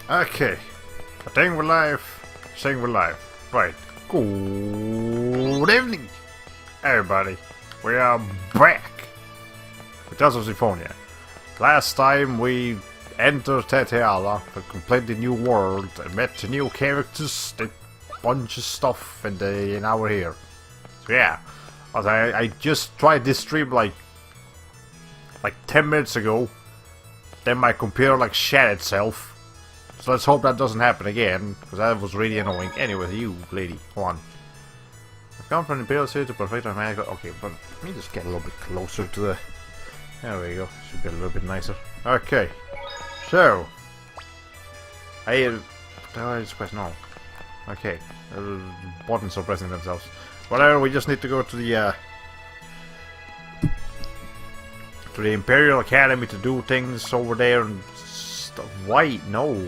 Okay. I think we're live. Saying we're live. Right. Good evening, everybody. We are back with Tales of Symphonia. Last time we entered Teteala, a completely new world, and met new characters, did a bunch of stuff, and now we're here. So yeah, I just tried this stream like 10 minutes ago. Then my computer shat itself. So let's hope that doesn't happen again, because that was really annoying. Anyway, you lady, hold on. I've come from the Imperial City to perfect my magic. Okay, but let me just get a little bit closer to the... There we go. Should get a little bit nicer. Okay. So. What the hell is this question? No. Okay. Buttons are pressing themselves. Whatever, we just need to go to the Imperial Academy to do things over there and stuff. Why? No.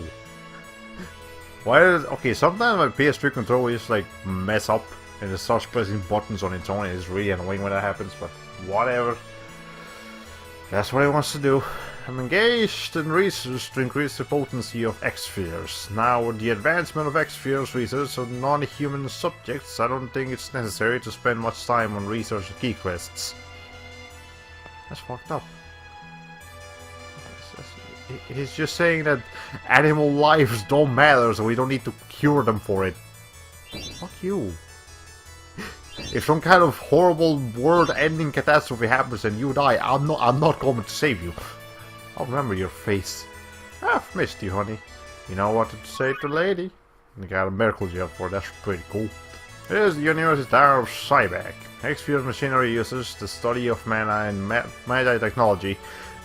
Why is... Okay, sometimes my PS3 controller just mess up and it starts pressing buttons on its own. It's really annoying when that happens, but whatever. That's what it wants to do. I'm engaged in research to increase the potency of X-spheres. Now, with the advancement of X-spheres research on non-human subjects, I don't think it's necessary to spend much time on research and key quests. That's fucked up. He's just saying that animal lives don't matter, so we don't need to cure them for it. Fuck you. If some kind of horrible world-ending catastrophe happens and you die, I'm not going to save you. I'll remember your face. I've missed you, honey. You know what to say to the lady. You got a medical job for it. That's pretty cool. Here's the University Tower of Cyback. X-Spheres machinery uses the study of mana and magi technology,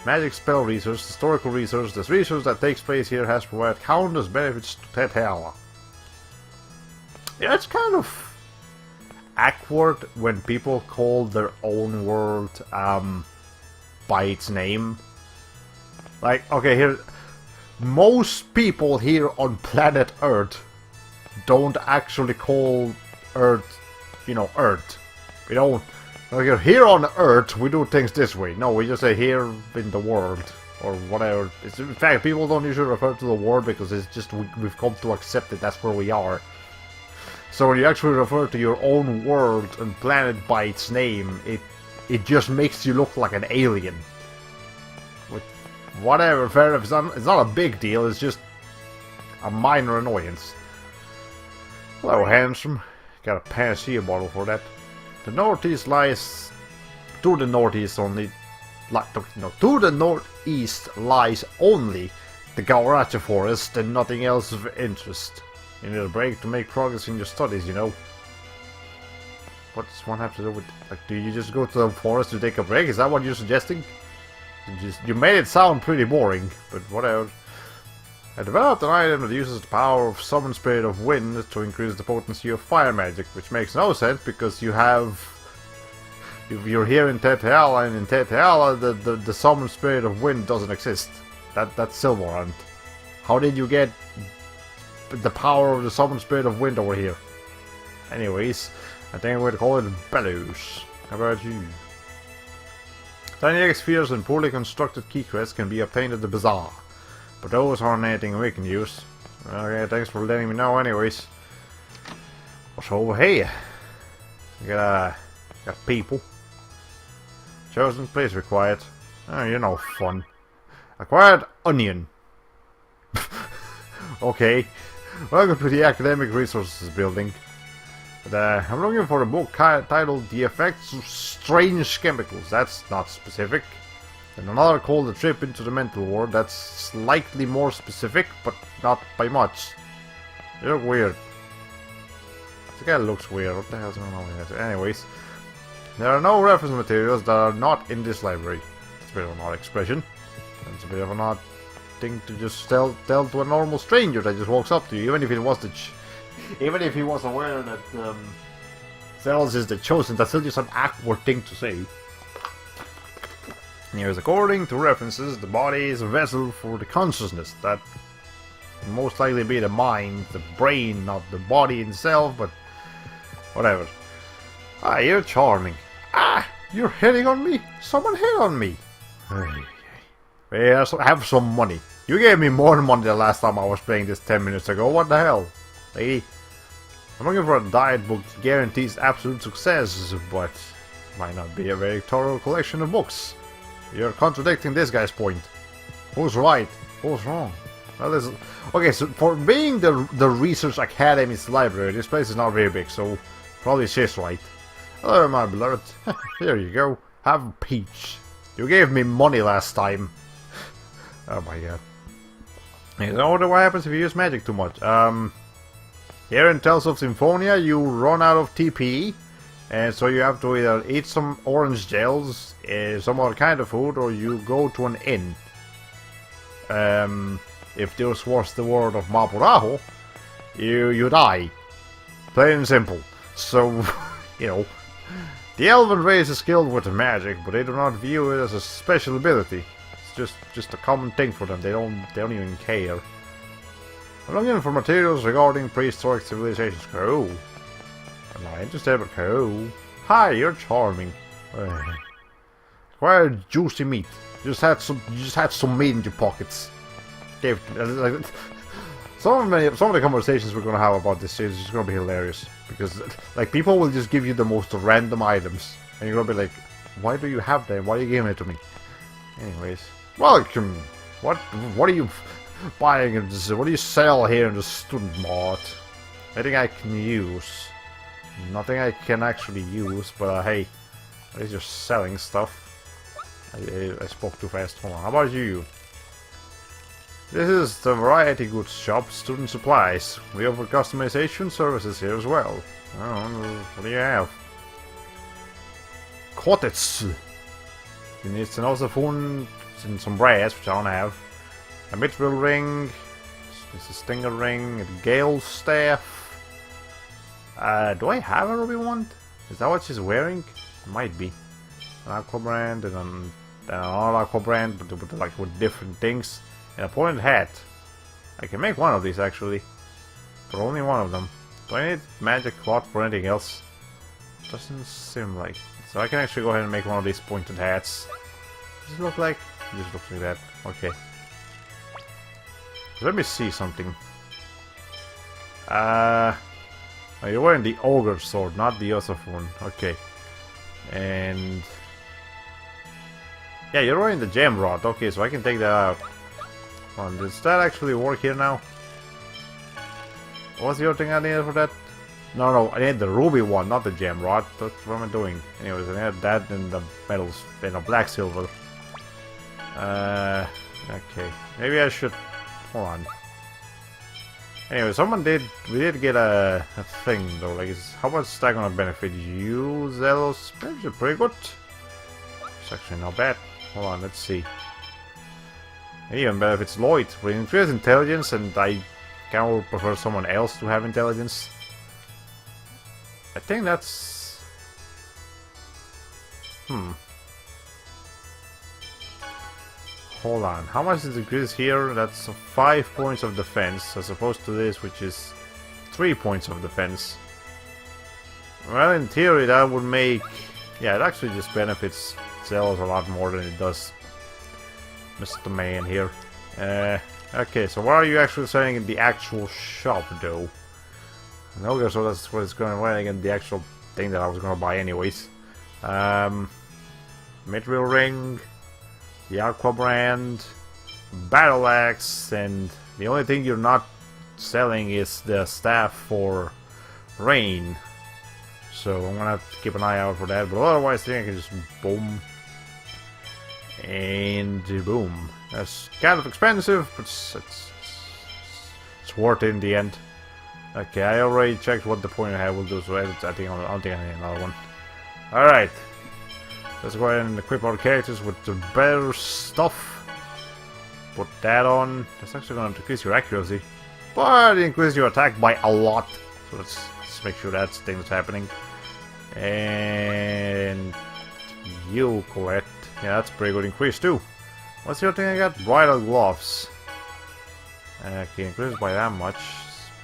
magic spell research, historical research. This research that takes place here has provided countless benefits to Teteala. Yeah, it's kind of awkward when people call their own world by its name. Okay, here, most people here on planet Earth don't actually call Earth, Earth. We don't. Here on Earth, we do things this way. No, we just say here in the world or whatever. In fact, people don't usually refer to the world because it's just we've come to accept that that's where we are. So when you actually refer to your own world and planet by its name, it just makes you look like an alien. With whatever, fair enough. It's not a big deal. It's just a minor annoyance. Hello, handsome. Got a panacea bottle for that. The northeast lies... To the northeast only... to the northeast lies only the Gauracha forest and nothing else of interest. You need a break to make progress in your studies, What does one have to do with... do you just go to the forest to take a break? Is that what you're suggesting? You made it sound pretty boring, but whatever. I developed an item that uses the power of Summon Spirit of Wind to increase the potency of fire magic, which makes no sense because you have... If you're here in Teteala, and in Teteala the Summon Spirit of Wind doesn't exist. That's Silverhunt. How did you get the power of the Summon Spirit of Wind over here? Anyways, I think I'm going to call it Bellows. How about you? Tiny X-spheres and poorly constructed key quests can be obtained at the Bazaar. But those aren't anything we can use. Okay, thanks for letting me know anyways. What's over here? We got people. Chosen place required. Oh, fun. Acquired onion. Okay. Welcome to the Academic Resources building. But, I'm looking for a book titled The Effects of Strange Chemicals. That's not specific. And another called A Trip into the Mental World. That's slightly more specific, but not by much. You look weird. This guy looks weird. What the hell's going on here? Anyways, there are no reference materials that are not in this library. It's a bit of an odd expression. It's a bit of an odd thing to just tell to a normal stranger that just walks up to you, even if it was even if he was aware that Zelos is the chosen. That's still just an awkward thing to say. Here's, according to references, the body is a vessel for the consciousness. That will most likely be the mind, the brain, not the body itself, but whatever. Ah, you're charming. Ah, you're hitting on me? Someone hit on me. Have some money. You gave me more money the last time I was playing this 10 minutes ago. What the hell? Lady? I'm looking for a diet book that guarantees absolute success, but might not be a very thorough collection of books. You're contradicting this guy's point. Who's right? Who's wrong? Well, this is... Okay, so for being the Research Academy's library, this place is not very big, so probably she's right. Hello, my beloved. Here you go. Have a peach. You gave me money last time. Oh my god. You know what happens if you use magic too much? Here in Tales of Symphonia, you run out of TP, and so you have to either eat some orange gels, some other kind of food, or you go to an inn. If this was the world of Mapuraho, you die. Plain and simple. So, you know, the elven race is skilled with magic, but they do not view it as a special ability. It's just a common thing for them. They don't even care. I'm looking for materials regarding prehistoric civilizations. Cool. I'm not interested, but cool. Hi, you're charming. Quite juicy meat. You just had some meat in your pockets. Like, some of the conversations we're gonna have about this series is gonna be hilarious, because like people will just give you the most random items, and you're gonna be like, "Why do you have them? Why are you giving it to me?" Anyways, welcome. What are you buying? What do you sell here in the student mart? Anything I can use? Nothing I can actually use, but hey, at least you're selling stuff. I spoke too fast. Hold on. How about you? This is the variety goods shop, Student Supplies. We offer customization services here as well. Oh, what do you have? Kotetsu. You need an osaphone and some brass, which I don't have. A mithril ring. This is a stinger ring. A gale staff. Do I have a ruby wand? Is that what she's wearing? It might be. An aqua brand and another aqua brand, but like with different things. And a pointed hat. I can make one of these actually. For only one of them. Do I need magic cloth for anything else? Doesn't seem like. So I can actually go ahead and make one of these pointed hats. Does it look like? It just looks like that. Okay. Let me see something. Oh, you're wearing the ogre sword, not the osaphone. Okay. And yeah, you're wearing the gem rod. Okay, so I can take that out. Does that actually work here now? What's the other thing I needed for that? No, I need the ruby one, not the gem rod. That's what am I doing? Anyways, I need that and the metals, and the black silver. Okay. Maybe I should... Hold on. Anyway, we did get a thing though. Like, how much is that gonna benefit you, Zelos? It's pretty good. It's actually not bad. Hold on, let's see. Even better if it's Lloyd. We increase intelligence, and I kind of prefer someone else to have intelligence. I think that's... Hold on. How much is increase here? That's 5 points of defense, as opposed to this, which is 3 points of defense. Well, in theory, that would make... Yeah, it actually just benefits Zelos a lot more than it does Mr. Man here. Okay, so what are you actually selling in the actual shop, though? Okay, so that's what it's going to be in the actual thing that I was going to buy anyways. Mithril ring, the Aqua brand, battle axe, and the only thing you're not selling is the staff for rain. So I'm gonna have to keep an eye out for that, but otherwise I think I can just boom. And boom. That's kind of expensive, but it's worth it in the end. Okay, I already checked what the pointer hat will do, so I think I don't think I need another one. Alright. Let's go ahead and equip our characters with the better stuff. Put that on. That's actually going to increase your accuracy, but increase your attack by a lot. So let's make sure that's the thing that's happening. And you collect. Yeah, that's pretty good increase too. What's the other thing I got? Bridal gloves. Okay, increase by that much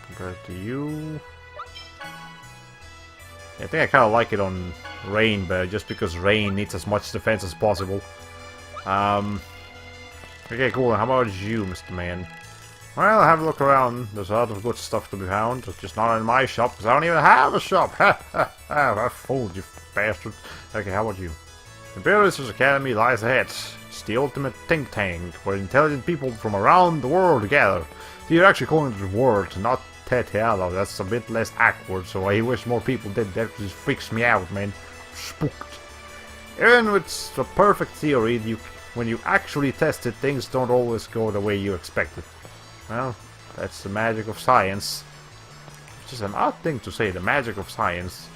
compared to you. Yeah, I think I kind of like it on Rain, but just because Rain needs as much defense as possible. Okay, cool. How about you, Mr. Man? Well, have a look around. There's a lot of good stuff to be found. It's just not in my shop, because I don't even have a shop. Ha ha ha! I fooled you, bastard. Okay, how about you? Imperial Research Academy lies ahead. It's the ultimate think tank, where intelligent people from around the world gather. So you're actually calling it the world, not Tetialo. That's a bit less awkward, so I wish more people did that, because it freaks me out, man. Spooked. Even with a perfect theory, when you actually test it, things don't always go the way you expected. Well, that's the magic of science. Which is an odd thing to say, the magic of science.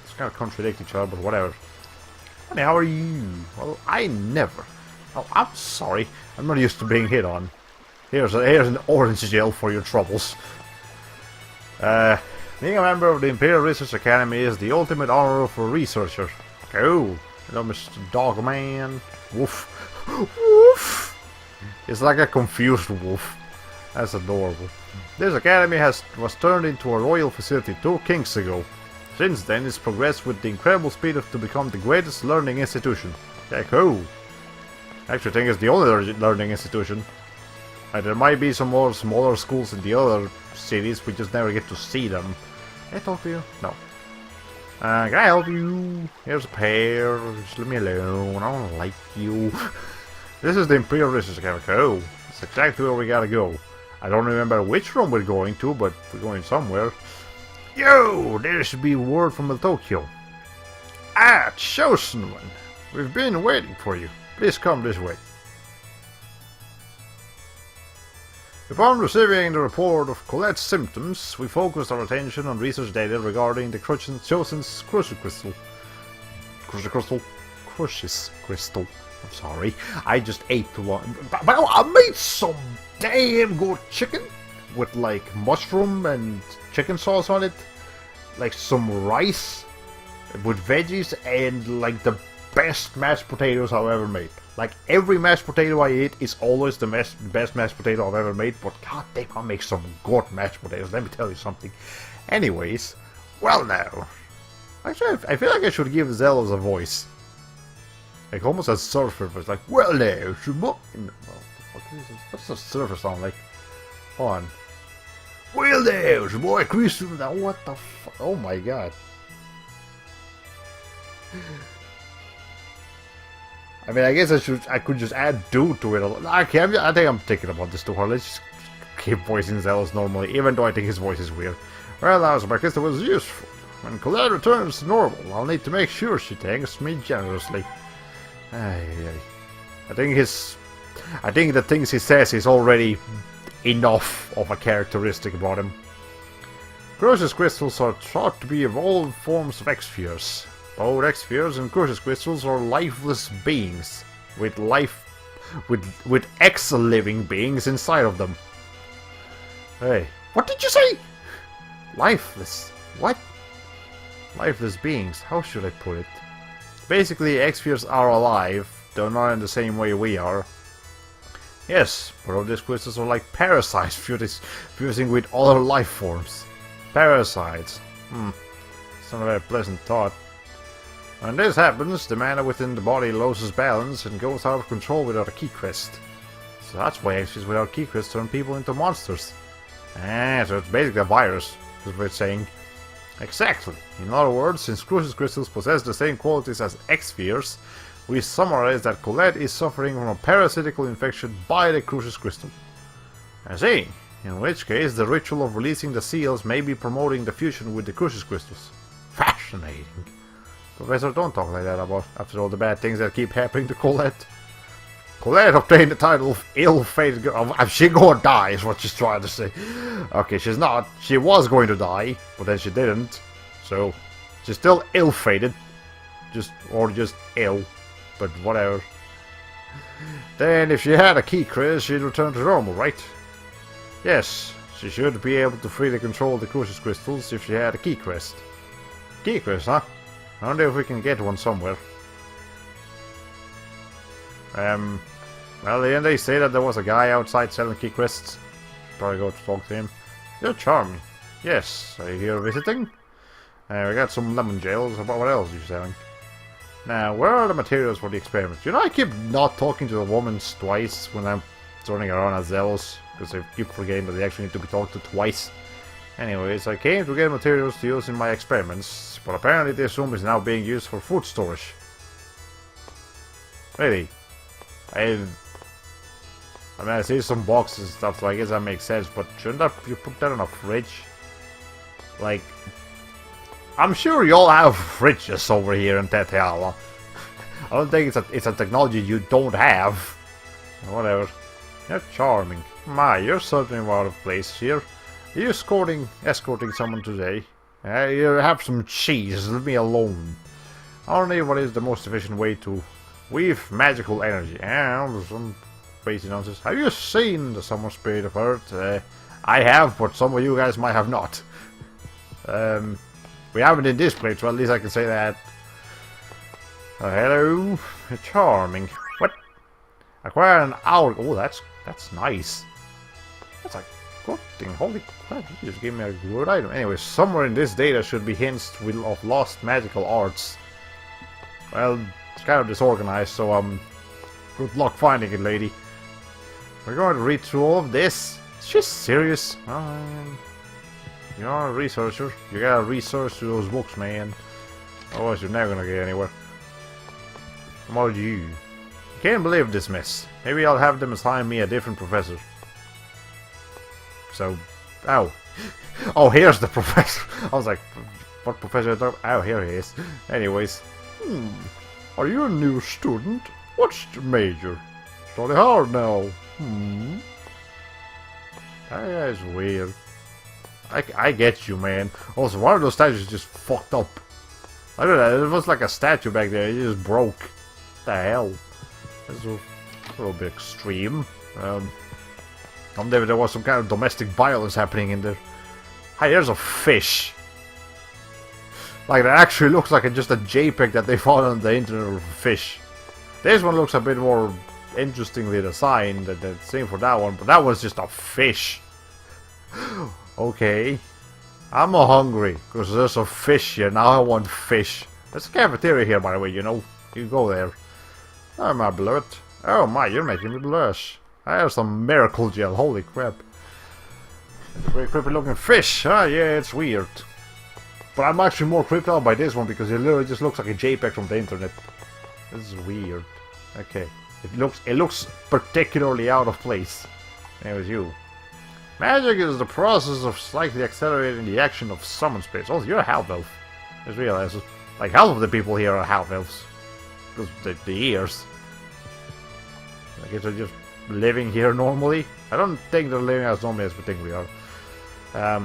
It's kind of contradict each other, but whatever. Honey, how are you? Well, I never. Oh, I'm sorry. I'm not used to being hit on. Here's an orange gel for your troubles. Being a member of the Imperial Research Academy is the ultimate honor for a researcher. Oh, hello, Mr. Dogman. Woof. Woof. It's like a confused wolf. That's adorable. This academy was turned into a royal facility 2 kings ago. Since then, it's progressed with the incredible speed to become the greatest learning institution. Yeah, cool. I actually think it's the only learning institution. There might be some more smaller schools in the other cities, we just never get to see them. Can I talk to you? No. Can I help you? Here's a pear. Just leave me alone. I don't like you. This is the Imperial Research Academy. Oh, it's exactly where we gotta go. I don't remember which room we're going to, but we're going somewhere. Yo, there should be word from Tokyo. Ah, chosen one. We've been waiting for you. Please come this way. Upon receiving the report of Colette's symptoms, we focused our attention on research data regarding the chosen's Crucius Crystal. Crucius Crystal. I'm sorry, I just ate too long. But I made some damn good chicken with like mushroom and chicken sauce on it, like some rice with veggies, and like the best mashed potatoes I've ever made. Like every mashed potato I eat is always the best mashed potato I've ever made, but god damn, I make some good mashed potatoes, let me tell you something. Anyways, well now, actually I feel like I should give Zelos a voice. Like almost a surfer voice, like, well now, what the fuck is this? What's a surfer sound like? Hold on. Well now, boy, Chris, what the fuck? Oh my god. I mean, I guess I could just add dude to it. Okay, I think I'm thinking about this too hard. Let's just keep voicing Zelos normally, even though I think his voice is weird. Well, now, my crystal was useful. When Colette returns to normal, I'll need to make sure she thanks me generously. I think the things he says is already enough of a characteristic about him. Crucius crystals are thought to be evolved forms of X-spheres. Both X-spheres and Crucius crystals are lifeless beings with X-living beings inside of them. Hey, what did you say? Lifeless. What? Lifeless beings. How should I put it? Basically, X-spheres are alive, though not in the same way we are. Yes, but these crystals are like parasites fusing with other life forms. Parasites. It's not a very pleasant thought. When this happens, the mana within the body loses balance and goes out of control without a key crest. So that's why X-spheres without key crests turn people into monsters. So it's basically a virus, is what it's saying. Exactly. In other words, since Crucius crystals possess the same qualities as X-spheres, we summarize that Colette is suffering from a parasitical infection by the Crucius crystal. I see. In which case, the ritual of releasing the seals may be promoting the fusion with the Crucius crystals. Fascinating. Professor, don't talk like that after all the bad things that keep happening to Colette. Colette obtained the title of ill-fated girl. She gonna die is what she's trying to say. Okay, she's not. She was going to die, but then she didn't. So, she's still ill-fated. Just ill. But whatever. Then, if she had a key crest, she'd return to normal, right? Yes, she should be able to freely control the Crucius crystals if she had a key crest. Key crest, huh? I wonder if we can get one somewhere. Well, didn't they say that there was a guy outside selling key crests? Probably go to talk to him. You're charming. Yes, are you here visiting? We got some lemon gels. What else are you selling? Now, where are the materials for the experiment? You know, I keep not talking to the woman twice when I'm turning around as Zealous, because I keep forgetting that they actually need to be talked to twice. Anyways, I came to get materials to use in my experiments, but apparently this room is now being used for food storage. Really? I mean, I see some boxes and stuff, so I guess that makes sense, but shouldn't you put that in a fridge? Like, I'm sure you all have fridges over here in Teteala. I don't think it's a technology you don't have. Whatever. You're charming. My, you're certainly out of place here. Are you escorting someone today? You have some cheese, leave me alone. I don't know what is the most efficient way to weave magical energy. Some crazy nonsense. Have you seen the Summer Spirit of Earth? I have, but some of you guys might have not. We haven't in this place, well at least I can say that. Hello, you're charming. What? Acquire an hour. Oh, that's nice. That's a good thing. Holy crap, you just gave me a good item. Anyway, somewhere in this data should be hints of lost magical arts. Well, it's kind of disorganized, so good luck finding it, lady. We're going to read through all of this. Is she serious? You're a researcher. You gotta research through those books, man. Otherwise, you're never gonna get anywhere. Come on, you. Can't believe this mess. Maybe I'll have them assign me a different professor. So, ow. Oh, here's the professor. I was like, what professor? Oh, here he is. Anyways. Are you a new student? What's your major? Study hard now. That guy's weird. I get you, man. Also, one of those statues just fucked up. I don't know, it was like a statue back there, it just broke. What the hell? That's a little bit extreme. There was some kind of domestic violence happening in there. Hey, there's a fish. Like, that actually looks like just a JPEG that they found on the internet of a fish. This one looks a bit more interestingly designed, the same for that one, but that was just a fish. Okay. I'm hungry, because there's a fish here, now I want fish. There's a cafeteria here, by the way, you know. You go there. Oh, my blood. Oh my, you're making me blush. I have some miracle gel, holy crap. It's a very creepy looking fish. Ah, yeah, it's weird. But I'm actually more creeped out by this one, because it literally just looks like a JPEG from the internet. This is weird. Okay. It looks particularly out of place. Anyways, you. Magic is the process of slightly accelerating the action of summon spirits. Oh, you're a half-elf. I just realized it. Like, half of the people here are half-elves. Because the ears. I guess they're just living here normally. I don't think they're living as normally as we think we are.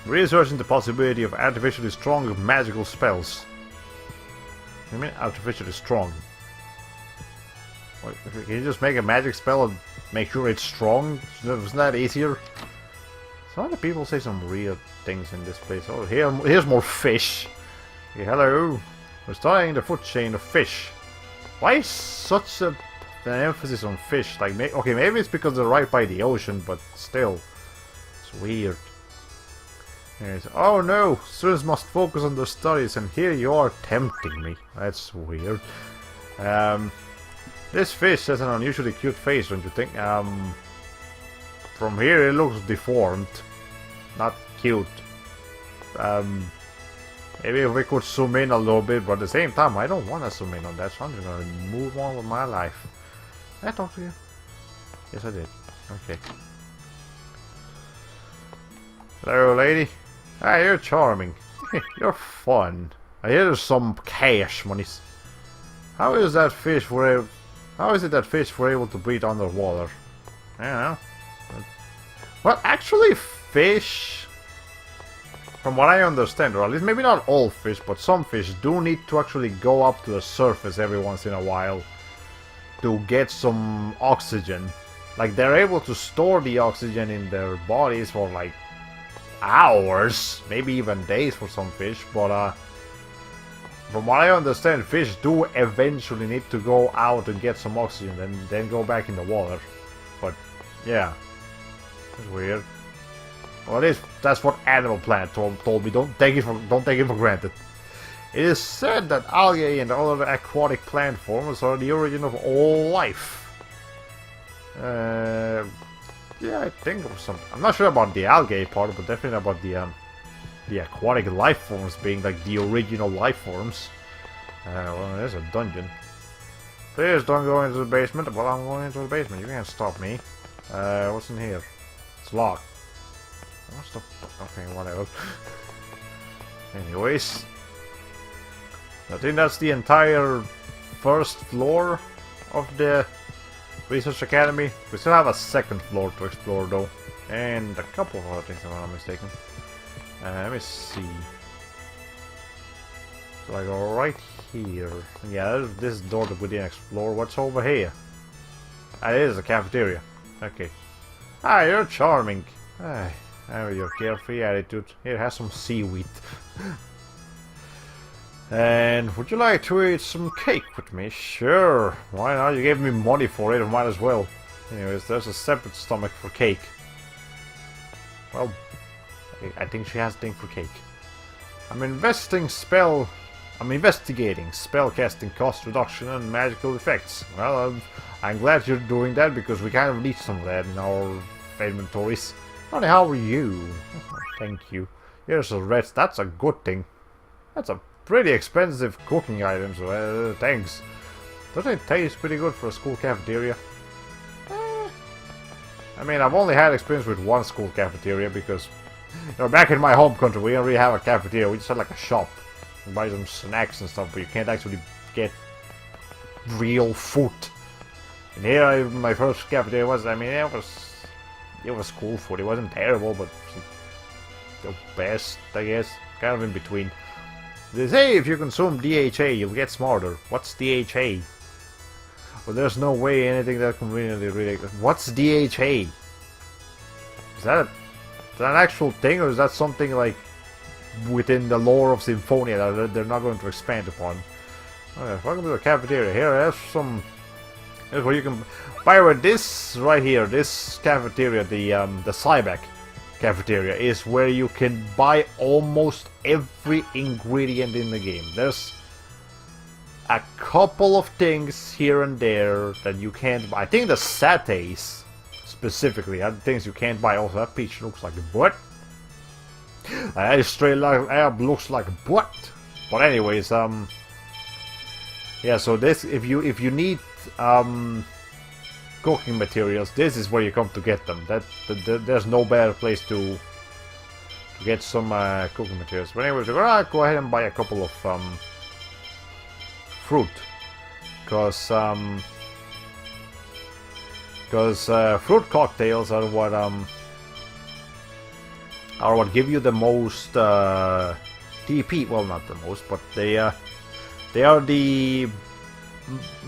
Researching the possibility of artificially strong magical spells. What do you mean artificially strong? What, can you just make a magic spell and make sure it's strong? Isn't that easier? Some other people say some weird things in this place. Oh, here's more fish. Okay, hello. We're studying the food chain of fish. Why is such an emphasis on fish? Like, okay, maybe it's because they're right by the ocean, but still, it's weird. Anyways, oh no, students must focus on their studies, and here you are tempting me. That's weird. This fish has an unusually cute face, don't you think? From here it looks deformed, not cute. Maybe if we could zoom in a little bit, but at the same time, I don't want to zoom in on that, so I'm just gonna move on with my life. Did I talk to you? Yes, I did. Okay. Hello, lady. Ah, you're charming. You're fun. I hear there's some cash monies. How is that fish How is it that fish were able to breathe underwater? I don't know. Well, actually, fish, from what I understand, or at least maybe not all fish, but some fish do need to actually go up to the surface every once in a while to get some oxygen. Like, they're able to store the oxygen in their bodies for like hours, maybe even days for some fish, but from what I understand, fish do eventually need to go out and get some oxygen and then go back in the water. But yeah, it's weird. Well, at least that's what Animal Planet told me. Don't take it for granted. It is said that algae and other aquatic plant forms are the origin of all life. Yeah, I think of some. I'm not sure about the algae part, but definitely about the aquatic life forms being like the original life forms. Well, there's a dungeon. Please don't go into the basement. Well, I'm going into the basement. You can't stop me. What's in here? It's locked. What's the... Okay, whatever. Anyways. I think that's the entire first floor of the Research Academy. We still have a second floor to explore though. And a couple of other things if I'm not mistaken. Let me see. So I go right here. Yeah, this door that we didn't explore. What's over here? Ah, it is a cafeteria. Okay. Ah, you're charming. Ah, with your carefree attitude. Here, have some seaweed. And would you like to eat some cake with me? Sure. Why not? You gave me money for it, I might as well. Anyways, there's a separate stomach for cake. Well, I think she has a thing for cake. I'm investigating spellcasting cost reduction and magical effects. Well, I'm glad you're doing that because we kind of need some of that in our inventories. Honey, how are you? Thank you. Here's a red. That's a good thing. That's a pretty expensive cooking item, so thanks. Doesn't it taste pretty good for a school cafeteria? I mean, I've only had experience with one school cafeteria because, you know, back in my home country, we don't really have a cafeteria. We just had like a shop. You buy some snacks and stuff, but you can't actually get real food. And here, my first cafeteria was, I mean, it was school food. It wasn't terrible, but the best, I guess. Kind of in between. They say if you consume DHA, you'll get smarter. What's DHA? Well, there's no way anything that conveniently related. What's DHA? Is that an actual thing, or is that something like within the lore of Symphonia that they're not going to expand upon? Okay, welcome to the cafeteria. Here, there's some. Here's where you can. By the way, this right here, this cafeteria, the Cyback cafeteria, is where you can buy almost every ingredient in the game. There's a couple of things here and there that you can't buy. I think the satays specifically are things you can't buy. Also, that peach looks like a butt. That straight up looks like a butt. But anyways, yeah. So this, if you need cooking materials, this is where you come to get them. There's no better place to get some cooking materials. But anyways, we're gonna go ahead and buy a couple of fruit, because fruit cocktails are what give you the most TP. Well, not the most, but they are the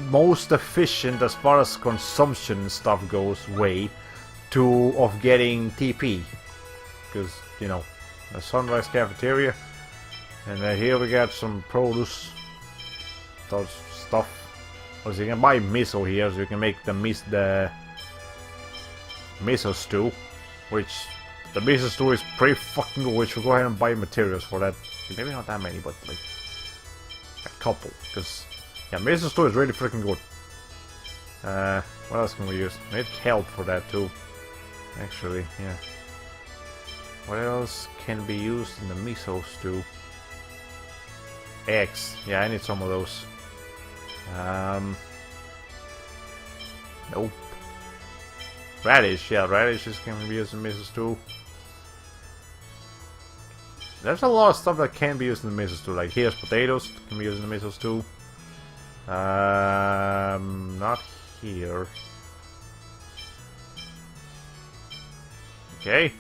most efficient as far as consumption stuff goes way of getting TP, because you know the Sunrise Cafeteria, and here we got some produce. Those stuff. Also, you can buy miso here, so you can make the miso stew, which the miso stew is pretty fucking good. We should go ahead and buy materials for that. Maybe not that many, but like a couple, because yeah, miso stew is really freaking good. What else can we use? Need kelp for that too. Actually, yeah. What else can be used in the miso stew? Eggs. Yeah, I need some of those. Nope. Radish, yeah, radishes can be used in miso stew. There's a lot of stuff that can be used in the miso stew. Like here's potatoes can be used in the miso stew. Not here. Okay.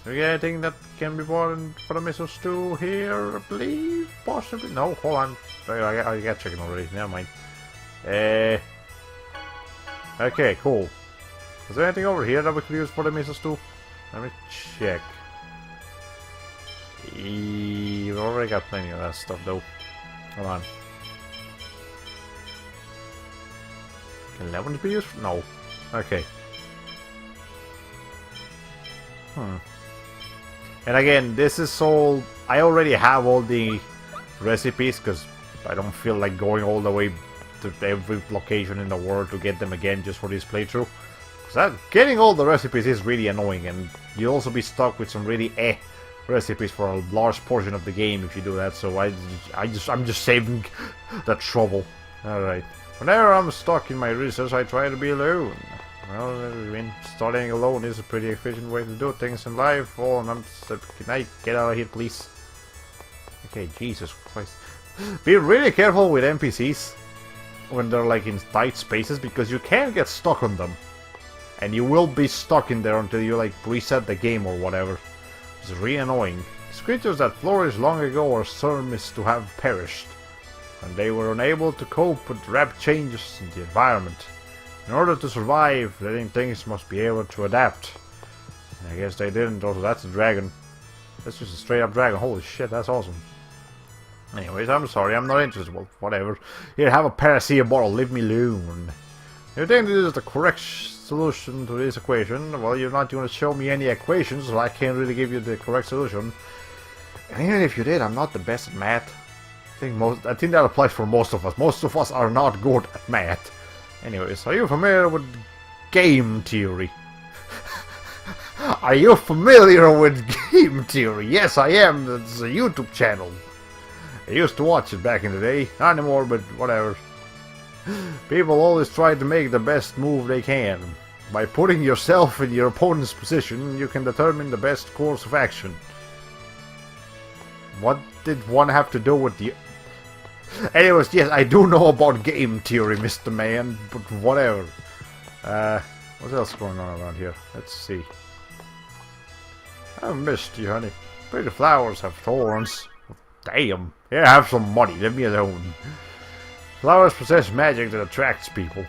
Do we get anything that can be bought for the miso stew here, I believe? Possibly? No, hold on. I got chicken already. Never mind. Okay, cool. Is there anything over here that we could use for the miso stew? Let me check. We've already got plenty of that stuff though. Hold on. Can lemons be used? No. Okay. And again, this is all. I already have all the recipes, because I don't feel like going all the way to every location in the world to get them again just for this playthrough. Because getting all the recipes is really annoying, and you'll also be stuck with some really recipes for a large portion of the game if you do that, so I'm just saving that trouble. Alright. Whenever I'm stuck in my research, I try to be alone. Well, I mean, studying alone is a pretty efficient way to do things in life. Oh, and can I get out of here, please? Okay, Jesus Christ. Be really careful with NPCs when they're like in tight spaces, because you can get stuck on them. And you will be stuck in there until you like reset the game or whatever. It's really annoying. These creatures that flourished long ago are certain to have perished, and they were unable to cope with rapid changes in the environment. In order to survive, living things must be able to adapt. I guess they didn't. Also, that's a dragon. That's just a straight up dragon. Holy shit, that's awesome. Anyways, I'm sorry, I'm not interested. Well, whatever. Here, have a Paracia bottle. Leave me alone. You think this is the correct solution to this equation? Well, you're not going to show me any equations, so I can't really give you the correct solution. And even if you did, I'm not the best at math. I think that applies for most of us. Most of us are not good at math. Anyways, are you familiar with game theory? Are you familiar with game theory? Yes, I am. It's a YouTube channel. I used to watch it back in the day. Not anymore, but whatever. People always try to make the best move they can. By putting yourself in your opponent's position, you can determine the best course of action. What did one have to do with the... Anyways, yes, I do know about game theory, Mr. Man, but whatever. What else is going on around here? Let's see. I missed you, honey. Pretty flowers have thorns. Damn. Here, have some money. Leave me alone. Flowers possess magic that attracts people.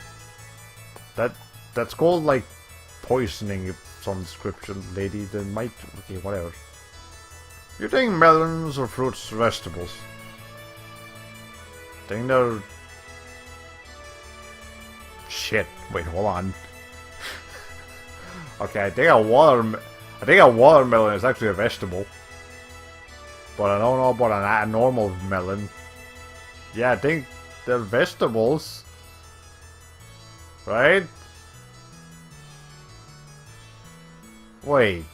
That's called, like, poisoning of some description, lady. That might... Okay, whatever. You think melons or fruits vegetables? I think they're... Shit. Wait, hold on. Okay, I think a watermelon is actually a vegetable. But I don't know about a normal melon. Yeah, I think they're vegetables. Right? Wait.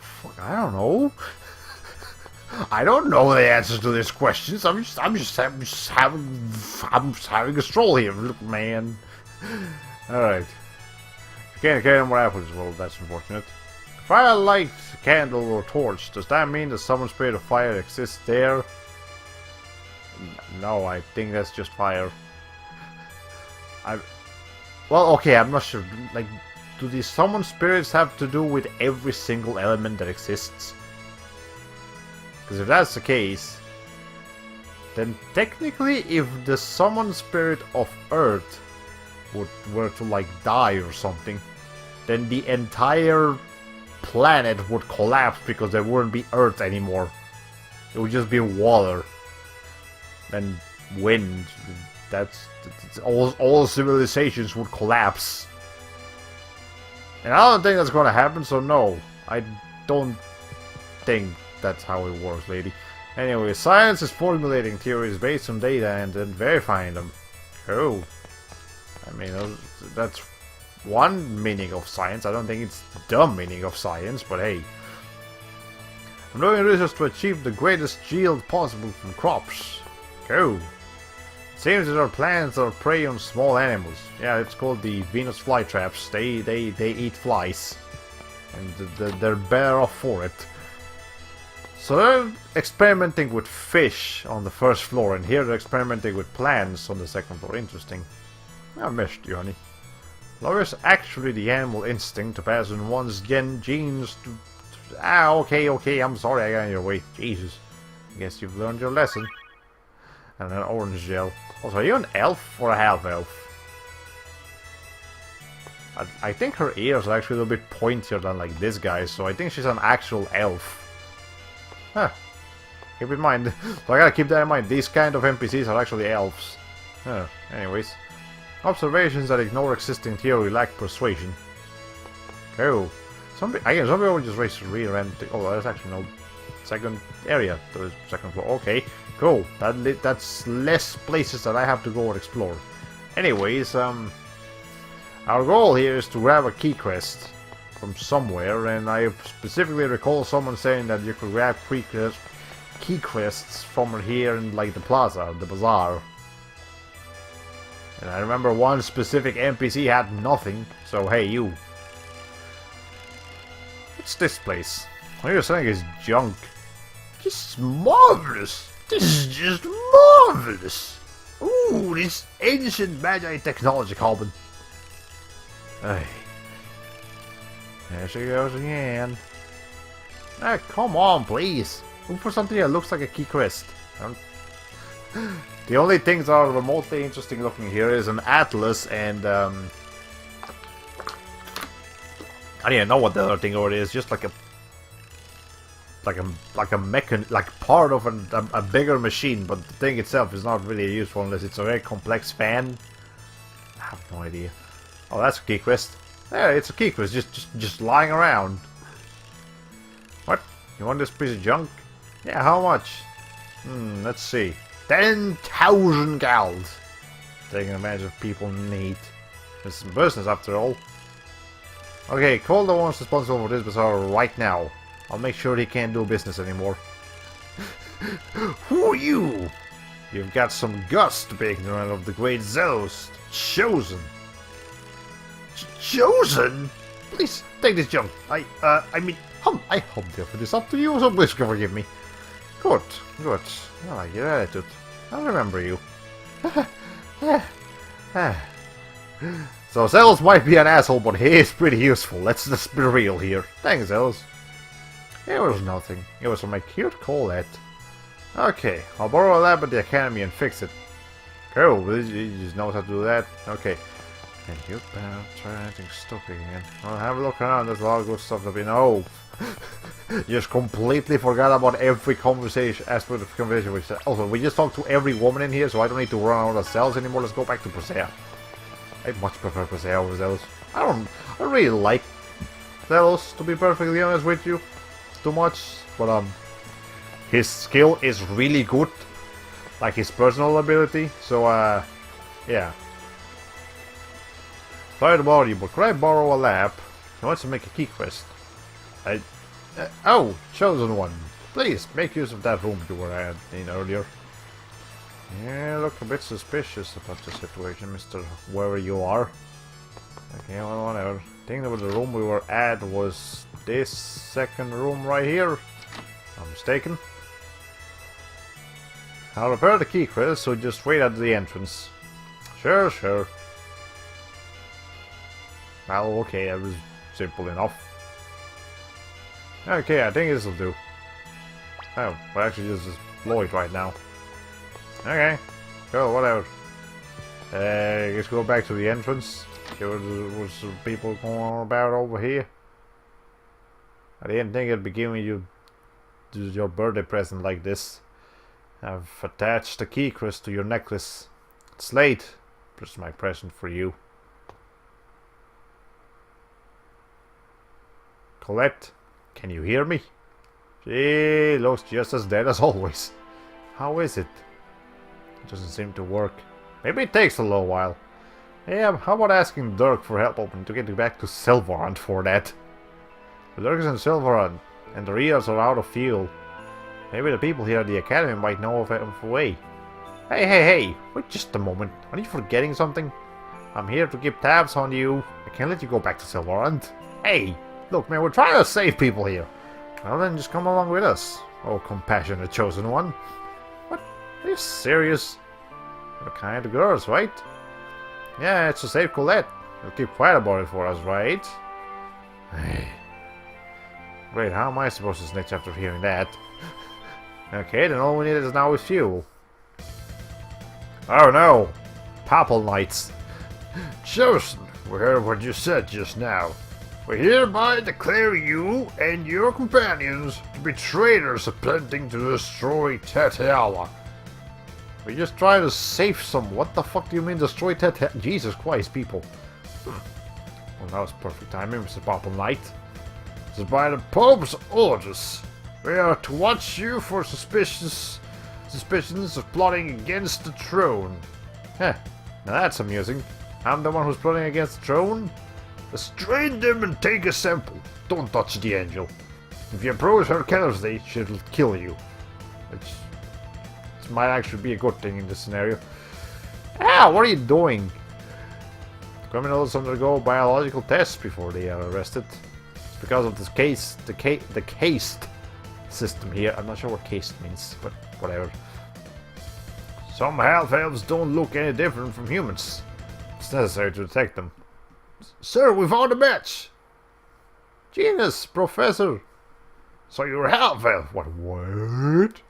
Fuck, I don't know. I don't know the answers to these questions. I'm just having a stroll here, look, man. Alright. You can't carry more apples. Well, that's unfortunate. If I light a candle or torch, does that mean the summoned spirit of fire exists there? No, I think that's just fire. Well, okay, I'm not sure. Like, do these summoned spirits have to do with every single element that exists? Because if that's the case, then technically, if the summoned spirit of Earth were to like die or something, then the entire planet would collapse because there wouldn't be Earth anymore. It would just be water and wind. That's all civilizations would collapse. And I don't think that's gonna happen, so no. I don't think that's how it works, lady. Anyway, science is formulating theories based on data and then verifying them. Oh. I mean, that's one meaning of science. I don't think it's the meaning of science, but hey. I'm doing research to achieve the greatest yield possible from crops. Cool. It seems that our plants are prey on small animals. Yeah, it's called the Venus flytraps. They eat flies. And they're better off for it. So they're experimenting with fish on the first floor, and here they're experimenting with plants on the second floor. Interesting. I missed you, honey. Love is actually the animal instinct to pass on one's genes to... okay, I'm sorry I got in your way. Jesus. I guess you've learned your lesson. And an orange gel. Also, are you an elf or a half-elf? I think her ears are actually a little bit pointier than like this guy, so I think she's an actual elf. Huh. Keep in mind. So I gotta keep that in mind. These kind of NPCs are actually elves. Huh. Anyways. Observations that ignore existing theory lack persuasion. Oh. Some people just raise the rear end. Oh, there's actually no second area, the second floor. Okay, cool. That's less places that I have to go and explore. Anyways, our goal here is to grab a key quest from somewhere, and I specifically recall someone saying that you could grab key quests from here in like the plaza, the bazaar. And I remember one specific NPC had nothing, so hey you. What's this place? What you're saying is junk. This is marvelous! This is just marvelous! Ooh, this ancient Magi technology, Colin. Hey. There she goes again. Ah, come on, please. Look for something that looks like a key quest. The only things that are remotely interesting looking here is an atlas and I don't even know what the other thing over there is. Just like a part of a bigger machine, but the thing itself is not really useful unless it's a very complex fan. I have no idea. Oh, that's a key quest. There, it's a key quest, just lying around. What? You want this piece of junk? Yeah, how much? Let's see. 10,000 gals. Taking advantage of people in need. This is business after all. Okay, call the ones responsible for this bazaar right now. I'll make sure he can't do business anymore. Who are you? You've got some guts to be ignorant of the great Zeus. Chosen. Chosen? Please, take this junk. I hope to offer this up to you, so please forgive me. Good. I like your attitude. I'll remember you. So Zeus might be an asshole, but he is pretty useful. Let's just be real here. Thanks, Zeus. It was nothing. It was from my cute Colette. Okay, I'll borrow a lab at the academy and fix it. Cool, he just knows how to do that. Okay. And you better try anything stupid again. Well, have a look around, there's a lot of good stuff to be know. Just completely forgot about every conversation, aspect of conversation. Which also, we just talked to every woman in here, so I don't need to run out of cells anymore. Let's go back to Presea. I much prefer Presea over Zeus. I really like Zeus, to be perfectly honest with you. Too much, but his skill is really good, like his personal ability. So yeah. Sorry to bother you, but could I borrow a lab? I want to make a key quest. Oh, chosen one. Please make use of that room you were in earlier. Yeah, look a bit suspicious about the situation, Mister wherever you are. Okay, well, whatever. I think that the room we were at was this second room right here. I'm mistaken. I'll repair the key quest, so just wait at the entrance. Sure. Well, okay, that was simple enough. Okay, I think this'll do. Oh, we're actually just blow it right now. Okay, cool, whatever. Let's go back to the entrance. See what's some people going on about over here. I didn't think I'd be giving you your birthday present like this. I've attached a key crystal to your necklace. It's late. This is my present for you. Colette, can you hear me? She looks just as dead as always. How is it? It doesn't seem to work. Maybe it takes a little while. Yeah, how about asking Dirk for help open to get back to Silverhunt for that? The Dirk is in Silverhunt, and the Rios are out of fuel. Maybe the people here at the academy might know of a way. Hey, wait just a moment. Are you forgetting something? I'm here to keep tabs on you. I can't let you go back to Silverhunt. Hey! Look, man, we're trying to save people here. Well, then just come along with us. Oh, compassionate chosen one. What? Are you serious? We're kind of girls, right? Yeah, it's to save Colette. You'll keep quiet about it for us, right? Hey. Wait, how am I supposed to snitch after hearing that? Okay, then all we need is now is fuel. Oh no! Papal Knights. Chosen, we heard what you said just now. We hereby declare you and your companions to be traitors attempting to destroy Tetiala. We just try to save some. What the fuck do you mean destroy Jesus Christ, people. Well, that was perfect timing, Mr. Papal Knight. It is by the Pope's orders. We are to watch you for suspicions of plotting against the throne. Heh, now that's amusing. I'm the one who's plotting against the throne? Restrain them and take a sample. Don't touch the angel. If you approach her carelessly, she'll kill you. Which might actually be a good thing in this scenario. Ah, what are you doing? Criminals undergo biological tests before they are arrested. It's because of this case, the caste system here. I'm not sure what caste means, but whatever. Some half-elves don't look any different from humans. It's necessary to detect them. Sir, we found a match! Genius, Professor! So you're a half-elf? What?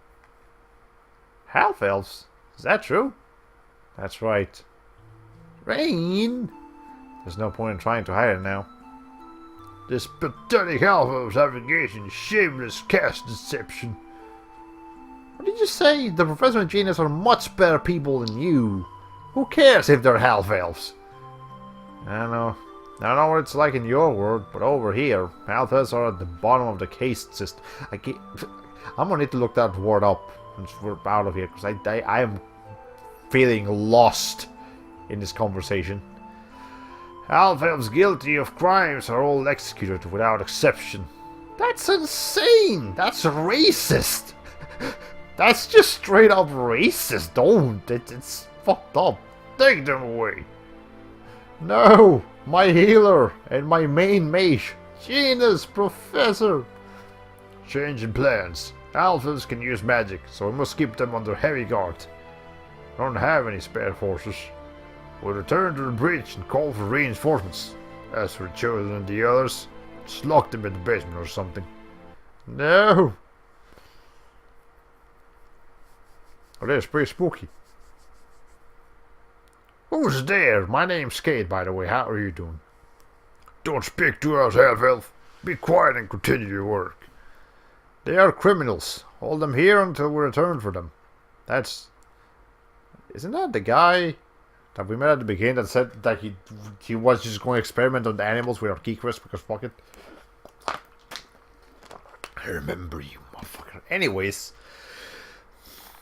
Half-elves? Is that true? That's right. Rain? There's no point in trying to hide it now. This pathetic half-elf's navigation is shameless caste deception. What did you say? The Professor and Genius are much better people than you. Who cares if they're half-elves? I don't know what it's like in your world, but over here, half-elves are at the bottom of the caste system. I'm gonna need to look that word up once we're out of here, because I am feeling lost in this conversation. Half-elves guilty of crimes are all executed without exception. That's insane! That's racist! That's just straight up racist, it's fucked up. Take them away. No! My healer and my main mage. Genius, Professor! Change in plans. Half-elves can use magic, so we must keep them under heavy guard. Don't have any spare forces. We'll return to the bridge and call for reinforcements. As for Chosen and the others, just lock them in the basement or something. No! Oh, that's pretty spooky. Who's there? My name's Kate, by the way. How are you doing? Don't speak to us, half-elf. Be quiet and continue your work. They are criminals. Hold them here until we return for them. Isn't that the guy that we met at the beginning that said that he was just going to experiment on the animals with our key crisp because fuck it? I remember you, motherfucker. Anyways,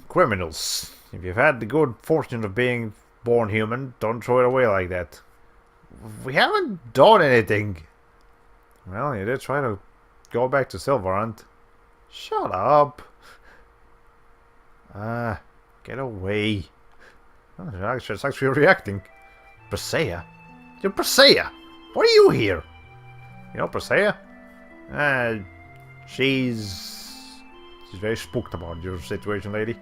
criminals. If you've had the good fortune of being born human, don't throw it away like that. We haven't done anything. Well, you did try to go back to Silverhunt. Shut up. Get away. Oh, it's actually reacting. Presea? You're Presea! Why are you here? You know Presea? She's very spooked about your situation, lady.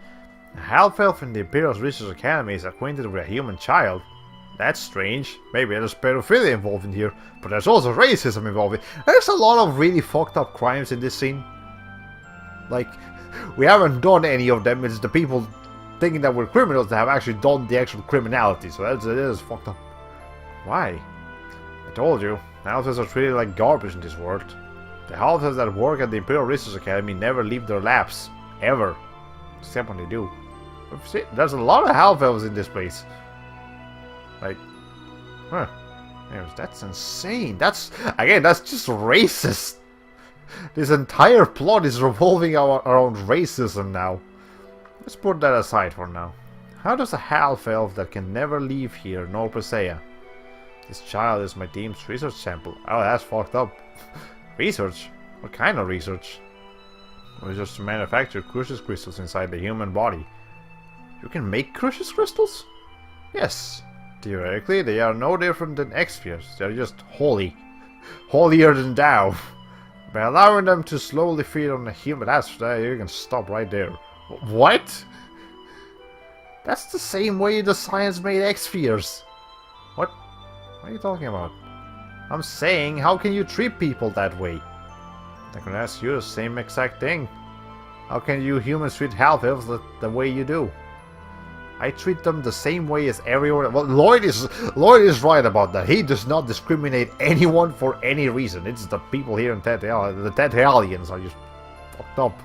A half-elf in the Imperial Research Academy is acquainted with a human child. That's strange. Maybe there's pedophilia involved in here, but there's also racism involved. There's a lot of really fucked up crimes in this scene. Like, we haven't done any of them, it's the people thinking that we're criminals that have actually done the actual criminality, so it is fucked up. Why? I told you, half-elves are treated like garbage in this world. The half-elves that work at the Imperial Research Academy never leave their labs. Ever. Except when they do. See, there's a lot of half-elves in this place. Like, huh. Anyways, that's insane. That's just racist. This entire plot is revolving around racism now. Let's put that aside for now. How does a half-elf that can never leave here know Presea? This child is my team's research sample. Oh, that's fucked up. Research? What kind of research? Research to manufacture crucius crystals inside the human body. You can make crucius crystals? Yes. Theoretically, they are no different than X-spheres. They are just holy. Holier than thou. By allowing them to slowly feed on the human, you can stop right there. What? That's the same way the science made X-spheres. What? What are you talking about? I'm saying, how can you treat people that way? I can ask you the same exact thing. How can you humans treat half-elves the way you do? I treat them the same way as everyone. Well, Lloyd is right about that. He does not discriminate anyone for any reason. It's the people here in Tetheal. The Tethealians are just fucked up.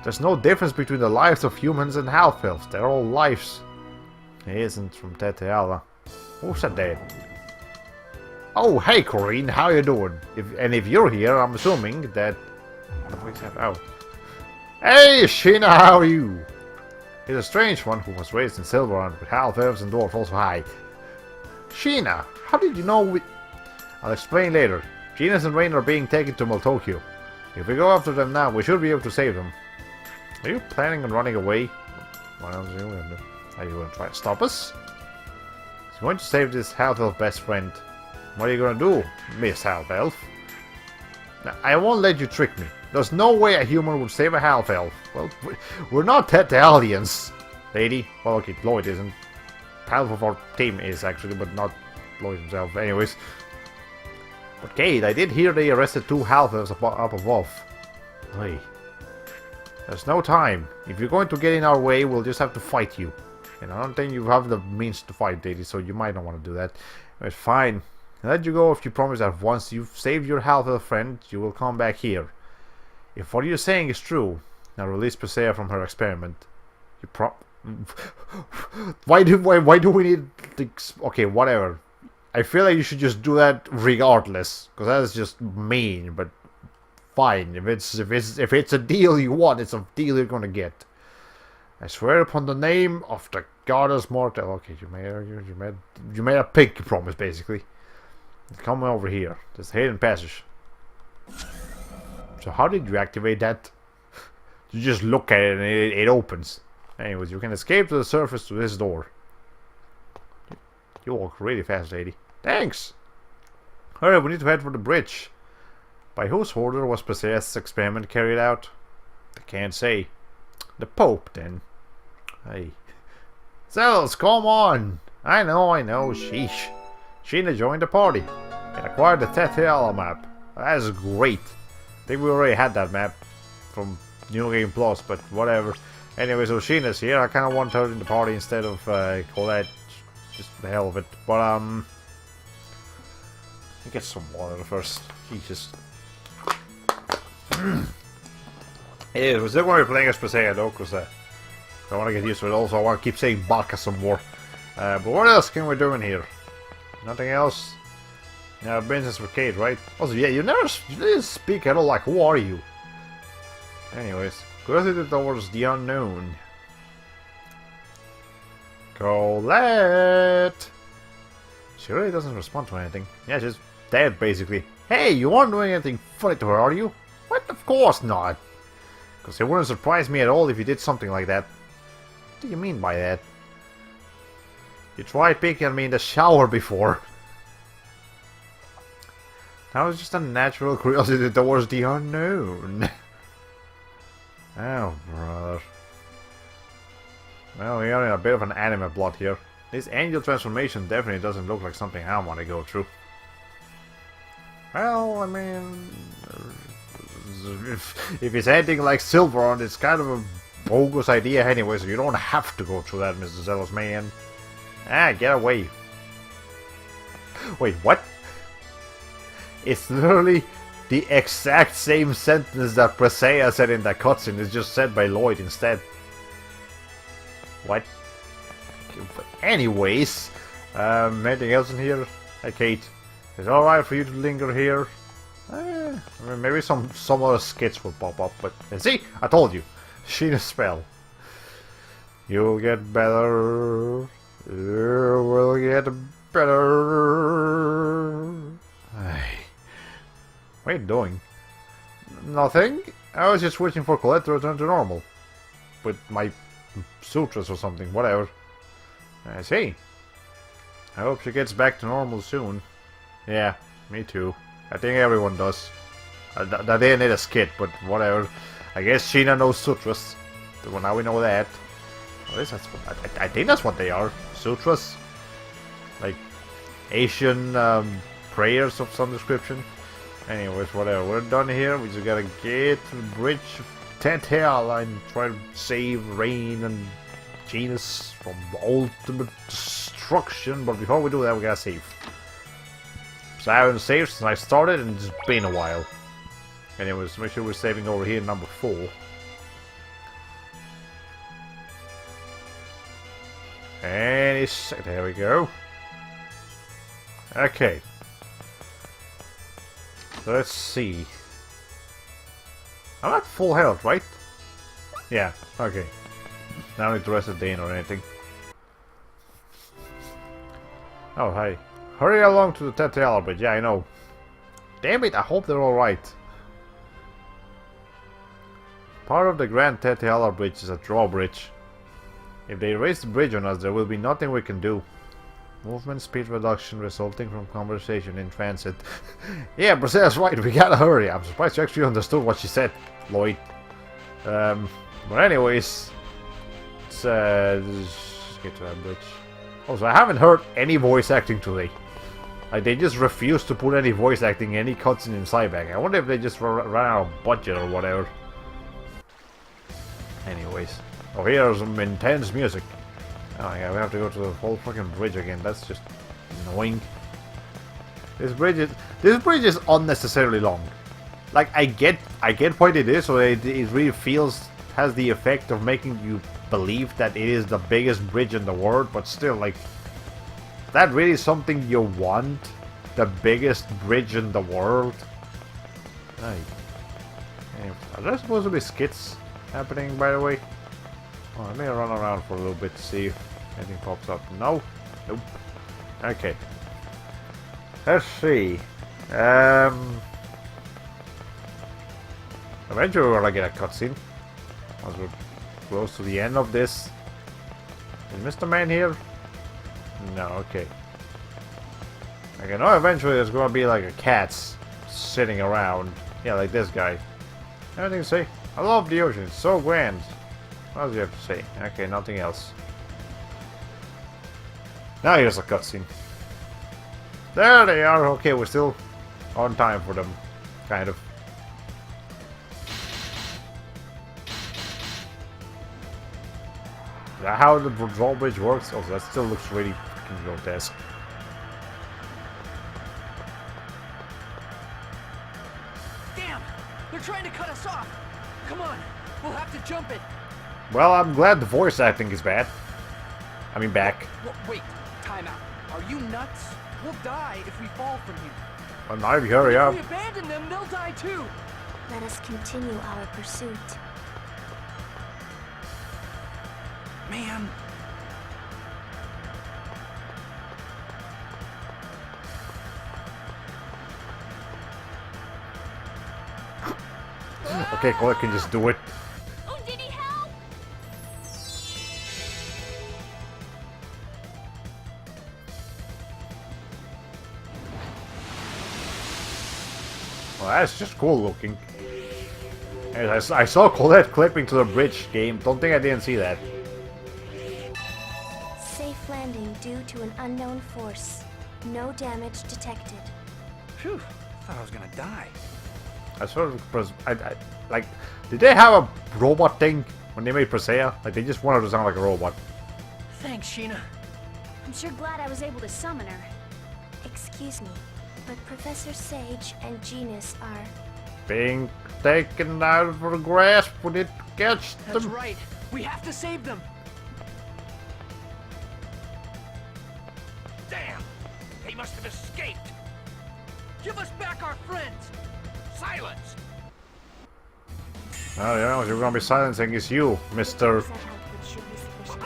There's no difference between the lives of humans and half-elves. They're all lives. He isn't from Tetheala. Who said that? Oh, hey Corinne, how you doing? If you're here, I'm assuming that Oh. Hey, Sheena, how are you? He's a strange one who was raised in Silverland with half-elves and dwarves also high. Sheena, how did you know we... I'll explain later. Genius and Rain are being taken to Maltokyo. If we go after them now, we should be able to save them. Are you planning on running away? What else are you going to do? Are you going to try to stop us? He's going to save this half-elf best friend. What are you going to do, Miss Half-Elf? Now, I won't let you trick me. There's no way a human would save a half-elf. Well, we're not Ted aliens, lady. Well, okay, Lloyd isn't. Half of our team is, actually, but not Lloyd himself. Anyways. But Kate, I did hear they arrested 2 half-elves up above. Hey. There's no time. If you're going to get in our way, we'll just have to fight you. And I don't think you have the means to fight, lady, so you might not want to do that. It's fine. I'll let you go if you promise that once you've saved your half-elf friend, you will come back here. If what you're saying is true, now release Persea from her experiment. You why do we need the... Okay, whatever. I feel like you should just do that regardless, because that is just mean. But fine, if it's a deal you want, it's a deal you're gonna get. I swear upon the name of the goddess mortal. Okay, you made a pinky promise, basically. Come over here. There's a hidden passage. So how did you activate that? You just look at it and it opens. Anyways, you can escape to the surface to this door. You walk really fast, lady. Thanks! Hurry, we need to head for the bridge. By whose order was Perseus' experiment carried out? I can't say. The Pope, then. Hey. Zells, come on! I know, sheesh. Sheena joined the party and acquired the Tetiala map. That's great. I think we already had that map from New Game Plus, but whatever. Anyway, so Sheena's here. I kind of want her in the party instead of Colette. Just the hell of it. But, let me get some water first. Jesus. Yeah, we're still going to be playing as Persea though, because I want to get used to it. Also, I want to keep saying Balka some more. But what else can we do in here? Nothing else? Now, business with Kate, right? Also, yeah, you didn't speak at all. Like, who are you? Anyways, curiosity towards the unknown. Colette! She really doesn't respond to anything. Yeah, she's dead, basically. Hey, you aren't doing anything funny to her, are you? What? Of course not. Because it wouldn't surprise me at all if you did something like that. What do you mean by that? You tried picking on me in the shower before. That was just a natural curiosity towards the unknown. Oh, brother. Well, we are in a bit of an anime plot here. This angel transformation definitely doesn't look like something I want to go through. Well, I mean... If it's anything like Silverland, it's kind of a bogus idea anyway, so you don't have to go through that, Mr. Zealous Man. Ah, get away. Wait, what? It's literally the exact same sentence that Presea said in that cutscene. It's just said by Lloyd instead. What? Anyways, anything else in here? Hey, Kate. Is it alright for you to linger here? I mean, maybe some other skits will pop up, but... See? I told you. Sheena's spell. You'll get better. You will get better. What are you doing? Nothing. I was just waiting for Colette to return to normal. With my sutras or something, whatever. I see. I hope she gets back to normal soon. Yeah, me too. I think everyone does. They didn't need a skit, but whatever. I guess Sheena knows sutras. Well, now we know that. At least that's what, I think that's what they are. Sutras. Like Asian prayers of some description. Anyways, whatever. We're done here. We just gotta get to the bridge of Tetiala and try to save Rain and Genus from ultimate destruction. But before we do that, we gotta save. So I haven't saved since I started, and it's been a while. Anyways, make sure we're saving over here, number 4. And there we go. Okay. Let's see. I'm at full health, right? Yeah, okay. I don't need to rest a Dane or anything. Oh, hi. Hurry along to the Tetriala Bridge. Yeah, I know. Damn it, I hope they're alright. Part of the Grand Tetriala Bridge is a drawbridge. If they raise the bridge on us, there will be nothing we can do. Movement speed reduction resulting from conversation in transit. Yeah, Brisella's right, we gotta hurry. I'm surprised you actually understood what she said, Lloyd. But anyways, let's just get to that bridge. Also, I haven't heard any voice acting today. Like, they just refuse to put any voice acting in any cutscene in Cyberpunk. I wonder if they just ran out of budget or whatever. Anyways. Oh, here's some intense music. Oh yeah, we have to go to the whole fucking bridge again. That's just annoying. This bridge is unnecessarily long. Like, I get what it is, so it really has the effect of making you believe that it is the biggest bridge in the world, but still, like, is that really something you want? The biggest bridge in the world? Right. Are there supposed to be skits happening, by the way? Oh, let me run around for a little bit to see if anything pops up. No? Nope. Okay. Let's see. Eventually we're gonna get a cutscene. As we're close to the end of this. Is Mr. Man here? No, okay. I know eventually there's gonna be like a cats sitting around. Yeah, like this guy. Anything to say? I love the ocean, it's so grand. What else do you have to say? Okay, nothing else. Now here's a cutscene. There they are. Okay, we're still on time for them. Kind of. Is that how the drawbridge works? Oh, that still looks really fucking grotesque. Damn! They're trying to cut us off! Come on! We'll have to jump it! Well, I'm glad the voice acting is bad. I mean, back. Wait, time out. Are you nuts? We'll die if we fall from here. Well, now if you hurry up. If we abandon them, they'll die too! Let us continue our pursuit. Man. Okay, Colette can just do it. Oh, did he help? Well, that's just cool looking. Anyways, I saw Colette clipping to the bridge game. Don't think I didn't see that. Safe landing due to an unknown force. No damage detected. Phew. Thought I was gonna die. I sort of, like, did they have a robot thing when they made Presea? Like, they just wanted to sound like a robot. Thanks, Sheena. I'm sure glad I was able to summon her. Excuse me, but Professor Sage and Genus are... Being taken out of her grasp when it gets them. That's right. We have to save them. Damn! They must have escaped. Give us back our friends. Silence. Oh yeah, what you're gonna be silencing is you, Mr. Set output should be sufficient.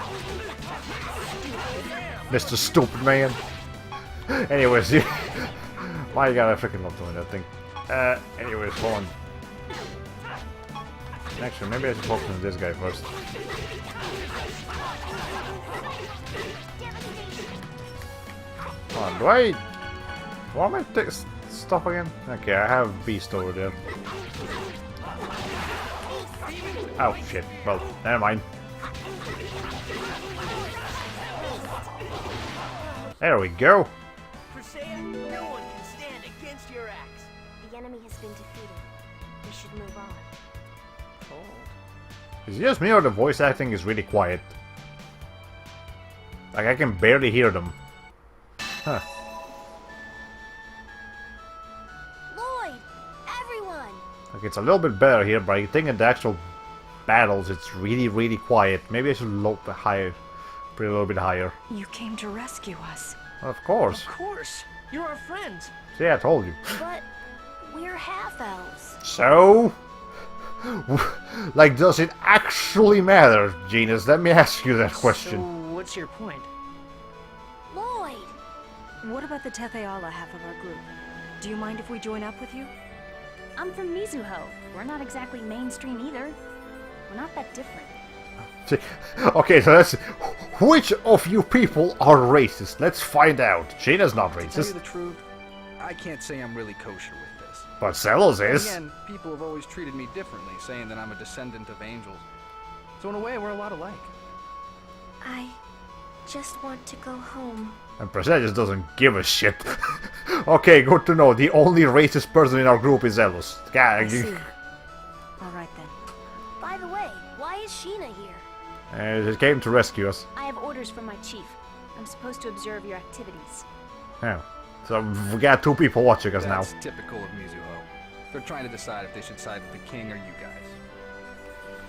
Mr. Stupid Man. Anyways, why you gotta freaking love doing that thing? Anyways, hold on. Actually, maybe I should focus on this guy first. Hold on, do I want me to take stuff again? Okay, I have Beast over there. Oh shit, well, never mind. There we go. Presea, no one can stand against your axe. The enemy has been defeated. We should move on. Cold. Is it just me or the voice acting is really quiet? Like, I can barely hear them. Huh. Lloyd! Everyone! Like, it's a little bit better here, but I think in the actual battles it's really, really quiet. Maybe I should look higher. Put it a little bit higher. You came to rescue us. Of course. Of course. You're our friends. See, I told you. But we're half-elves. So? Like, does it actually matter, Genus? Let me ask you that question. So, what's your point? Lloyd! What about the Tetheala half of our group? Do you mind if we join up with you? I'm from Mizuho. We're not exactly mainstream either. We're not that different. Okay, so let's... Which of you people are racist? Let's find out. Gina's not To tell you racist, the truth, I can't say I'm really kosher with this. but Zelos is. Again, people have always treated me differently, saying that I'm a descendant of angels. So in a way, we're a lot alike. I just want to go home. And Presea just doesn't give a shit. Okay, good to know. The only racist person in our group is Zelos. I see. Alright then. By the way, why is Sheena here? He came to rescue us. I have orders from my chief. I'm supposed to observe your activities. Yeah. So we got two people watching us now. That's typical of Mizuho. They're trying to decide if they should side with the king or you guys.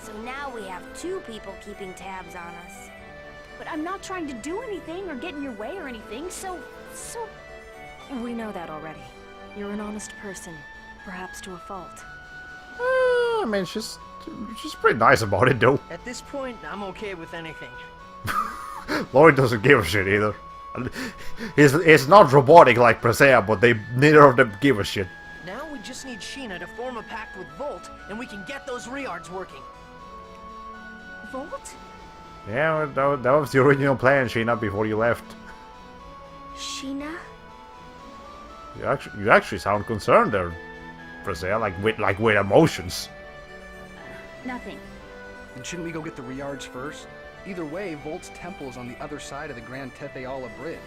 So now we have two people keeping tabs on us. But I'm not trying to do anything or get in your way or anything, so... We know that already. You're an honest person, perhaps to a fault. I mean, she's pretty nice about it, though. At this point, I'm okay with anything. Lloyd doesn't give a shit either. He's not robotic like Presea, but neither of them give a shit. Now we just need Sheena to form a pact with Volt, and we can get those reards working. Volt? Yeah, that was the original plan, Sheena, before you left. Sheena? You actually sound concerned there, Presea, like with emotions. Nothing. Then shouldn't we go get the Riards first? Either way, Volt's temple is on the other side of the Grand Tetheala Bridge.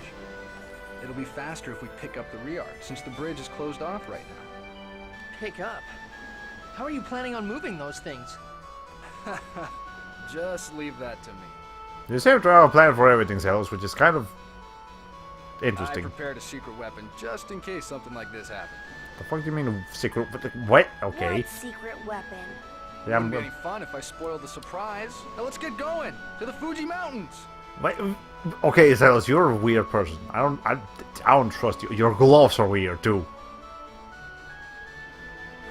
It'll be faster if we pick up the Riards, since the bridge is closed off right now. Pick up? How are you planning on moving those things? Just leave that to me. You seem to have a plan for everything, Zelos, which is kind of interesting. I prepared a secret weapon just in case something like this happened. The fuck do you mean secret? What? Okay. What secret weapon? Yeah, Wouldn't be any fun if I spoiled the surprise. Now let's get going to the Fuji Mountains. Wait, okay, Zelos, you're a weird person. I don't trust you. Your gloves are weird too.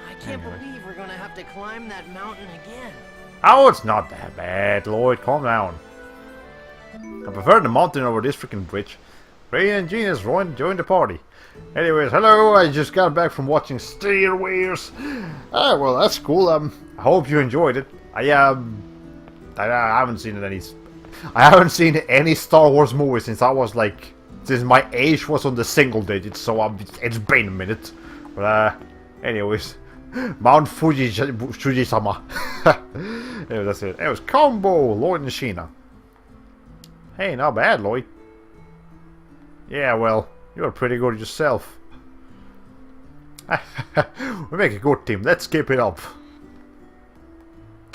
I can't Anyway. believe we're gonna have to climb that mountain again. Oh, it's not that bad, Lloyd. Calm down. I prefer the mountain over this freaking bridge. Ray and Genius joined the party. Anyways, hello. I just got back from watching Stairways. Ah, well, that's cool. I hope you enjoyed it. I haven't seen any Star Wars movies since since my age was on the single digits. So it's been a minute. But anyways, Mount Fuji-sama. Anyway, that's it. It was Combo, Lloyd and Sheena. Hey, not bad, Lloyd. Yeah, well, you're pretty good yourself. We make a good team. Let's keep it up.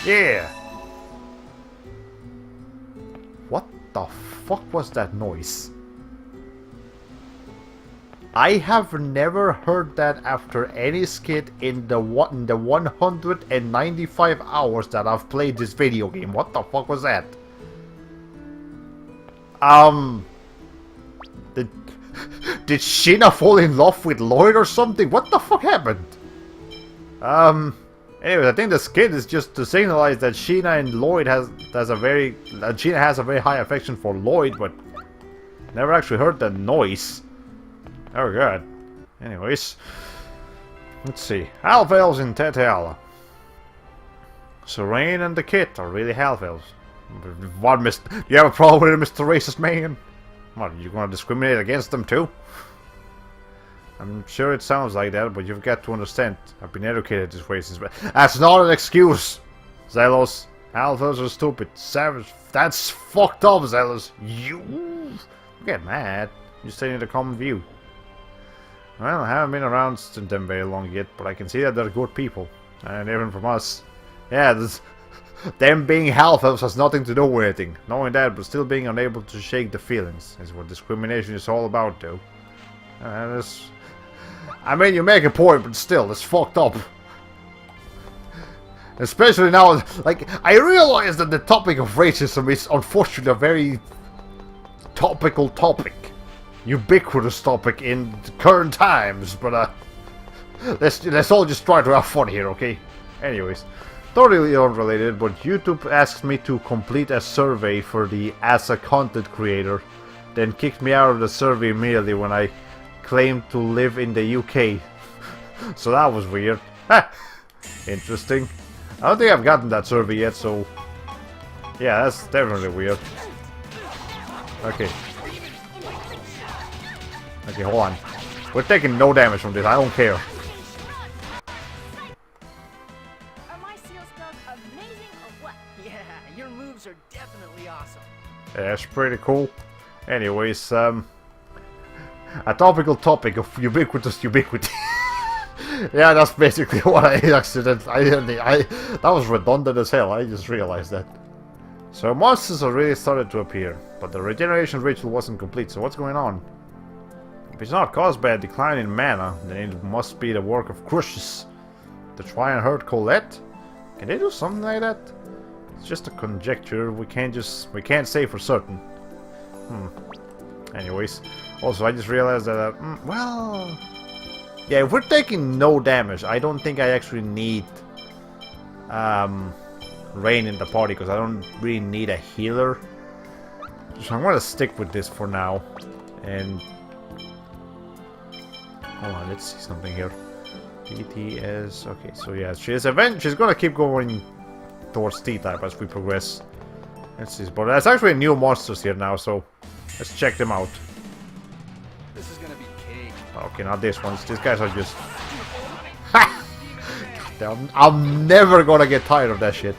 Yeah. What the fuck was that noise? I have never heard that after any skit in the 195 hours that I've played this video game. What the fuck was that? Did Sheena fall in love with Lloyd or something? What the fuck happened? Anyways, I think the skit is just to signalize that Sheena and Lloyd Sheena has a very high affection for Lloyd, but never actually heard that noise. Oh god. Anyways, let's see. Half elves in Tetheala. Serene and the kid are really half elves. What, do you have a problem with it, Mr. Racist Man? What, are you gonna discriminate against them too? I'm sure it sounds like that, but you've got to understand. I've been educated this way since. That's not an excuse, Zelos. Half elves are stupid, savage. That's fucked up, Zelos. You get mad. You stay in the common view. Well, I haven't been around them very long yet, but I can see that they're good people. And even from us. Yeah, them being half-elves has nothing to do with anything. Knowing that, but still being unable to shake the feelings is what discrimination is all about, though. I mean, you make a point, but still, it's fucked up. Especially now, like, I realize that the topic of racism is unfortunately a very topical topic. Ubiquitous topic in current times, but let's all just try to have fun here, okay? Anyways, totally unrelated, but YouTube asked me to complete a survey for the as a content creator, then kicked me out of the survey immediately when I claimed to live in the UK. So that was weird. Interesting. I don't think I've gotten that survey yet, so yeah, that's definitely weird. Okay. Okay, hold on. We're taking no damage from this, I don't care. Are my seal spells amazing or what? Yeah, your moves are definitely awesome. Yeah, that's pretty cool. Anyways, a topical topic of ubiquitous ubiquity. Yeah, that's basically what I accidentally. That was redundant as hell. I just realized that. So monsters have really started to appear, but the regeneration ritual wasn't complete. So what's going on? If it's not caused by a decline in mana, then it must be the work of Crushes to try and hurt Colette. Can they do something like that? It's just a conjecture. We can't say for certain. Anyways, also I just realized that well. Yeah, if we're taking no damage, I don't think I actually need Rain in the party, because I don't really need a healer. So I'm gonna stick with this for now. And hold on, let's see something here. PTS. Okay, so yeah, she's gonna keep going towards T-type as we progress. Let's see, but there's actually new monsters here now, so let's check them out. This is gonna be cake. Okay, not these ones. These guys are just... Ha! I'm never gonna get tired of that shit.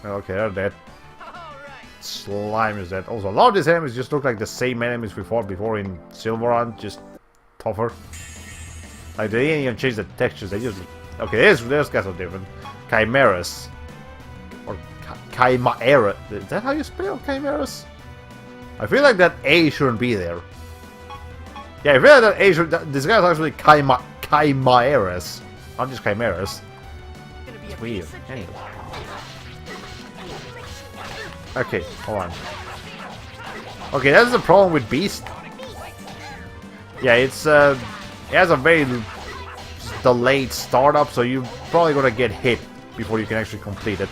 Okay, they're dead. Slime is dead. Also, a lot of these enemies just look like the same enemies we fought before in Silveron, just tougher. Like, they didn't even change the textures, they just... Okay, these guys are different. Chimeras. Or Chimera. Is that how you spell Chimeras? I feel like that A shouldn't be there. Yeah, I feel like that A should... This guy's actually Chimeras. Not just Chimeras. It's weird. Anyway. Okay, hold on. Okay, that's the problem with Beast. Yeah, it has a very delayed startup, so you're probably gonna get hit before you can actually complete it.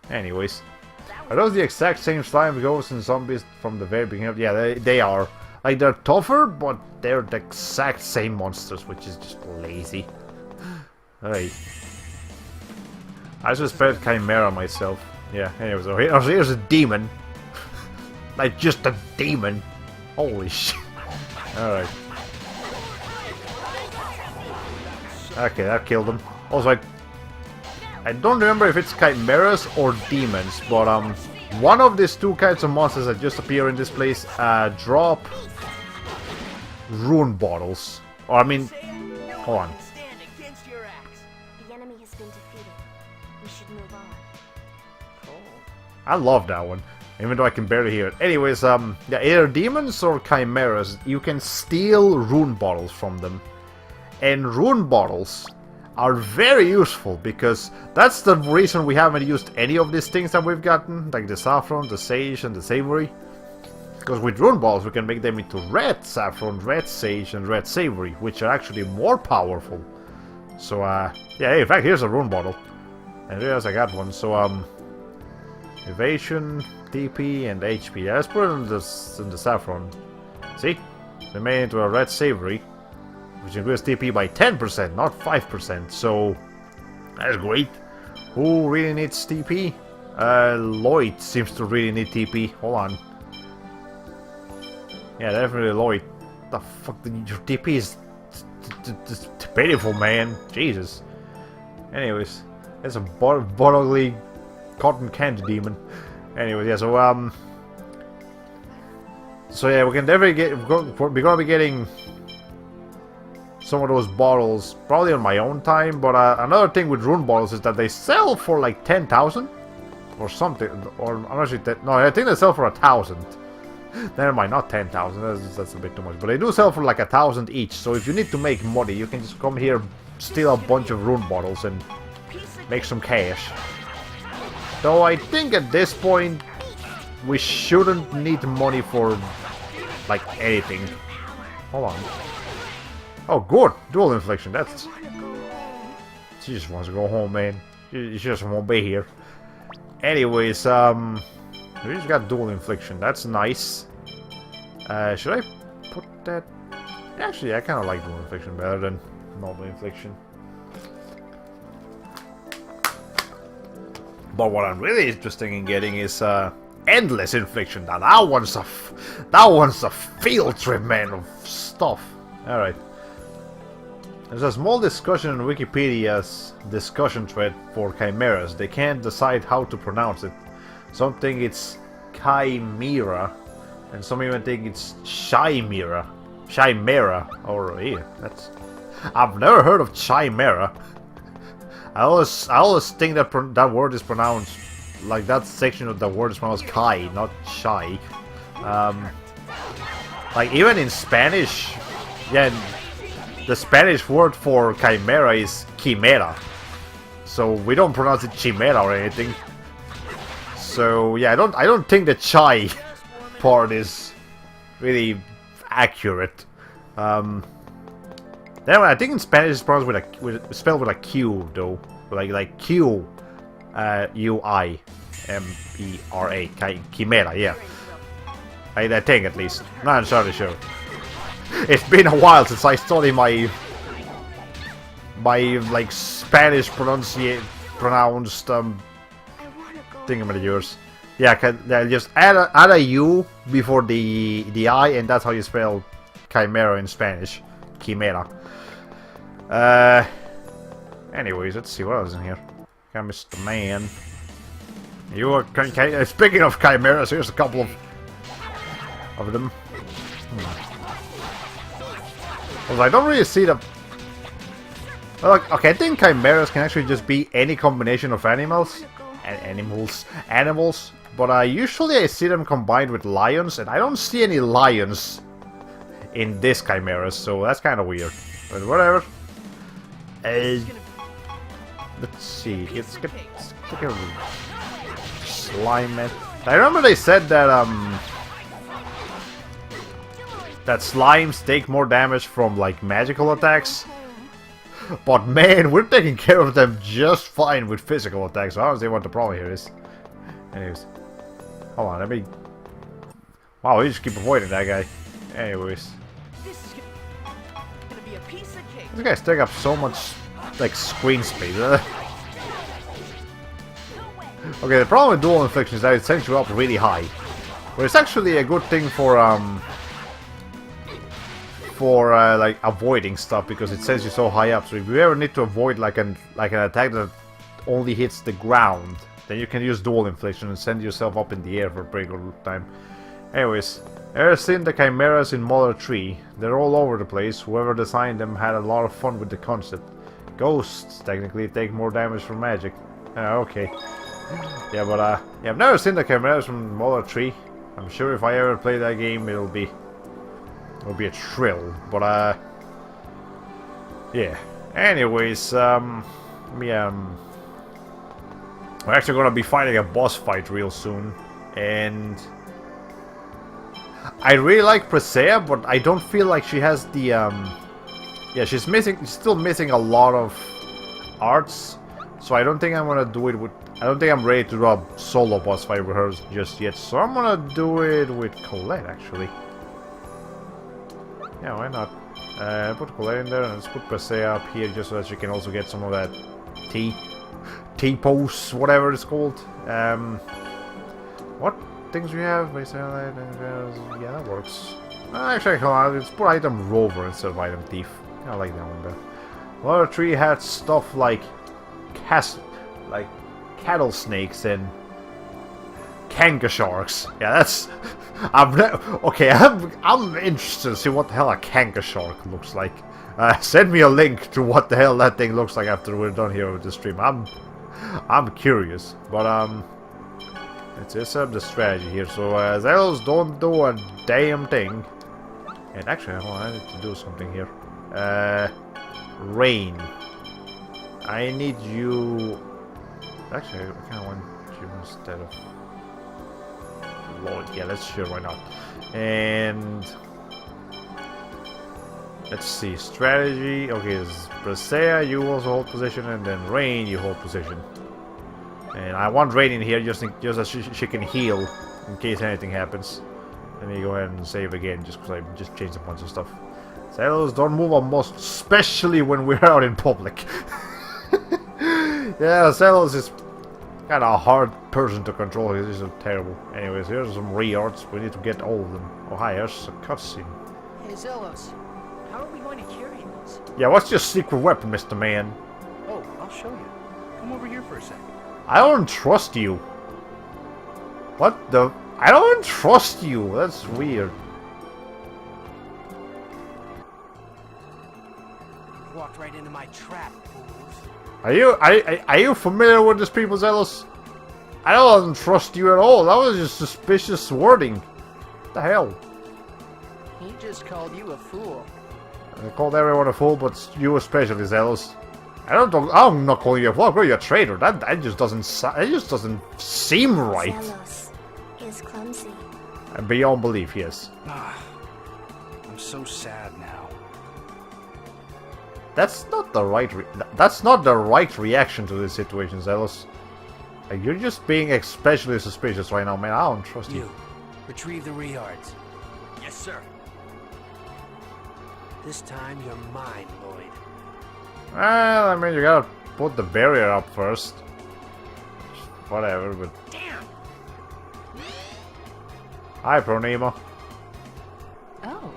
Anyways. Are those the exact same slime ghosts and zombies from the very beginning? Yeah, they are. Like, they're tougher, but they're the exact same monsters, which is just lazy. Hey. I suspect Chimera myself. Yeah, anyway, so here's a demon. Like, just a demon. Holy shit. Alright. Okay, that killed him. Also, I don't remember if it's chimeras or demons, but one of these two kinds of monsters that just appear in this place drop rune bottles. Or I mean, hold on. The enemy has been defeated. We should move on. I love that one, even though I can barely hear it. Anyways, yeah, either demons or chimeras, you can steal rune bottles from them. And rune bottles are very useful, because that's the reason we haven't used any of these things that we've gotten, like the saffron, the sage, and the savory. Because with rune bottles we can make them into red saffron, red sage, and red savory, which are actually more powerful. So, yeah, in fact, here's a rune bottle. And realize I got one, so, evasion, TP, and HP. Yeah, let's put it in the saffron. See? We made it into a red savory, which increases TP by 10%, not 5%, so that's great. Who really needs TP? Lloyd seems to really need TP. Hold on. Yeah, definitely Lloyd. The fuck, your TP is pitiful, man. Jesus. Anyways, it's a bodily cotton candy demon. Anyways, yeah, so yeah, we can definitely get. We're gonna be getting some of those bottles probably on my own time. But another thing with rune bottles is that they sell for like 10,000 or something. Or I'm not sure that. No, I think they sell for 1,000. Never mind, not 10,000. That's a bit too much. But they do sell for like 1,000 each. So if you need to make money, you can just come here, steal a bunch of rune bottles, and make some cash. Though I think at this point we shouldn't need money for like anything. Hold on. Oh, good. Dual infliction. That's She just wants to go home, man. She just won't be here. Anyways, we just got dual infliction. That's nice. Should I put that? Actually, I kind of like dual infliction better than normal infliction. But what I'm really interested in getting is endless infliction. Now that one's a field trip, man, of stuff. All right. There's a small discussion in Wikipedia's discussion thread for chimeras. They can't decide how to pronounce it. Some think it's chimera, and some even think it's chimera. Chimera, or yeah, that's. I've never heard of chimera. I always think that that word is pronounced like that section of the word is pronounced kai, not chai. Like even in Spanish, yeah. The Spanish word for chimera is quimera, so we don't pronounce it chimera or anything. So yeah, I don't think the chai part is really accurate. Anyway, I think in Spanish it's pronounced spelled with a Q though, like Q, U-I, M-E-R-A, chimera. Yeah, I think at least. Not entirely sure. It's been a while since I studied my like Spanish pronounced thingamajigers. Yeah, just add a U before the I, and that's how you spell chimera in Spanish. Chimera. Anyways, let's see what else is in here. Got Mr. Man. You are speaking of chimeras, here's a couple of them. Well, I don't really see the. Well, okay, I think chimeras can actually just be any combination of animals, but usually I see them combined with lions, and I don't see any lions in this chimeras, so that's kind of weird. But whatever. Let's see. Let's get a slime. I remember they said that that slimes take more damage from like magical attacks, but man, we're taking care of them just fine with physical attacks. So I don't see what the problem here is. Anyways, hold on, let me. Wow, we just keep avoiding that guy. Anyways, This is gonna be a piece of cake. these guys take up so much like screen space. Okay, the problem with dual infliction is that it sends you up really high, but it's actually a good thing for like avoiding stuff because it sends you so high up. So if you ever need to avoid like an attack that only hits the ground, then you can use dual infliction and send yourself up in the air for a pretty good time. Anyways, ever seen the chimeras in Mother 3? They're all over the place. Whoever designed them had a lot of fun with the concept. Ghosts technically take more damage from magic. Okay. Yeah, but yeah, I've never seen the chimeras from Mother 3. I'm sure if I ever play that game, it'll be a thrill, but yeah. Anyways, we're actually gonna be fighting a boss fight real soon, and I really like Presea, but I don't feel like she has the yeah, she's still missing a lot of arts, so I don't think I'm gonna do it with. I don't think I'm ready to do a solo boss fight with her just yet, so I'm gonna do it with Colette actually. Yeah, why not? Put Colette in there and let's put Presea up here just so that she can also get some of that T-pose, whatever it's called. What things we have? Yeah, that works. Actually, hold on, let's put item rover instead of item thief. I like that one better. Mother 3 had stuff like cattle snakes and kangaroo sharks. Yeah, that's. Okay, I'm interested to see what the hell a kangaroo shark looks like. Send me a link to what the hell that thing looks like after we're done here with the stream. I'm curious, but let's just up the strategy here. So Zelos don't do a damn thing. And actually, hold on, I need to do something here. Rain. I need you. Actually, I kind of want you instead of. Lord, yeah, let's sure, why not? And Let's see, strategy. Okay, it's Brisea, you also hold position, and then Rain, you hold position. And I want Rain in here just as she can heal in case anything happens. Let me go ahead and save again, just because I just changed a bunch of stuff. Sailors, don't move on most, especially when we're out in public. Yeah, Sailors is kind of a hard person to control. He's just terrible. Anyways, here's some re-arts. We need to get all of them. Oh, hi, there's a cutscene. Hey, Zelos, how are we going to carry this? Yeah, what's your secret weapon, Mr. Man? Oh, I'll show you. Come over here for a sec. I don't trust you. What the? I don't trust you. That's weird. Walked right into my trap, fools. Are you familiar with this people, Zealous? I don't trust you at all. That was just suspicious wording. What the hell? He just called you a fool. I called everyone a fool, but you especially, Zealous. I'm not calling you a fool. I'm calling you a traitor. That just doesn't. It just doesn't seem right. Zelos is clumsy. And beyond belief, yes. I'm so sad now. That's not the right. That's not the right reaction to this situation, Zealous. Like, you're just being especially suspicious right now, man. I don't trust you. Retrieve the Reards. Yes, sir. This time you're mine, Lloyd. Well, I mean, you gotta put the barrier up first. Whatever, but. Damn! Hi, Pronema. Oh,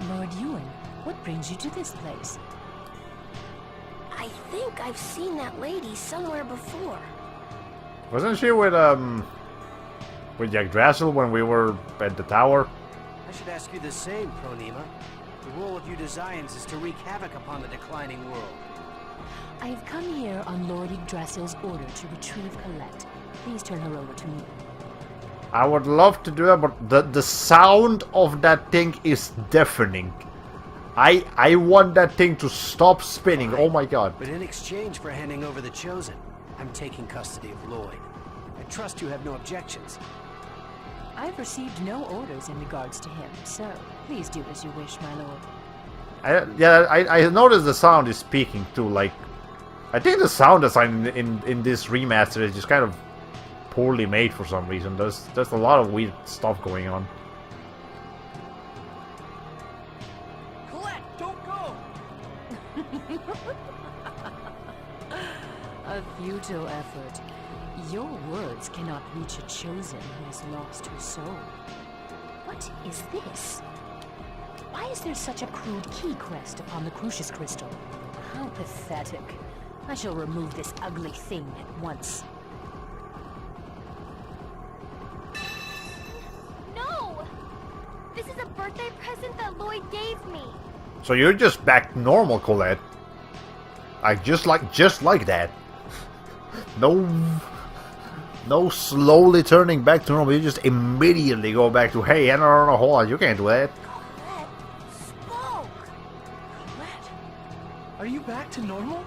Lord Ewan, what brings you to this place? I think I've seen that lady somewhere before. Wasn't she with Yggdrasil when we were at the tower? I should ask you the same, Pronema. The role of you Desians is to wreak havoc upon the declining world. I have come here on Lord Yggdrasil's order to retrieve Colette. Please turn her over to me. I would love to do that, but the sound of that thing is deafening. I want that thing to stop spinning. Fine. Oh my god. But in exchange for handing over the Chosen, I'm taking custody of Lloyd. I trust you have no objections. I've received no orders in regards to him, so please do as you wish, my lord. I noticed the sound is speaking too. Like, I think the sound design in this remaster is just kind of poorly made for some reason. There's a lot of weird stuff going on. Colette, don't go! A futile effort. Your words cannot reach a Chosen who has lost her soul. What is this? Why is there such a crude key crest upon the Crucius Crystal? How pathetic. I shall remove this ugly thing at once. No! This is a birthday present that Lloyd gave me. So you're just back normal, Colette. Just like that. No slowly turning back to normal. You just immediately go back to, hey, no, hold on, you can't do that. Colette spoke. Colette, are you back to normal?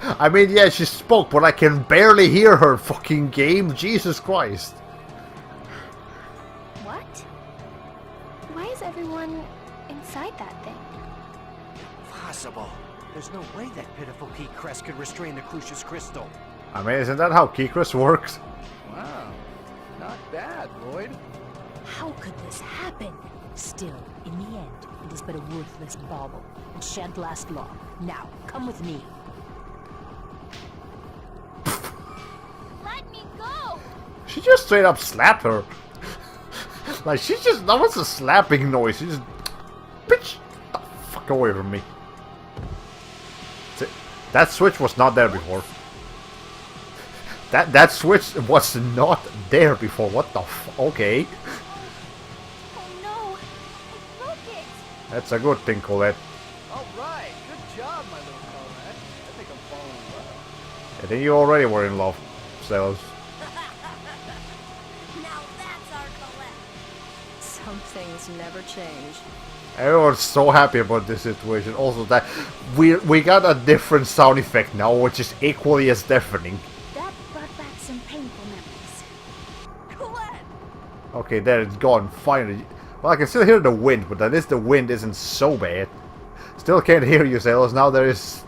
I mean, yeah, she spoke, but I can barely hear her. Fucking game, Jesus Christ. What? Why is everyone inside that thing? Impossible. There's no way that pitiful key crest could restrain the Crucius Crystal. I mean, isn't that how Keycrest works? Wow, not bad, Lloyd. How could this happen? Still, in the end, it is but a worthless bauble. It shan't last long. Now, come with me. Let me go! She just straight up slapped her. Like, that was a slapping noise. She just, bitch, get the fuck away from me. That switch was not there before. That switch was not there before. What the okay. Oh no! I broke it! That's a good thing, Colette. Alright, good job, my little Colette. I think I'm falling in love. I think you already were in love, Zelos. Now that's our Colette. Some things never change. Everyone's so happy about this situation. Also, that we got a different sound effect now, which is equally as deafening. That brought back some painful memories. Colette! Okay, there it's gone. Finally. Well, I can still hear the wind, but at least the wind isn't so bad. Still can't hear you, Sailors. Now there is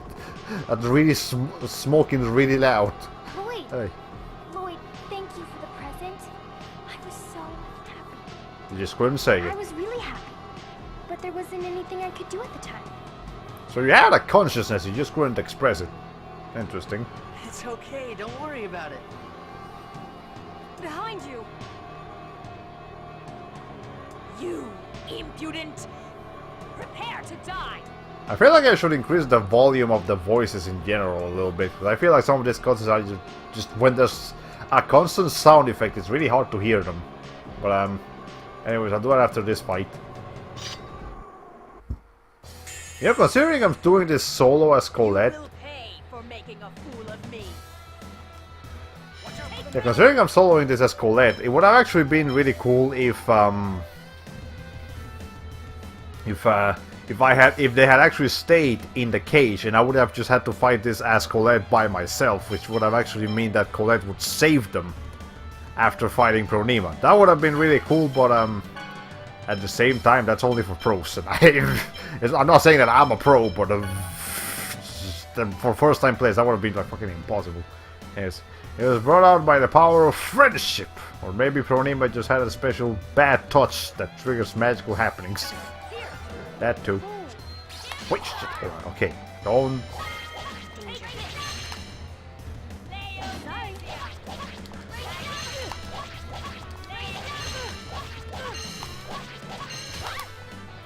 a really smoking really loud. Lloyd! Hey, Lloyd, thank you for the present. I was so happy. you just couldn't say I it. was really happy. But there wasn't anything I could do at the time. So you had a consciousness, you just couldn't express it. Interesting. It's okay, don't worry about it. Behind you! You impudent! Prepare to die! I feel like I should increase the volume of the voices in general a little bit, because I feel like some of these cutscenes are just when there's a constant sound effect, it's really hard to hear them. But anyways, I'll do it after this fight. You know, considering I'm doing this solo as Colette, You will pay for making a fool of me. yeah, considering I'm soloing this as Colette, it would have actually been really cool if they had actually stayed in the cage, and I would have just had to fight this as Colette by myself, which would have actually mean that Colette would save them after fighting Pronema. That would have been really cool, but at the same time, that's only for pros. And I'm not saying that I'm a pro, but for first time players, that would have been like fucking impossible. Yes, it was brought out by the power of friendship, or maybe Pronema just had a special bad touch that triggers magical happenings. That too. Wait, shit, hold on. Okay, don't.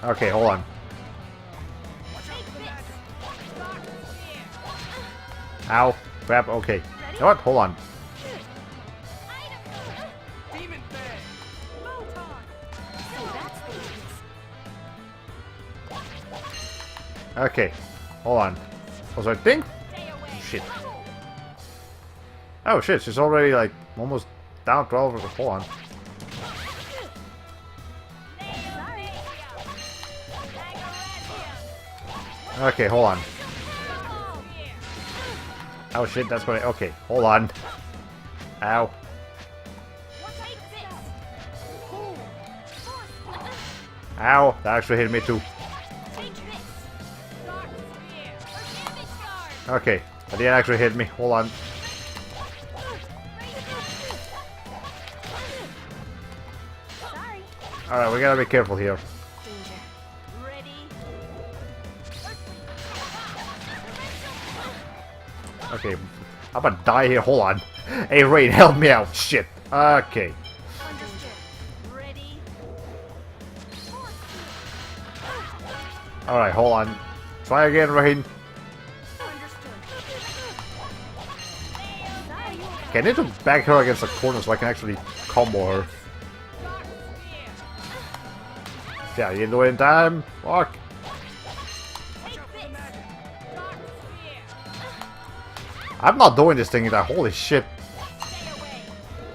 Okay, hold on. Ow. Crap, okay. You know what? Hold on. Demon Fang! Okay, hold on. Also, I think. Shit. Oh shit, she's already like almost down 12. Hold on. Okay, hold on. Oh shit, that's what I. Okay, hold on. Ow. Ow, that actually hit me too. Okay, that didn't actually hit me. Hold on. Alright, we gotta be careful here. Okay, I'm gonna die here. Hold on. Hey, Rain, help me out. Shit. Okay. Alright, hold on. Try again, Rain. Okay, I need to back her against the corner so I can actually combo her. Yeah, you didn't do it in time. Fuck. I'm not doing this thing in that. Holy shit.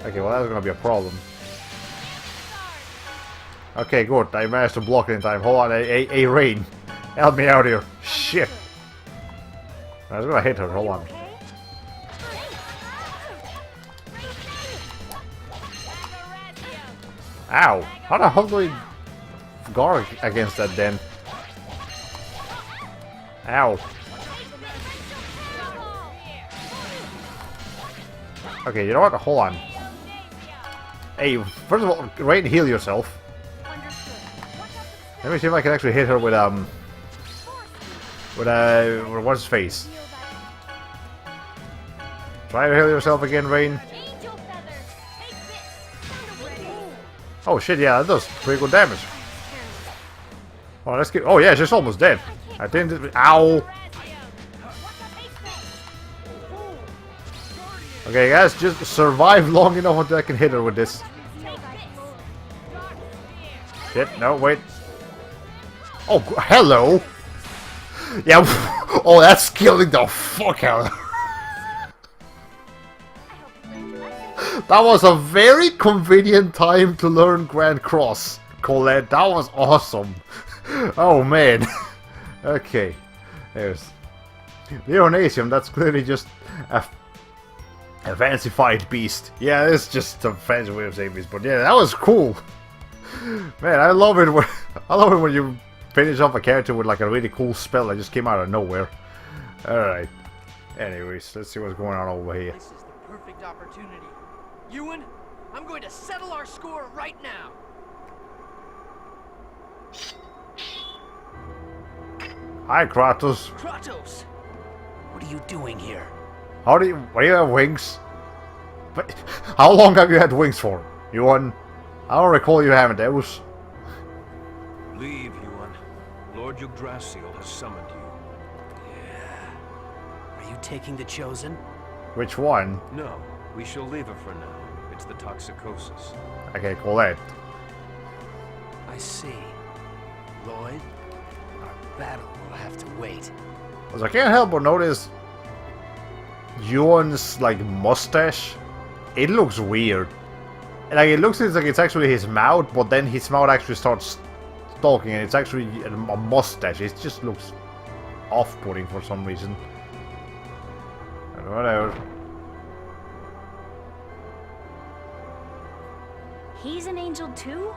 Okay, well that's gonna be a problem. Okay, good. I managed to block it in time. Hold on, a Rain. Help me out here. Shit. I was gonna hit her. Hold on. Ow. How the hell do we guard against that then? Ow. Okay, you know what? Hold on. Hey, first of all, Rain, heal yourself. Let me see if I can actually hit her with what's his face? Try to heal yourself again, Rain. Oh shit, yeah, that does pretty good damage. Oh, let's get. Oh yeah, she's almost dead. I didn't. Ow. Okay, guys, just survive long enough until I can hit her with this. Shit, no, wait. Oh, hello! Yeah, oh, that's killing the fuck out of her. That was a very convenient time to learn Grand Cross, Colette. That was awesome. Oh, man. Okay. There's Leonasium, that's clearly just a fancified beast. Yeah, it's just a fancy way of saying beast, but yeah, that was cool. Man, I love it when finish off a character with like a really cool spell that just came out of nowhere. Alright. Anyways, let's see what's going on over here. This is the perfect opportunity. Ewan, I'm going to settle our score right now. Hi, Kratos. Kratos, what are you doing here? Why do you have wings? But how long have you had wings for? Ewan? I don't recall you having those. Leave, Ewan. Lord Yggdrasil has summoned you. Are you taking the Chosen? Which one? No, we shall leave her for now. It's the toxicosis. Okay, Colette. I see. Lloyd, our battle will have to wait. Because I can't help but notice Ewan's like mustache. It looks weird. Like it looks like it's actually his mouth, but then his mouth actually starts talking, and it's actually a mustache. It just looks off-putting for some reason. Whatever. He's an angel too?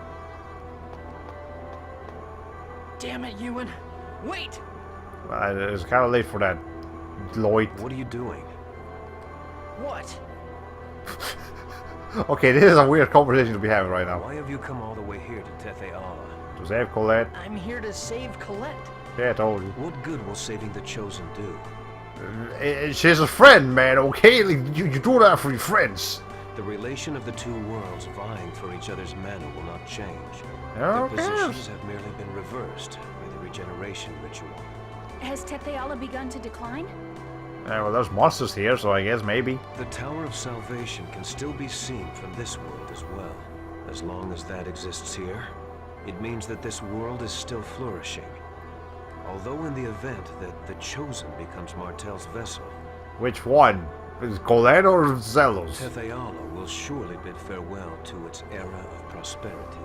Damn it, Ewan. Wait! It's kind of late for that, Lloyd. What are you doing? What? Okay, this is a weird conversation to be having right now. Why have you come all the way here to Tethe'ala? To save Colette? I'm here to save Colette. Yeah, I told you. What good will saving the Chosen do? She's a friend, man, okay? Like, you do that for your friends. The relation of the two worlds vying for each other's mana will not change. Okay. Their positions have merely been reversed by the regeneration ritual. Has Tethe'ala begun to decline? Yeah, well, there's monsters here, so I guess maybe. The Tower of Salvation can still be seen from this world as well. As long as that exists here, it means that this world is still flourishing. Although in the event that the Chosen becomes Martel's vessel, Which one? Is Colette or Zelos? Tethe'ala will surely bid farewell to its era of prosperity.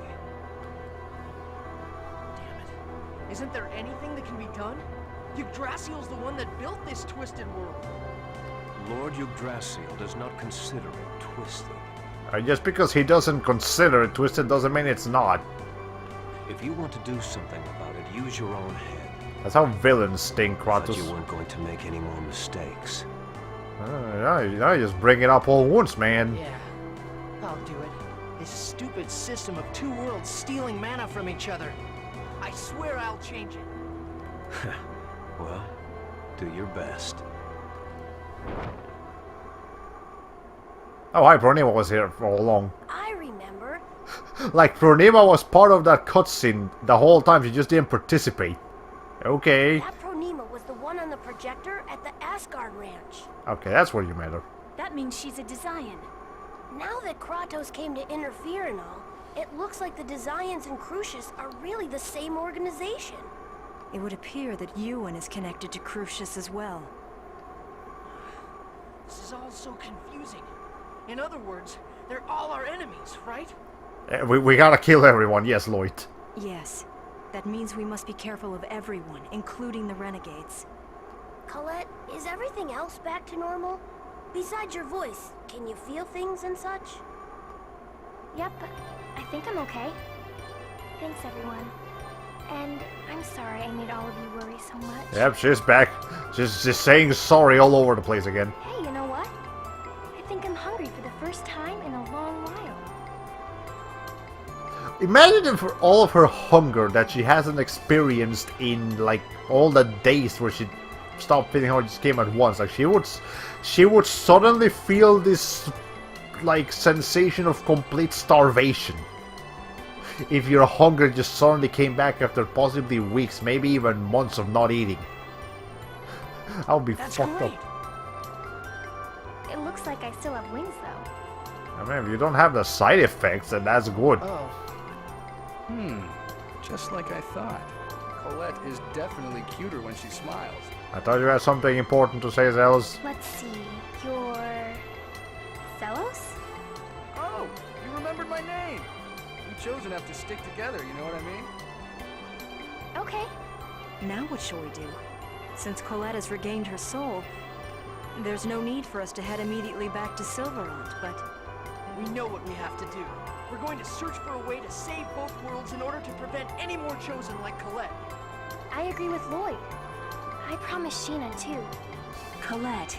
Damn it. Isn't there anything that can be done? Yggdrasil's the one that built this twisted world. Lord Yggdrasil does not consider it twisted. Just because he doesn't consider it twisted doesn't mean it's not. If you want to do something about it, use your own head. That's how villains stink, I thought Kratos. you weren't going to make any more mistakes. Yeah, you just bring it up all once, man. Yeah, I'll do it. This stupid system of two worlds stealing mana from each other. I swear I'll change it. Well, do your best. Oh, hi, Purnima was here for all along. I remember. Like, Purnima was part of that cutscene the whole time, she just didn't participate. Okay. That Pronema was the one on the projector at the Asgard Ranch. Okay, that's where you met her. That means she's a Desian. Now that Kratos came to interfere and all, it looks like the Desians and Crucius are really the same organization. It would appear that Ewan is connected to Crucius as well. This is all so confusing. In other words, they're all our enemies, right? We gotta kill everyone, yes, Lloyd. Yes. That means we must be careful of everyone, including the renegades. Colette, is everything else back to normal? Besides your voice, can you feel things and such? Yep, I think I'm okay. Thanks, everyone. And I'm sorry I made all of you worry so much. Yep, she's back. She's saying sorry all over the place again. Hey, you know what? I think I'm hungry for the first time in a long while. Imagine if for all of her hunger that she hasn't experienced in like all the days where she stopped feeling how it just came at once. Like she would suddenly feel this like sensation of complete starvation. If your hunger just suddenly came back after possibly weeks, maybe even months of not eating. That would be fucked up. It looks like I still have wings, though. I mean, if you don't have the side effects, then that's good. Oh. Just like I thought. Colette is definitely cuter when she smiles. I thought you had something important to say, Zelos. Let's see. You're... Zelos? Oh, you remembered my name. You Chosen have to stick together, you know what I mean? Okay. Now what shall we do? Since Colette has regained her soul, there's no need for us to head immediately back to Silverland, but... We know what we have to do. We're going to search for a way to save both worlds in order to prevent any more Chosen like Colette. I agree with Lloyd. I promised Sheena too. Colette.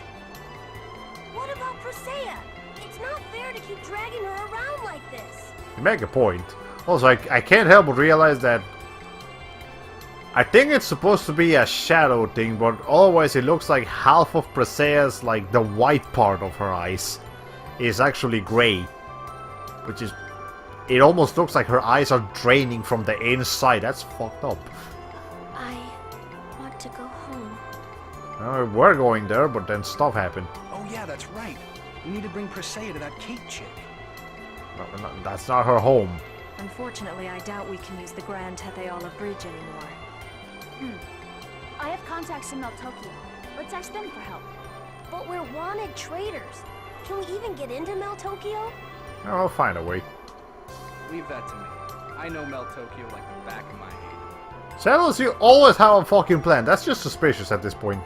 What about Presea? It's not fair to keep dragging her around like this. You make a point. Also, I can't help but realize that I think it's supposed to be a shadow thing, but otherwise it looks like half of Presea's, like the white part of her eyes, is actually gray. Which is... It almost looks like her eyes are draining from the inside. That's fucked up. I want to go home. We're going there, but then stuff happened. Oh yeah, that's right. We need to bring Presea to that cake chick. No, that's not her home. Unfortunately, I doubt we can use the Grand Tetheala Bridge anymore. I have contacts in Meltokio. Let's ask them for help. But we're wanted traitors. Can we even get into Meltokio? I'll find a way. Leave that to me. I know Meltokio like the back of my hand. Zealous, you always have a fucking plan. That's just suspicious at this point.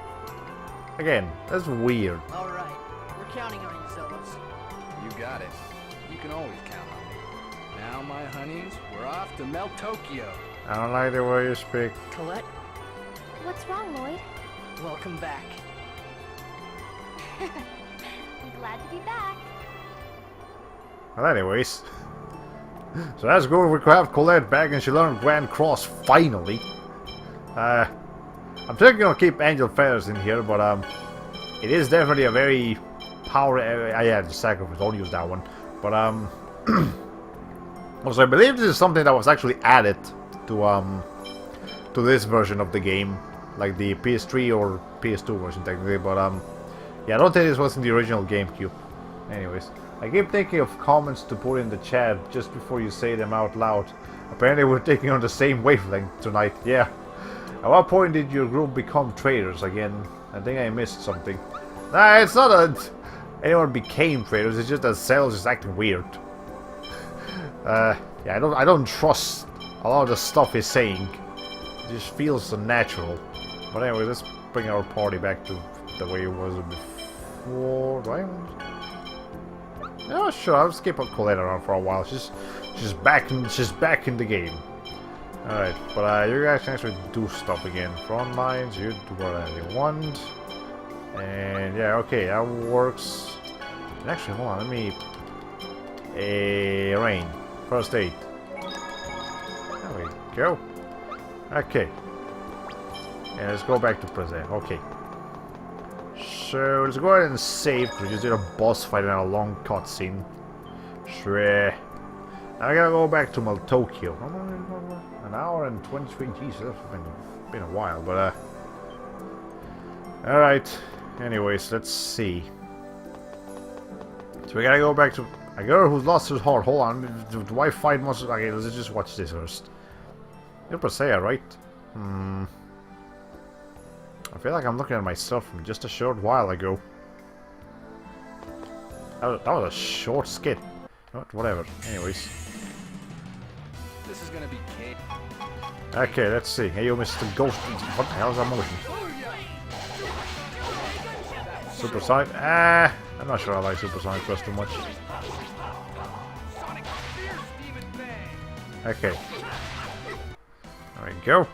Again, that's weird. All right, we're counting on you, Zelos. You got it. You can always count on me. Now, my honeys, we're off to Meltokio. I don't like the way you speak. Colette, What's wrong, Lloyd? welcome back. I'm glad to be back. Well, anyways. So that's good. We could have Colette back and she learned Grand Cross finally. I'm thinking I'll keep Angel Feathers in here, but it is definitely a very power. Yeah, the sacrifice. Don't use that one. But also I believe this is something that was actually added to this version of the game, like the PS3 or PS2 version technically. But yeah, I don't think this was in the original GameCube. Anyways, I keep thinking of comments to put in the chat just before you say them out loud. Apparently we're taking on the same wavelength tonight. Yeah. At what point did your group become traitors again? I think I missed something. Nah, it's not that anyone became traitors. It's just that Cell's is acting weird. Yeah, I don't trust a lot of the stuff he's saying. It just feels unnatural. But anyway, let's bring our party back to the way it was before. Do I want... Oh, sure. I'll just keep Colette around for a while. She's back in the game. All right, but you guys can actually do stuff again. Front lines, you do whatever you want. And yeah, okay, that works. And actually, hold on. Let me. Rain. First aid. There we go. Okay. And let's go back to present. Okay. So let's go ahead and save, because we just did a boss fight and a long cutscene. Sure. Now I gotta go back to Meltokio. An hour and 23. Jesus, that's been a while, but alright. Anyways, let's see. So we gotta go back to a girl who's lost her heart. Hold on. Do I fight monsters? Okay, let's just watch this first. You're Presea, right? I feel like I'm looking at myself from just a short while ago. That was a short skit. Whatever. Anyways. This is gonna be cake. Okay, let's see. Hey, you Mr. Ghost. What the hell is that motion? Supersonic? I'm not sure I like Supersonic Quest too much. Okay. There we go.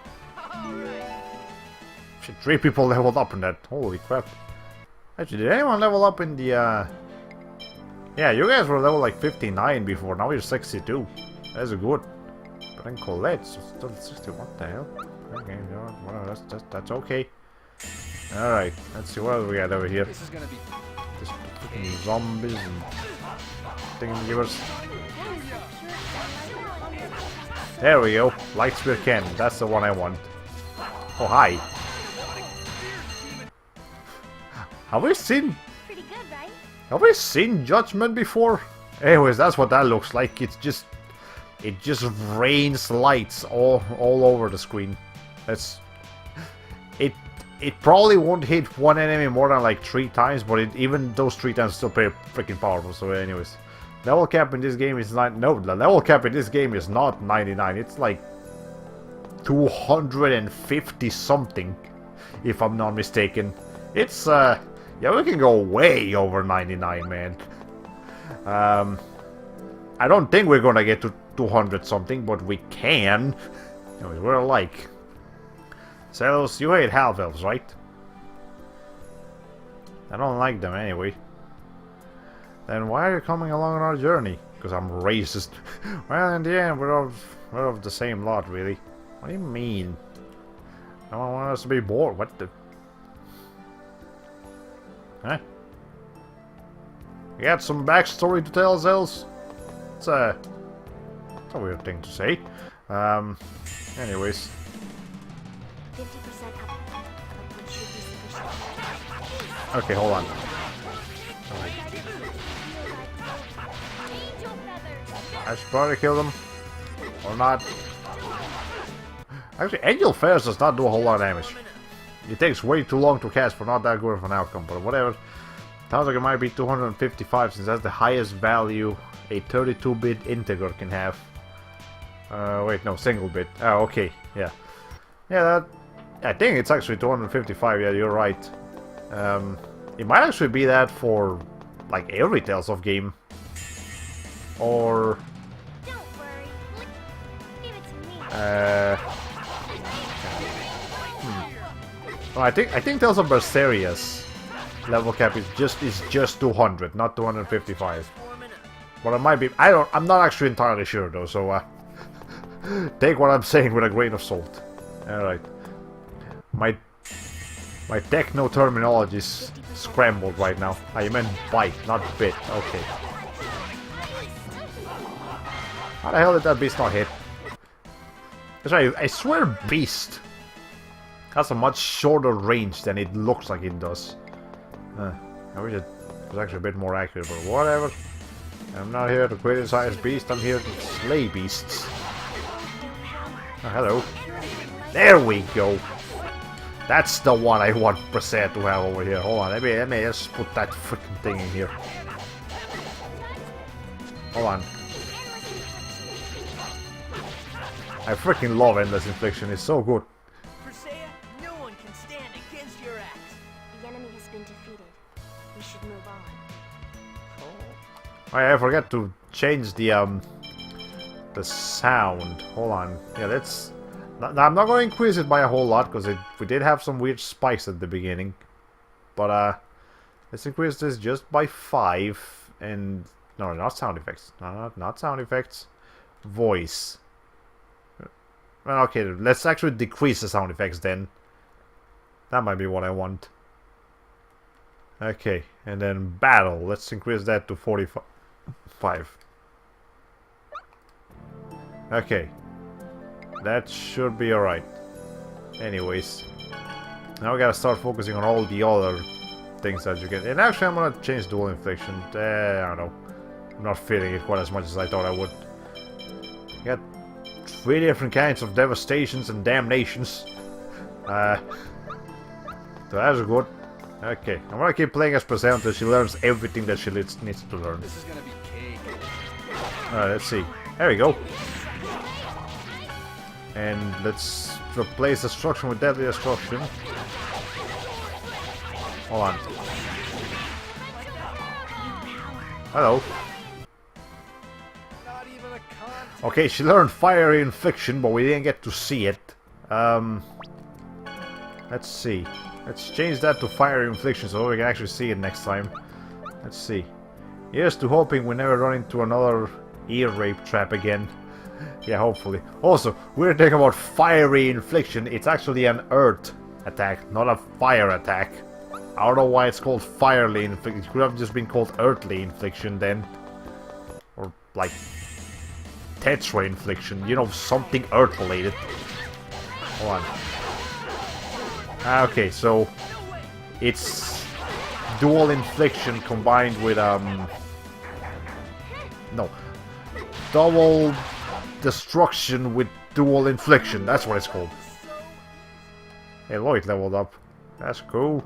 Shit, 3 people leveled up in that. Holy crap. Actually, did anyone level up in the, Yeah, you guys were level like 59 before. Now you're 62. That's good. But then Colette's still 60. What the hell? Okay, you know, whatever, that's okay. Alright, let's see what else we got over here. This is gonna be Just fucking zombies and thingamajiggies. There we go. Light Spear Cannon. That's the one I want. Oh, hi. Have we seen... Pretty good, right? Have we seen Judgment before? Anyways, that's what that looks like. It's just... It just rains lights all over the screen. That's... It probably won't hit one enemy more than like 3 times, but even those 3 times still pretty freaking powerful. So anyways, level cap in this game is not... No, the level cap in this game is not 99. It's like 250 something, if I'm not mistaken. It's yeah, we can go way over 99, man. I don't think we're gonna get to 200 something, but we can. Anyways, we're like Zelos, you hate half-elves, right? I don't like them anyway. Then why are you coming along on our journey? Because I'm racist. Well, in the end, we're of the same lot, really. What do you mean? No one wants us to be bored. What the... Huh? You got some backstory to tell, Zels? It's a weird thing to say. Anyways. 50% of which should be sufficient. Okay, hold on. I should probably kill them. Or not. Actually, Angel Fairs does not do a whole lot of damage. It takes way too long to cast for not that good of an outcome, but whatever. Sounds like it might be 255 since that's the highest value a 32-bit integer can have. Wait, no, single bit. Oh, okay, yeah. Yeah, I think it's actually 255, yeah, you're right. It might actually be that for, like, every Tales of game. Or... Don't worry. Give it to me. Well, I think Tales of Berseria's level cap is just 200, not 255. But it might be. I'm not actually entirely sure though. So take what I'm saying with a grain of salt. All right. My techno terminology is scrambled right now. I meant bite, not bit. Okay. How the hell did that beast not hit? That's right. I swear, beast has a much shorter range than it looks like it does. I wish it was actually a bit more accurate, but whatever. I'm not here to criticize beasts, I'm here to slay beasts. Oh, hello. There we go. That's the one I want Brassette to have over here. Hold on, let me just put that freaking thing in here. Hold on. I freaking love Endless Infliction, it's so good. No one can stand against your axe. The enemy has been defeated. We should move on. I forgot to change the sound. Hold on. Yeah, let's... I'm not going to increase it by a whole lot, because we did have some weird spikes at the beginning. But, let's increase this just by 5. And... No, not sound effects. No, not sound effects. Voice. Well, okay, let's actually decrease the sound effects then. That might be what I want. Okay, and then battle. Let's increase that to 45. Okay. That should be alright. Anyways. Now we gotta start focusing on all the other things that you get. And actually I'm gonna change dual infliction. I don't know. I'm not feeling it quite as much as I thought I would. You got 3 different kinds of devastations and damnations. So that's good. Okay, I'm gonna keep playing as Brassette until she learns everything that she needs to learn. This is gonna be cake. Alright, let's see. There we go. And let's replace destruction with deadly destruction. Hold on. Hello. Okay, she learned fiery infliction, but we didn't get to see it. Let's see. Let's change that to fiery infliction so we can actually see it next time. Let's see. Here's to hoping we never run into another ear rape trap again. Yeah, hopefully. Also, weird thing about fiery infliction, it's actually an earth attack, not a fire attack. I don't know why it's called firely infliction. It could have just been called earthly infliction then. Or like tetra infliction, you know, something earth related. Hold on. Okay, so it's dual infliction combined with no, double destruction with dual infliction. That's what it's called. Hey, Lloyd leveled up. That's cool.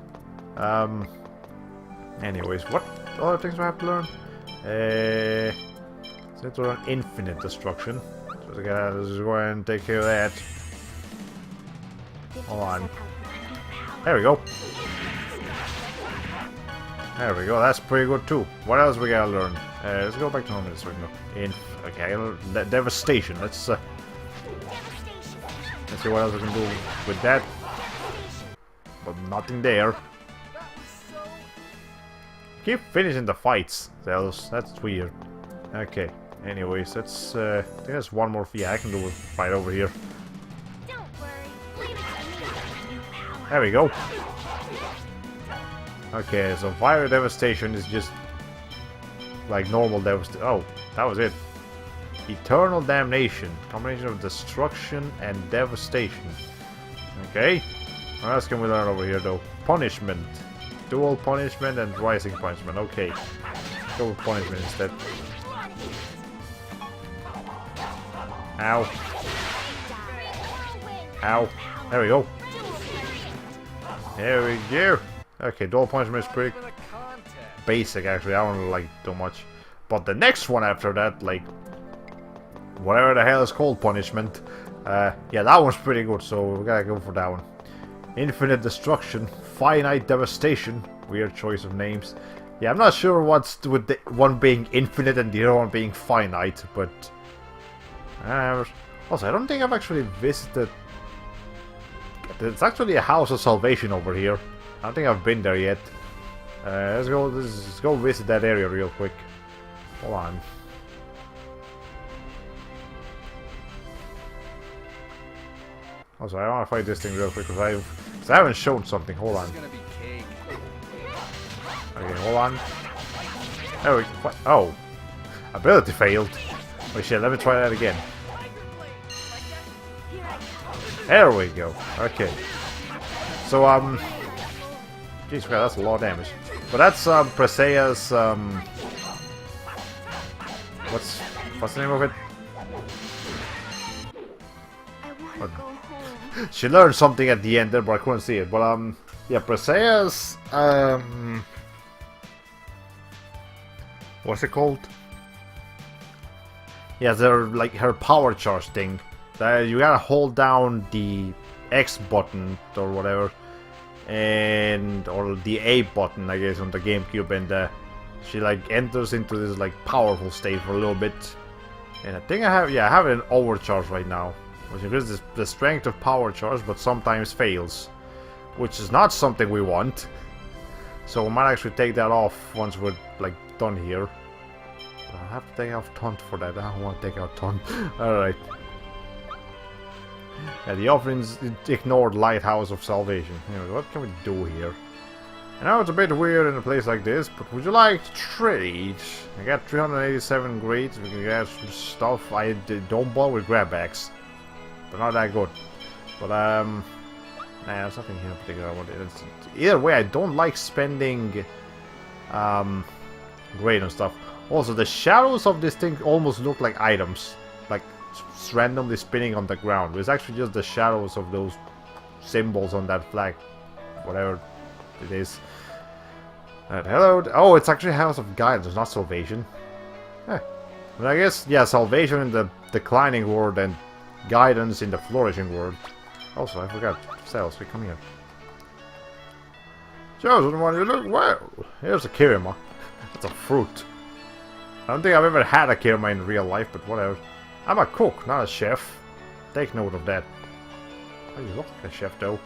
Anyways, what other things do I have to learn? Let's learn infinite destruction. So let's just go ahead and take care of that. Hold on. There we go. There we go. That's pretty good too. What else we gotta learn? Let's go back to normal so we can go. Okay, devastation. Let's see what else we can do with that. but nothing there. Keep finishing the fights, Zelos. That's weird. Okay. Anyways, let's. I think there's one more. Yeah, I can do a fight over here. Don't worry. Leave it to me. There we go. Okay, so fire devastation is just like normal devastation. Oh, that was it. Eternal damnation, combination of destruction and devastation. Okay. What else can we learn over here, though? Punishment, dual punishment, and rising punishment. Okay, go with punishment instead. Ow. Ow. There we go. There we go. Okay, dual punishment is pretty basic, actually. I don't like too much. But the next one after that, like, whatever the hell is called punishment, yeah, that one's pretty good, so we gotta go for that one. Infinite destruction, finite devastation. Weird choice of names. Yeah, I'm not sure what's with the one being infinite and the other one being finite, but... also, I don't think I've actually visited... It's actually a House of Salvation over here. I don't think I've been there yet. Let's go visit that area real quick. Hold on. Also, I want to fight this thing real quick because I haven't shown something. Hold on. Okay, hold on. There we go. Oh, ability failed. Wait, shit. Let me try that again. There we go. Okay. So jeez, wow, that's a lot of damage. But that's Presea's what's the name of it? I want to go home. She learned something at the end there, but I couldn't see it. But yeah, Presea's what's it called? Yeah, they're like her power charge thing. You gotta hold down the X button or whatever, or the A button, I guess, on the GameCube, and she like enters into this like powerful state for a little bit. And I think I have it in overcharge right now, which increases the strength of power charge, but sometimes fails, which is not something we want. So we might actually take that off once we're like done here. But I have to take off taunt for that. I don't want to take out taunt. All right. Yeah, the offerings ignored Lighthouse of Salvation. Anyway, what can we do here? I know it's a bit weird in a place like this, but would you like to trade? I got 387 grades. We can get some stuff. I don't bother with grabbacks. They're not that good. But nah, there's nothing here in particular. Either way, I don't like spending grade and stuff. Also, the shadows of this thing almost look like items, like randomly spinning on the ground. It's actually just the shadows of those symbols on that flag, whatever it is. Hello. Oh, it's actually House of Guidance, it's not Salvation. But I guess, yeah, Salvation in the declining world and Guidance in the flourishing world. Also, I forgot. Cells, come here. Chosen one, you look well. Here's a Kirima. That's a fruit. I don't think I've ever had a Kirima in real life, but whatever. I'm a cook, not a chef. Take note of that. Oh, you look like a chef, though.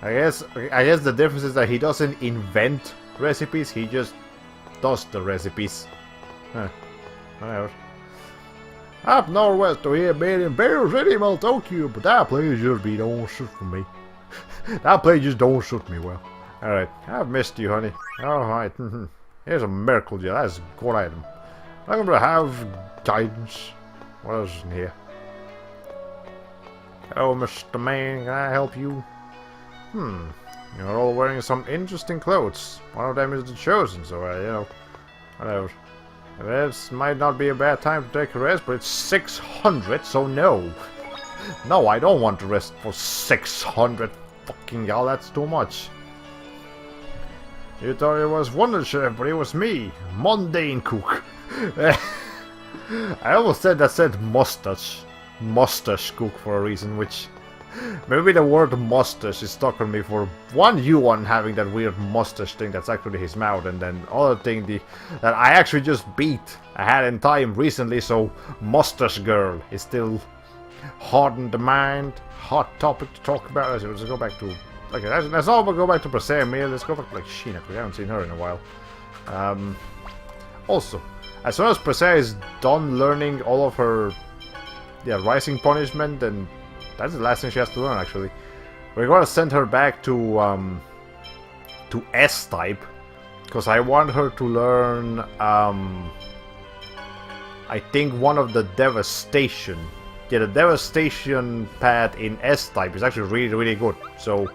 I guess the difference is that he doesn't invent recipes, he just does the recipes. Whatever. Up northwest to here, in Bears Animal Tokyo, but that place just don't shoot for me. That place just don't shoot me well. Alright, I've missed you, honey. Alright, here's a miracle gel, that's a good item. I'm gonna have guidance. What else is in here? Oh, Mr. Man, can I help you? You're all wearing some interesting clothes. One of them is the Chosen, so, you know, whatever. This might not be a bad time to take a rest, but it's 600, so no. No, I don't want to rest for 600. Fucking hell, that's too much. You thought it was Wonder Chef, but it was me, Mundane Cook. I almost said mustache. Mustache Cook for a reason, which... Maybe the word mustache is stuck on me for one Yuan having that weird mustache thing that's actually his mouth, and then other thing that I actually just beat. I had in time recently, so Mustache Girl is still hot in the mind, hot topic to talk about. Let's go back to Okay, let's all go back to Presea Mir. Let's go back to like Sheena, because we haven't seen her in a while. Also, as soon as Presea is done learning all of her rising punishment, and that's the last thing she has to learn actually. We're gonna send her back to S-type, because I want her to learn I think one of the Devastation. Yeah, the Devastation pad in S-type is actually really, really good. So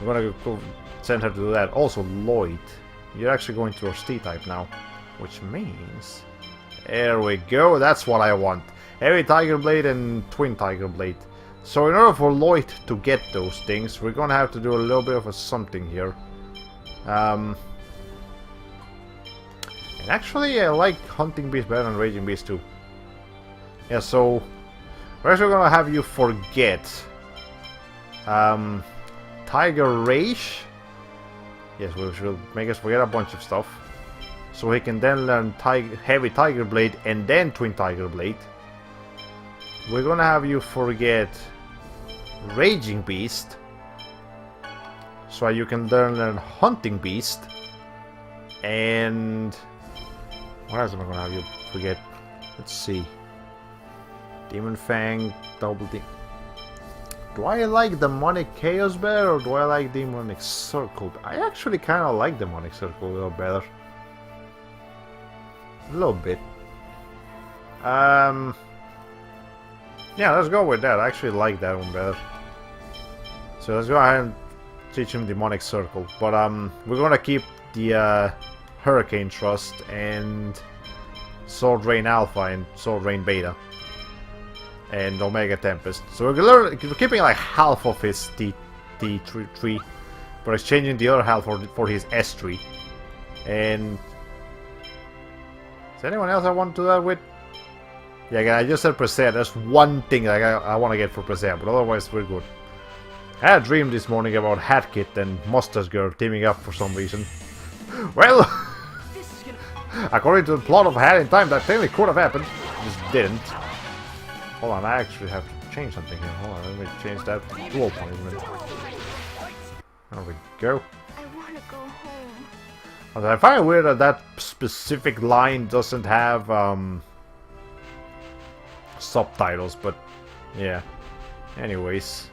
we're gonna go send her to do that. Also, Lloyd, you're actually going to your C-type now, which means there we go. That's what I want. Heavy Tiger Blade and Twin Tiger Blade. So in order for Lloyd to get those things, we're gonna have to do a little bit of a something here. And actually, I like Hunting Beast better than Raging Beast too. Yeah, so we're actually gonna have you forget Tiger Rage. Yes, which will make us forget a bunch of stuff. So he can then learn Heavy Tiger Blade and then Twin Tiger Blade. We're gonna have you forget Raging Beast, so you can learn Hunting Beast. And what else am I gonna have you forget? Let's see. Demon Fang, Double D. Do I like Demonic Chaos better, or do I like Demonic Circle? I actually kind of like Demonic Circle a little better. A little bit. Yeah, let's go with that. I actually like that one better. So let's go ahead and teach him Demonic Circle. But we're gonna keep the Hurricane Thrust and Sword Rain Alpha and Sword Rain Beta and Omega Tempest. So we're keeping like half of his T3, but exchanging the other half for his S3. And is there anyone else I want to do that with? Yeah, again, I just said Presea. There's one thing that I want to get for Presea, but otherwise we're good. I had a dream this morning about Hatkit and Mustache Girl teaming up for some reason. Well, according to the plot of Hat in Time, that technically could have happened. Just didn't. Hold on, I actually have to change something here. Hold on, let me change that dual punishment. There we go. I want to go home. I find it weird that that specific line doesn't have subtitles, but yeah. Anyways.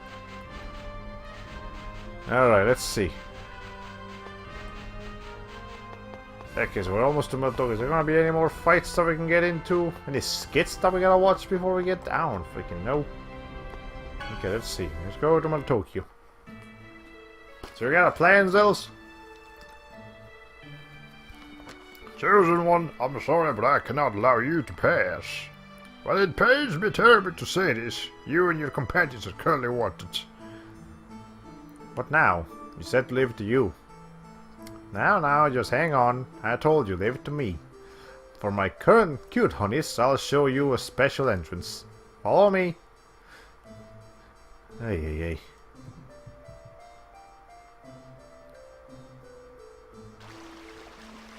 Alright, let's see. Okay, so we're almost to Meltog. Is there gonna be any more fights that we can get into? Any skits that we gotta watch before we get down? Freaking no. Okay, let's see. Let's go to Tokyo. So we got a plan, Zels? Chosen one, I'm sorry, but I cannot allow you to pass. Well, it pains me terribly to say this. You and your companions are currently wanted. What now? You said to leave it to you. Now, just hang on. I told you, leave it to me. For my current cute honeys, I'll show you a special entrance. Follow me. Hey.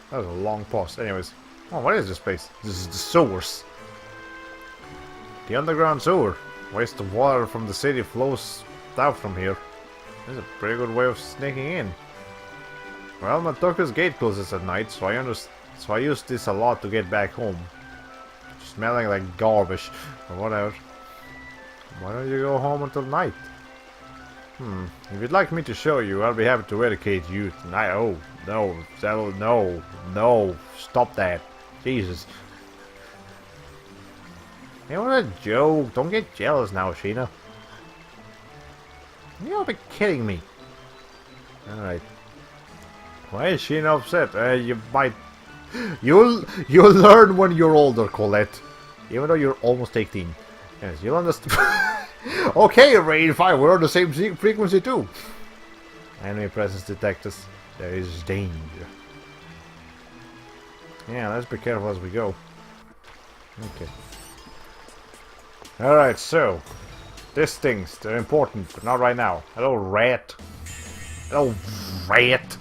That was a long pause. Anyways. Oh, what is this place? This is the sewers. The underground sewer. Waste of water from the city flows out from here. This is a pretty good way of sneaking in. Well, Matoka's gate closes at night, so I use this a lot to get back home. Smelling like garbage, or whatever. Why don't you go home until night? If you'd like me to show you, I'll be happy to educate you tonight. Oh, no, no, stop that. Jesus. You know what, a joke. Don't get jealous now, Sheena. You gotta be kidding me. Alright. Why is Sheena upset? You might... You'll learn when you're older, Colette. Even though you're almost 18. Yes, you'll understand. Okay, Rain 5, we're on the same frequency too. Enemy presence detected. There is danger. Yeah, let's be careful as we go. Okay. Alright, so. These things, they're important, but not right now. Hello, rat. Hello, rat.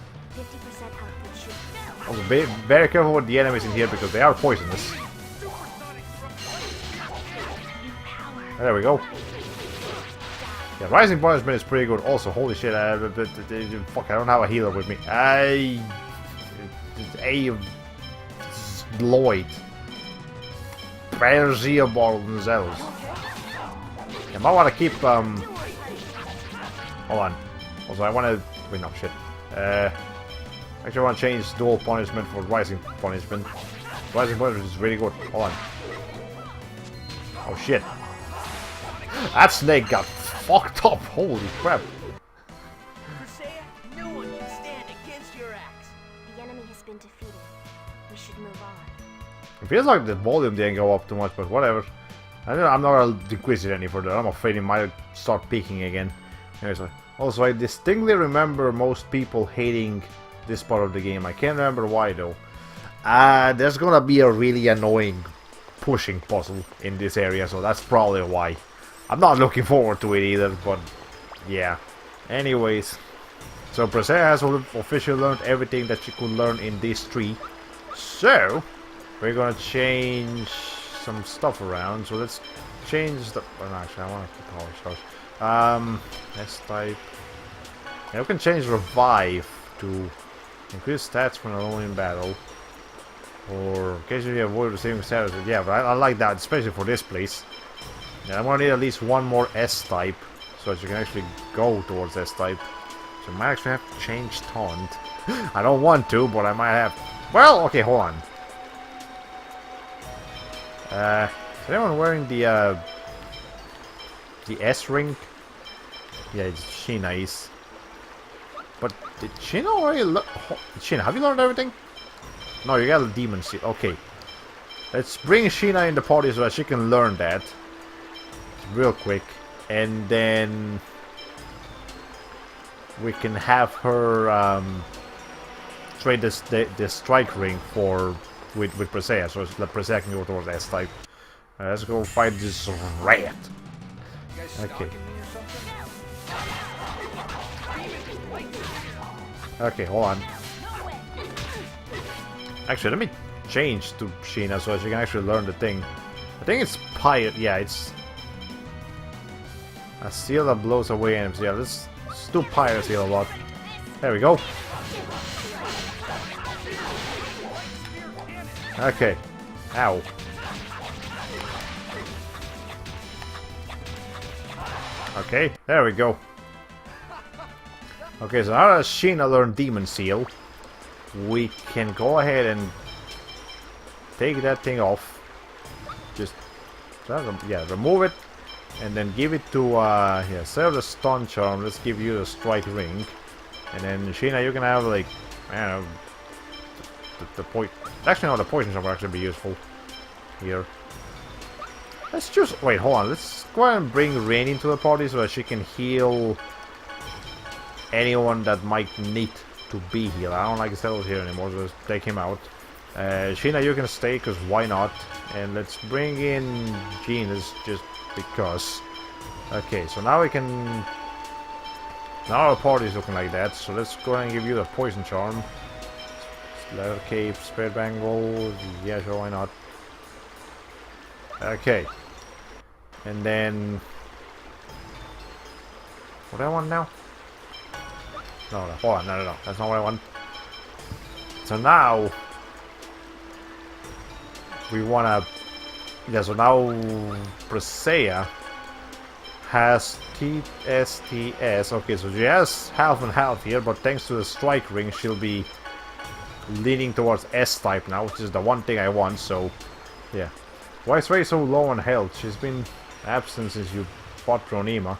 Also, be very careful with the enemies in here because they are poisonous. There we go. Yeah, Rising Punishment is pretty good. Also, holy shit, fuck, I don't have a healer with me. Lloyd. Berzia themselves. I might want to keep, hold on. Also, I want to, wait, no, shit. Actually, I want to change Dual Punishment for Rising Punishment. Rising Punishment is really good. Hold on. Oh, shit. That snake got fucked up. Holy crap. Persea, no one can stand against your axe. The enemy has been defeated. We should move on. It feels like the volume didn't go up too much, but whatever. I'm not gonna decrease it any further. I'm afraid it might start peaking again. Anyway, also, I distinctly remember most people hating this part of the game. I can't remember why though. There's gonna be a really annoying pushing puzzle in this area, so that's probably why. I'm not looking forward to it either, but yeah. Anyways, so Persea has officially learned everything that she could learn in this tree. So, we're gonna change some stuff around. So let's change the... Oh, no, actually, I want to keep all these. S-type. Yeah, we can change Revive to increase stats when alone in battle. Or occasionally avoid receiving status. Yeah, but I like that, especially for this place. Yeah, I'm gonna need at least one more S-type, so that you can actually go towards S-type. So I might actually have to change Taunt. I don't want to, but I might have... Well, okay, hold on. Is anyone wearing the S-ring? Yeah, it's Sheena is. But did Sheena already learn... Sheena, have you learned everything? No, you got a demon seal. Okay. Let's bring Sheena in the party so that she can learn that. Real quick. And then... we can have her trade this strike ring for with Persea, so that Persea can go towards S-type. Let's go fight this rat. Okay. Okay, hold on. Actually, let me change to Sheena so she can actually learn the thing. I think it's Pirate. Yeah, it's a seal that blows away enemies. Yeah, let's do Pirate Seal a lot. There we go. Okay. Ow. Okay, there we go. Okay, so now that Sheena learned Demon Seal, we can go ahead and take that thing off. Just, yeah, remove it, and then give it to, yeah, instead of the Stun Charm, let's give you the Strike Ring. And then, Sheena, you can have, like, I don't know, the actually, no, the Poison Charm will actually be useful here. Let's just, wait, hold on, let's go ahead and bring Rain into the party so that she can heal anyone that might need to be healed. I don't like Stella's here anymore, so let's take him out. Sheena, you can stay, because why not? And let's bring in Genus, just because. Okay, so now we can... Now our party is looking like that, so let's go ahead and give you the Poison Charm. Leather Cape, Spirit Bangle, yeah, sure, why not? Okay. And then... What do I want now? No, hold on, no, that's not what I want. So now... we wanna... Yeah, so now... Persea has TSTS. Okay, so she has half and half here, but thanks to the Strike Ring, she'll be leaning towards S-type now, which is the one thing I want, so... Yeah. Why is Ray so low on health? She's been absent since you fought Ronima.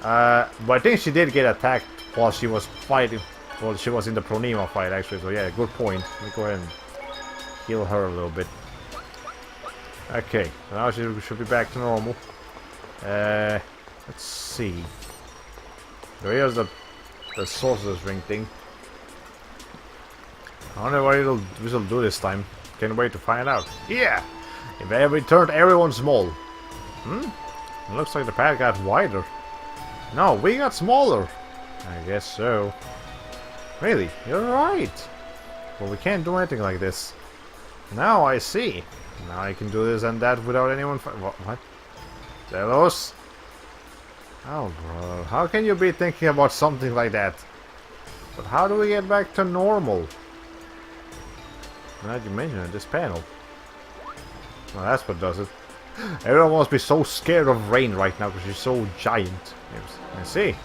But I think she did get attacked while she was fighting. Well, she was in the Pronema fight, actually, so yeah, good point. Let me go ahead and heal her a little bit. Okay, now she should be back to normal. Let's see. So here's the Sorcerer's Ring thing. I wonder what this will do this time. Can't wait to find out. Yeah! If I returned everyone small. It looks like the path got wider. No, we got smaller. I guess so. Really? You're right. Well, we can't do anything like this. Now I see. Now I can do this and that without anyone what? Delos? Oh, bro. How can you be thinking about something like that? But how do we get back to normal? Now that you mention it, this panel. Well, that's what does it. Everyone must be so scared of rain right now because she's so giant. I see. It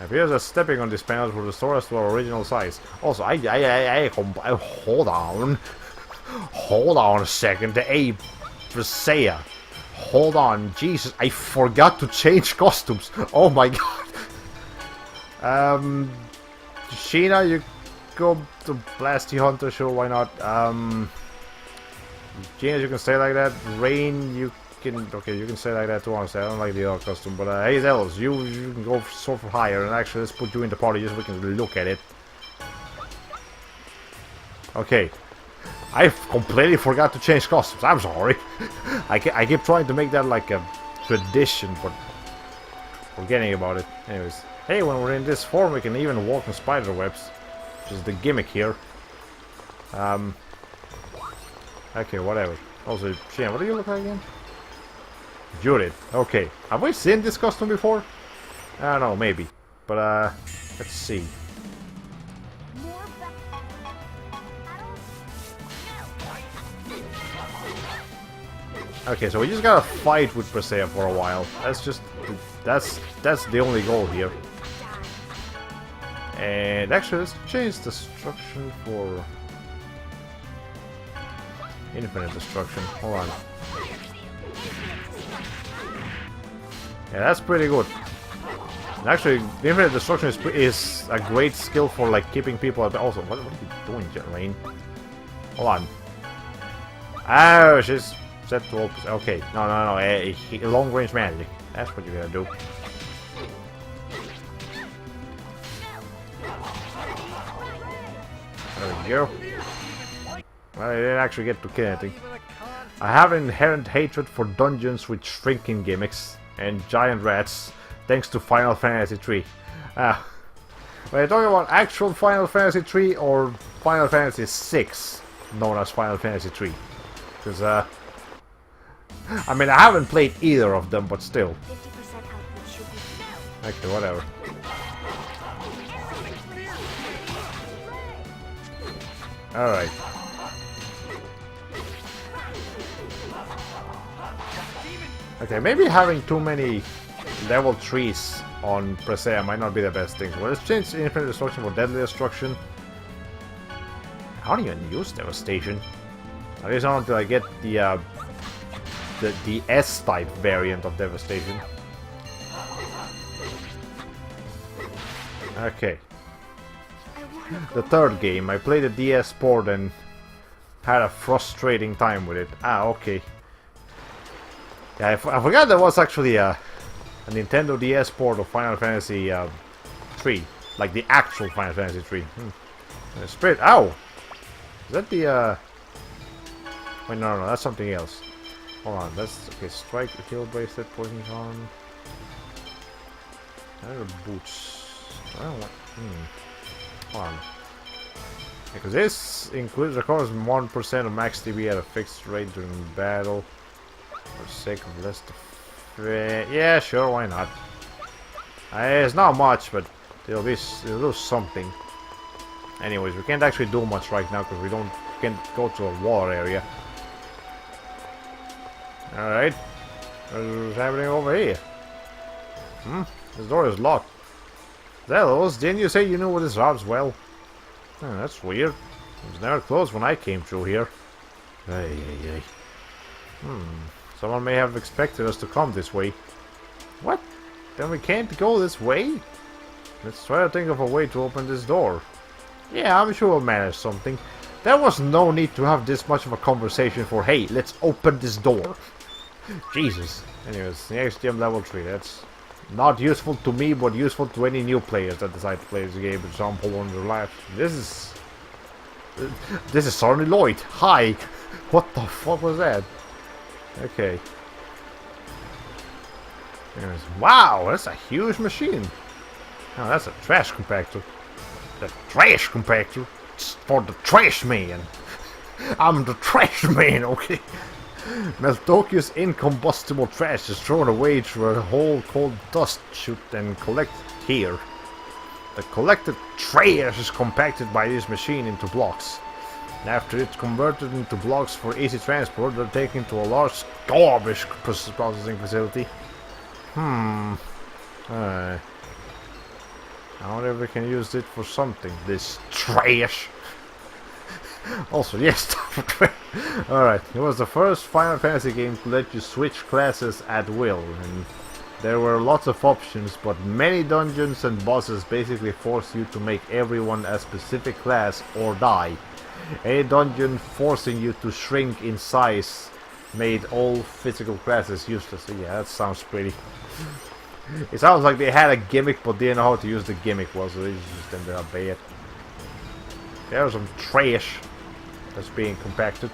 appears that stepping on these panels will restore us to our original size. Also, hold on. Hold on a second. The ape, Visaya. Hold on, Jesus, I forgot to change costumes. Oh my god. Sheena, you go to Blasty Hunter, sure, why not? Gina, you can stay like that. Rain, you can, okay, you can stay like that too, honestly. I don't like the other costume, but hey, Elves, you can go so for higher, and actually let's put you in the party just so we can look at it. Okay. I completely forgot to change costumes. I'm sorry. I keep trying to make that like a tradition, but forgetting about it. Anyways, hey, when we're in this form, we can even walk on spider webs, which is the gimmick here. Okay, whatever. Also, Shane, what do you look like again? Judith. Okay, have we seen this costume before? I don't know, maybe. But let's see. Okay, so we just gotta fight with Presea for a while. That's the only goal here. And actually, let's change destruction for infinite destruction. Hold on. Yeah, that's pretty good. And actually, the infinite destruction is a great skill for like keeping people at. Also, what are you doing, Rain? Hold on. Oh, she's set to open. Okay, no, long range magic. That's what you're gonna do. There we go. Well, I didn't actually get to kill anything. I have an inherent hatred for dungeons with shrinking gimmicks and giant rats, thanks to Final Fantasy III. When you're talking about actual Final Fantasy III or Final Fantasy VI, known as Final Fantasy III. Because, I mean, I haven't played either of them, but still. Okay, whatever. Alright. Okay, maybe having too many level 3s on Presea might not be the best thing. Well, let's change Infinite Destruction for Deadly Destruction. I don't even use Devastation. At least not until I get the S-type variant of Devastation. Okay. The third game, I played the DS port and had a frustrating time with it. Ah, okay. Yeah, I forgot there was actually a Nintendo DS port of Final Fantasy 3. Like the actual Final Fantasy 3. Spirit. Ow! Is that the wait, no, that's something else. Hold on, that's okay. Strike, heal bracelet, poison on. I have boots. I don't want. Hold on. Because this records 1% of max TB at a fixed rate during battle. For the sake of less. Yeah, sure, why not? It's not much, but it'll do something. Anyways, we can't actually do much right now because we can't go to a water area. Alright. What's happening over here? This door is locked. Zelos, didn't you say you knew this robs well? That's weird. It was never closed when I came through here. Someone may have expected us to come this way. What? Then we can't go this way? Let's try to think of a way to open this door. Yeah, I'm sure we'll manage something. There was no need to have this much of a conversation for, hey, let's open this door. Jesus. Anyways, the XGM level 3, that's not useful to me, but useful to any new players that decide to play this game, for example, on their life. This is Sonny Lloyd. Hi. What the fuck was that? Okay. Anyways, wow, that's a huge machine. Oh, that's a trash compactor. The trash compactor. It's for the trash man. I'm the trash man, okay? Meltokio's incombustible trash is thrown away through a hole called dust chute and collected here. The collected trash is compacted by this machine into blocks. After it's converted into blocks for easy transport, they're taken to a large garbage processing facility. I wonder if we can use it for something, this trash. Also, yes, alright, it was the first Final Fantasy game to let you switch classes at will, and there were lots of options, but many dungeons and bosses basically force you to make everyone a specific class or die. Any dungeon forcing you to shrink in size made all physical classes useless. So yeah, that sounds pretty. It sounds like they had a gimmick but didn't know how to use the gimmick well, so they just ended up bad. There's some trash that's being compacted.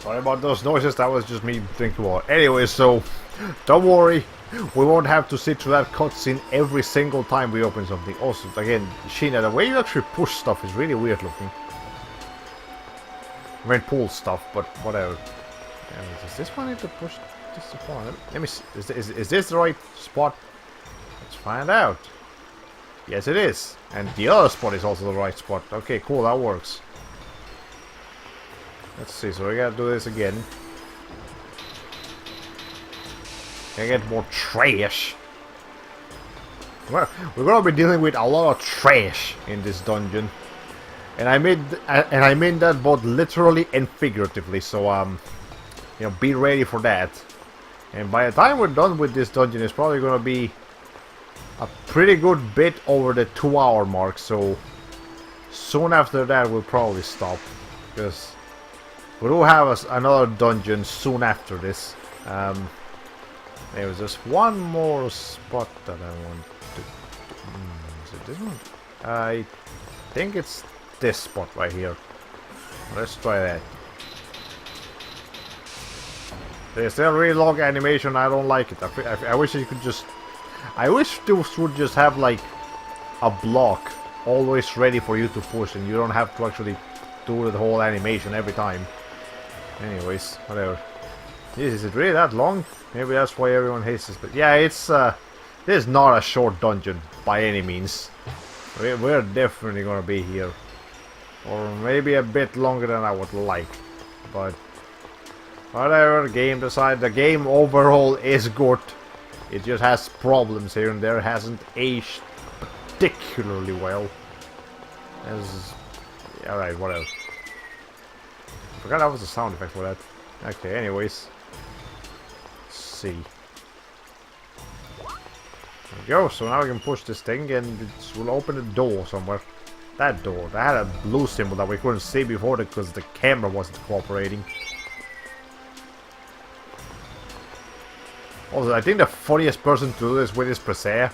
Sorry about those noises, that was just me drinking water. Anyway, so don't worry, we won't have to sit through that cutscene every single time we open something. Also, again, Sheena, the way you actually push stuff is really weird looking. I mean, pull stuff, but whatever. Does this one need to push this upon? Let me see. Is this the right spot? Let's find out. Yes, it is. And the other spot is also the right spot. Okay, cool, that works. Let's see, so we gotta do this again. Can get more trash. Well, we're gonna be dealing with a lot of trash in this dungeon. And I mean that both literally and figuratively, so you know, be ready for that. And by the time we're done with this dungeon, it's probably gonna be a pretty good bit over the 2-hour mark, so soon after that we'll probably stop, because we do have another dungeon soon after this. There was just one more spot that I want to... is it this one? I think it's this spot right here. Let's try that. There's still a really long animation, I don't like it. I wish you could just... I wish this would just have like a block always ready for you to push, and you don't have to actually do the whole animation every time. Anyways, whatever. Is it really that long? Maybe that's why everyone hates this. But yeah, it's this is not a short dungeon by any means. We're definitely gonna be here, or maybe a bit longer than I would like. But whatever. Game aside, the game overall is good. It just has problems here and there. It hasn't aged particularly well. Alright, whatever. I forgot that was the sound effect for that. Okay, anyways. Let's see. There we go, so now we can push this thing and it will open a door somewhere. That door, that had a blue symbol that we couldn't see before because the camera wasn't cooperating. Also, I think the funniest person to do this with is Presea,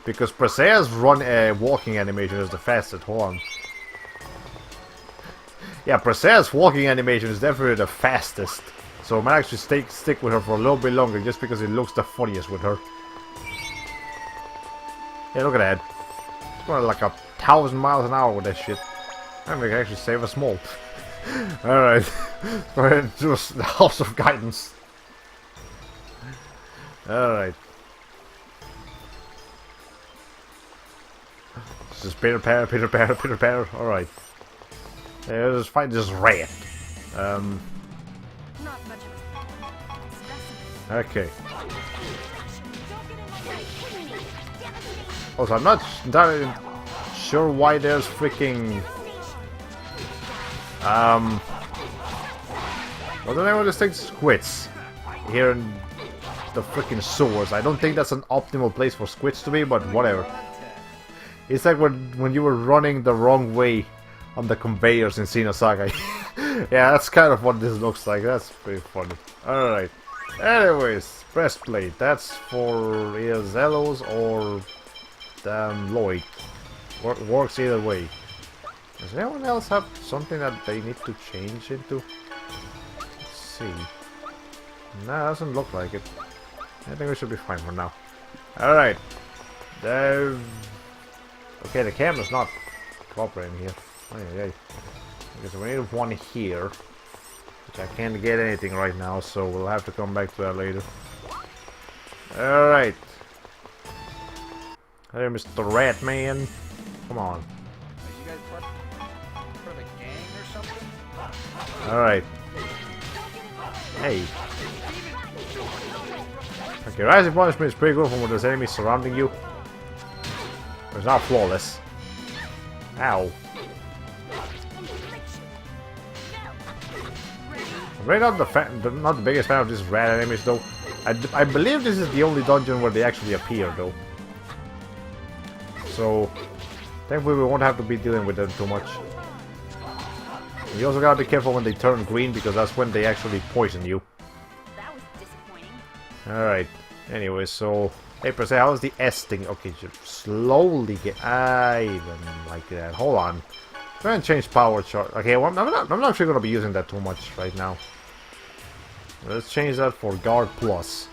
because Presea's run a walking animation is the fastest. Hold on. Yeah, Presea's walking animation is definitely the fastest. So I might actually stick with her for a little bit longer just because it looks the funniest with her. Yeah, look at that. It's going like 1,000 miles an hour with that shit. I think I can actually save a small. Alright. Go ahead and do the House of Guidance. Alright. Just pitter patter, pitter patter, pitter patter. Alright. Yeah, let's fight this rat. Okay. Also, I'm not entirely sure why there's freaking... what's the name of this thing? Squids. Here in the freaking sewers. I don't think that's an optimal place for squids to be, but whatever. It's like when you were running the wrong way on the conveyors in Xenosaga. Yeah, that's kind of what this looks like. That's pretty funny. Alright. Anyways, breastplate. That's for either Zelos or Lloyd. Works either way. Does anyone else have something that they need to change into? Let's see. No, doesn't look like it. I think we should be fine for now. Alright. Okay, the camera's not cooperating here. Oh, yeah. Okay, so we need one here. Which I can't get anything right now, so we'll have to come back to that later. Alright. Hey, Mr. Ratman. Come on. Are you guys part of a gang or something? Alright. Hey. Okay, rising punishment is pretty good from when there's enemies surrounding you. It's not flawless. Ow. I'm really not the biggest fan of these rat enemies though. I believe this is the only dungeon where they actually appear though. So thankfully we won't have to be dealing with them too much. You also gotta be careful when they turn green because that's when they actually poison you. That was disappointing. Alright. Anyway, so hey per se, how's the S thing? Okay, just slowly get. I don't like that. Hold on. Try and change power charge. Okay, well, I'm not actually gonna be using that too much right now. Let's change that for guard plus.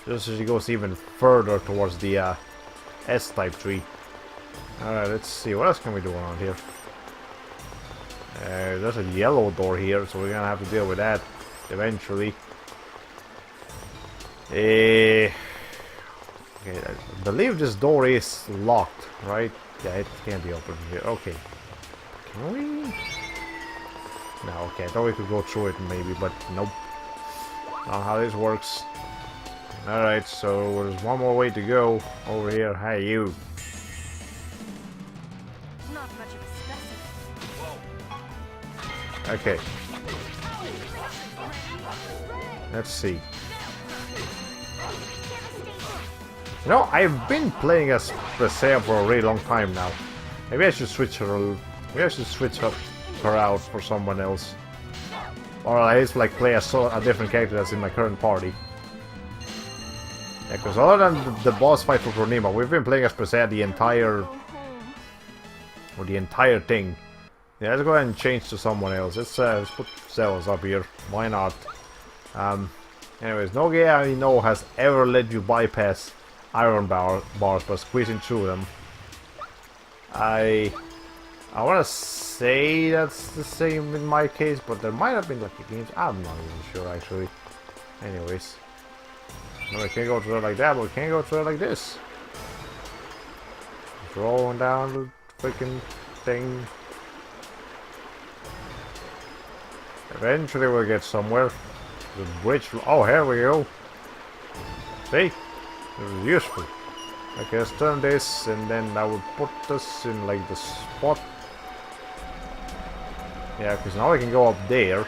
Just as it goes even further towards the S type tree. Alright, let's see. What else can we do around here? There's a yellow door here, so we're gonna have to deal with that eventually. Okay, I believe this door is locked, right? Yeah, it can't be opened here. Okay. Can we? No, okay, I thought we could go through it maybe, but nope. Not how this works. Alright, so there's one more way to go over here. Hey, you. Not much of a specimen. Okay. Let's see. You know, I've been playing as Presea for a really long time now. Maybe I should switch her. Maybe I should switch her out for someone else, or at least like play a different character that's in my current party. Yeah, because other than the boss fight for Purnima, we've been playing as Presea the entire thing. Yeah, let's go ahead and change to someone else. Let's put Zelos up here. Why not? Anyways, no game I know has ever let you bypass iron bars by squeezing through them. I want to say that's the same in my case, but there might have been lucky games. I'm not even sure actually. Anyways, no, we can't go through it like that, but we can't go through it like this. Just rolling down the freaking thing. Eventually we'll get somewhere. The bridge. Oh, here we go. See? This is useful. Okay, let's turn this, and then I will put this in like the spot. Yeah, because now I can go up there.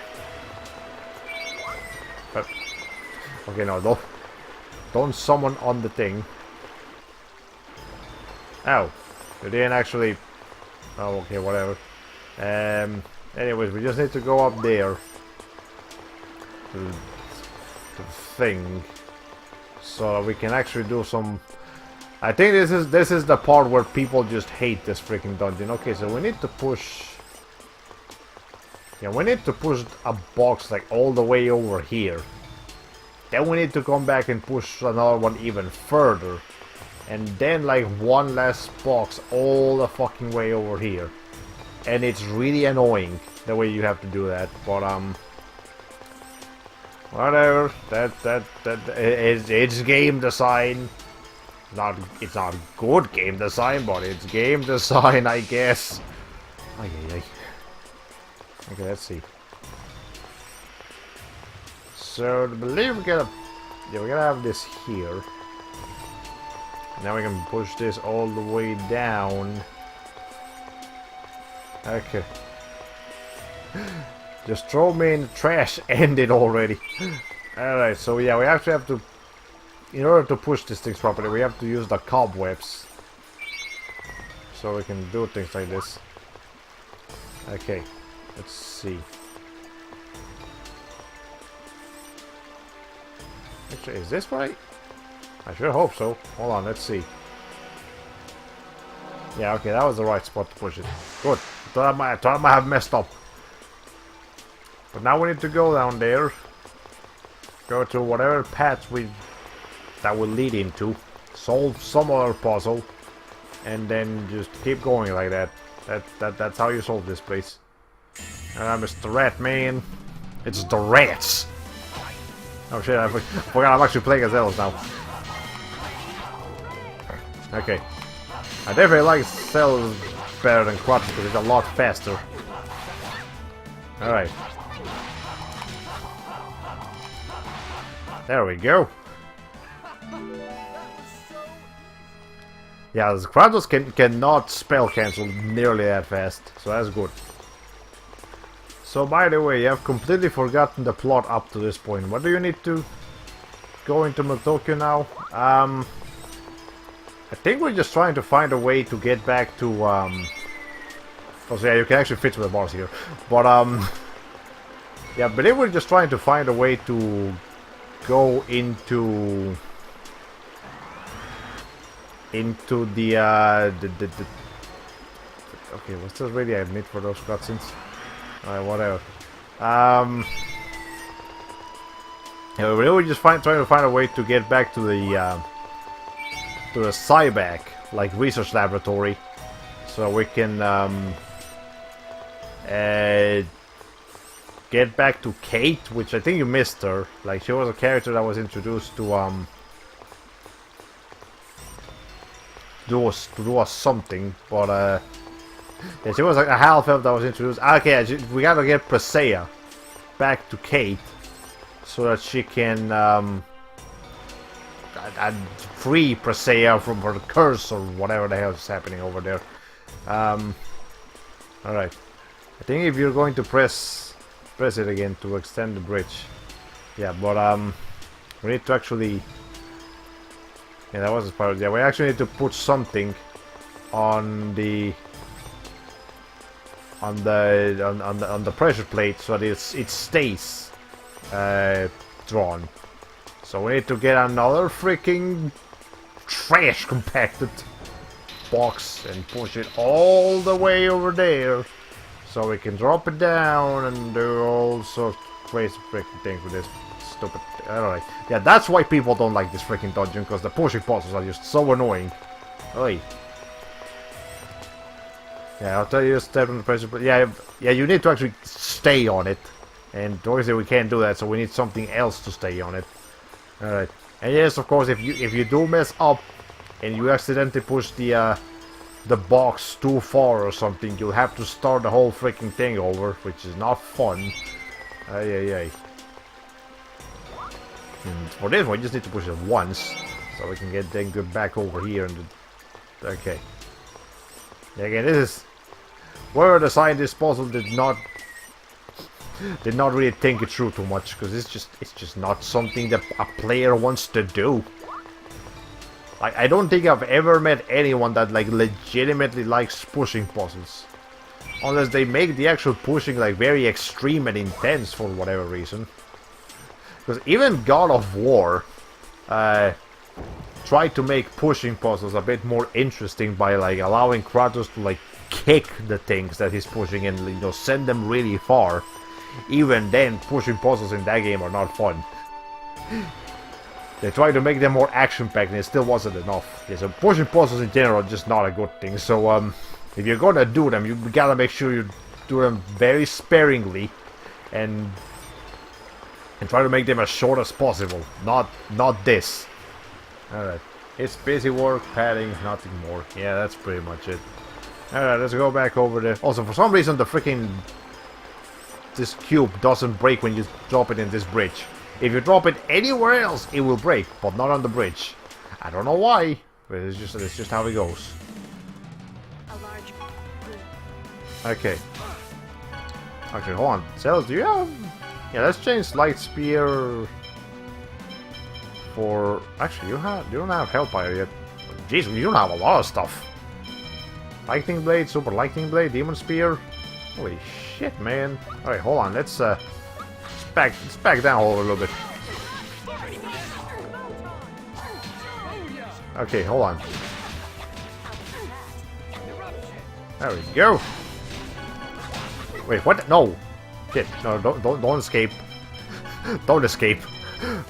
But okay, no, don't summon on the thing. Ow! You didn't actually. Oh, okay, whatever. Anyways, we just need to go up there. To the thing, so that we can actually do some. I think this is the part where people just hate this freaking dungeon. Okay, so we need to push. Yeah, we need to push a box like all the way over here. Then we need to come back and push another one even further, and then like one last box all the fucking way over here. And it's really annoying the way you have to do that, but whatever. It's game design. It's not good game design, but it's game design, I guess. Ay. Okay, let's see. So I believe we're gonna have this here. Now we can push this all the way down. Okay. Just throw me in the trash. Ended already. Alright, so yeah, we actually have to, in order to push these things properly, we have to use the cobwebs. So we can do things like this. Okay, let's see. Actually, is this right? I sure hope so. Hold on, let's see. Yeah, okay, that was the right spot to push it. Good. I thought I might have messed up. But now we need to go down there. go to whatever path that will lead into, solve some other puzzle, and then just keep going like that. That's how you solve this place. Mr. Rat Man. It's the rats! Oh shit, I forgot I'm actually playing as elves now. Okay. I definitely like Cells better than Kratos because it's a lot faster. Alright. There we go. Yeah, Kratos cannot spell cancel nearly that fast, so that's good. So by the way, I've completely forgotten the plot up to this point. What do you need to go into Tokyo now? I think we're just trying to find a way to get back to oh, so yeah, you can actually fit with the bars here. But yeah, I believe we're just trying to find a way to go into the okay, what's this really I admit for those cutscenes? Alright, whatever. Yeah, we're really just trying to find a way to get back to the Cybac, like research laboratory, so we can get back to Kate, which I think you missed her. Like, she was a character that was introduced to do us something, but yeah, she was like a half-elf that was introduced. Okay, we gotta get Presea back to Kate so that she can free Presea from her curse or whatever the hell is happening over there. Alright. I think if you're going to press it again to extend the bridge. Yeah, but we need to actually, yeah, that was the part. Yeah, we actually need to put something on the pressure plate so that it stays drawn. So we need to get another freaking trash compacted box and push it all the way over there so we can drop it down and do all sorts of crazy freaking things with this stupid. Alright, yeah, that's why people don't like this freaking dungeon, because the pushing puzzles are just so annoying. Oi. Yeah, I'll tell you, step on the pressure, but yeah, you need to actually stay on it, and obviously we can't do that, so we need something else to stay on it. Alright, and yes, of course, if you do mess up and you accidentally push the box too far or something, you'll have to start the whole freaking thing over, which is not fun. Ay. And for this one, you just need to push it once, so we can get back over here and okay. Again, this is where the scientist puzzle did not really think it through too much, because it's just not something that a player wants to do. Like, I don't think I've ever met anyone that like legitimately likes pushing puzzles, unless they make the actual pushing like very extreme and intense for whatever reason. Because even God of War tried to make pushing puzzles a bit more interesting by like allowing Kratos to like kick the things that he's pushing and, you know, send them really far. Even then, pushing puzzles in that game are not fun. They tried to make them more action-packed and it still wasn't enough. Yeah, so pushing puzzles in general are just not a good thing. So if you're gonna do them, you gotta make sure you do them very sparingly and try to make them as short as possible. Not this. Alright. It's busy work, padding, nothing more. Yeah, that's pretty much it. Alright, let's go back over there. Also, for some reason, this cube doesn't break when you drop it in this bridge. If you drop it anywhere else, it will break, but not on the bridge. I don't know why, but it's just how it goes. Okay. Actually, hold on. Cells, do you have... Yeah, let's change Light Spear for... Actually, you don't have Hellfire yet. Jeez, you don't have a lot of stuff. Lightning Blade, Super Lightning Blade, Demon Spear. Holy shit, man. Alright, hold on. Let's back down a little bit. Okay, hold on. There we go. Wait, what? No. Shit. No, don't escape. Don't escape.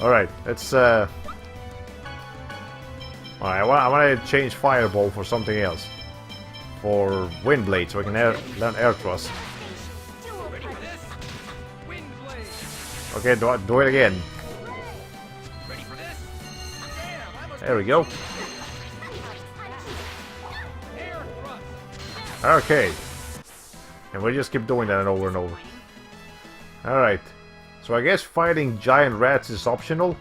Alright, let's Alright, I want to change Fireball for something else. For Wind Blade, so I can learn Air Thrust. Okay, do it again. There we go. Okay. And we just keep doing that over and over. Alright. So I guess fighting giant rats is optional.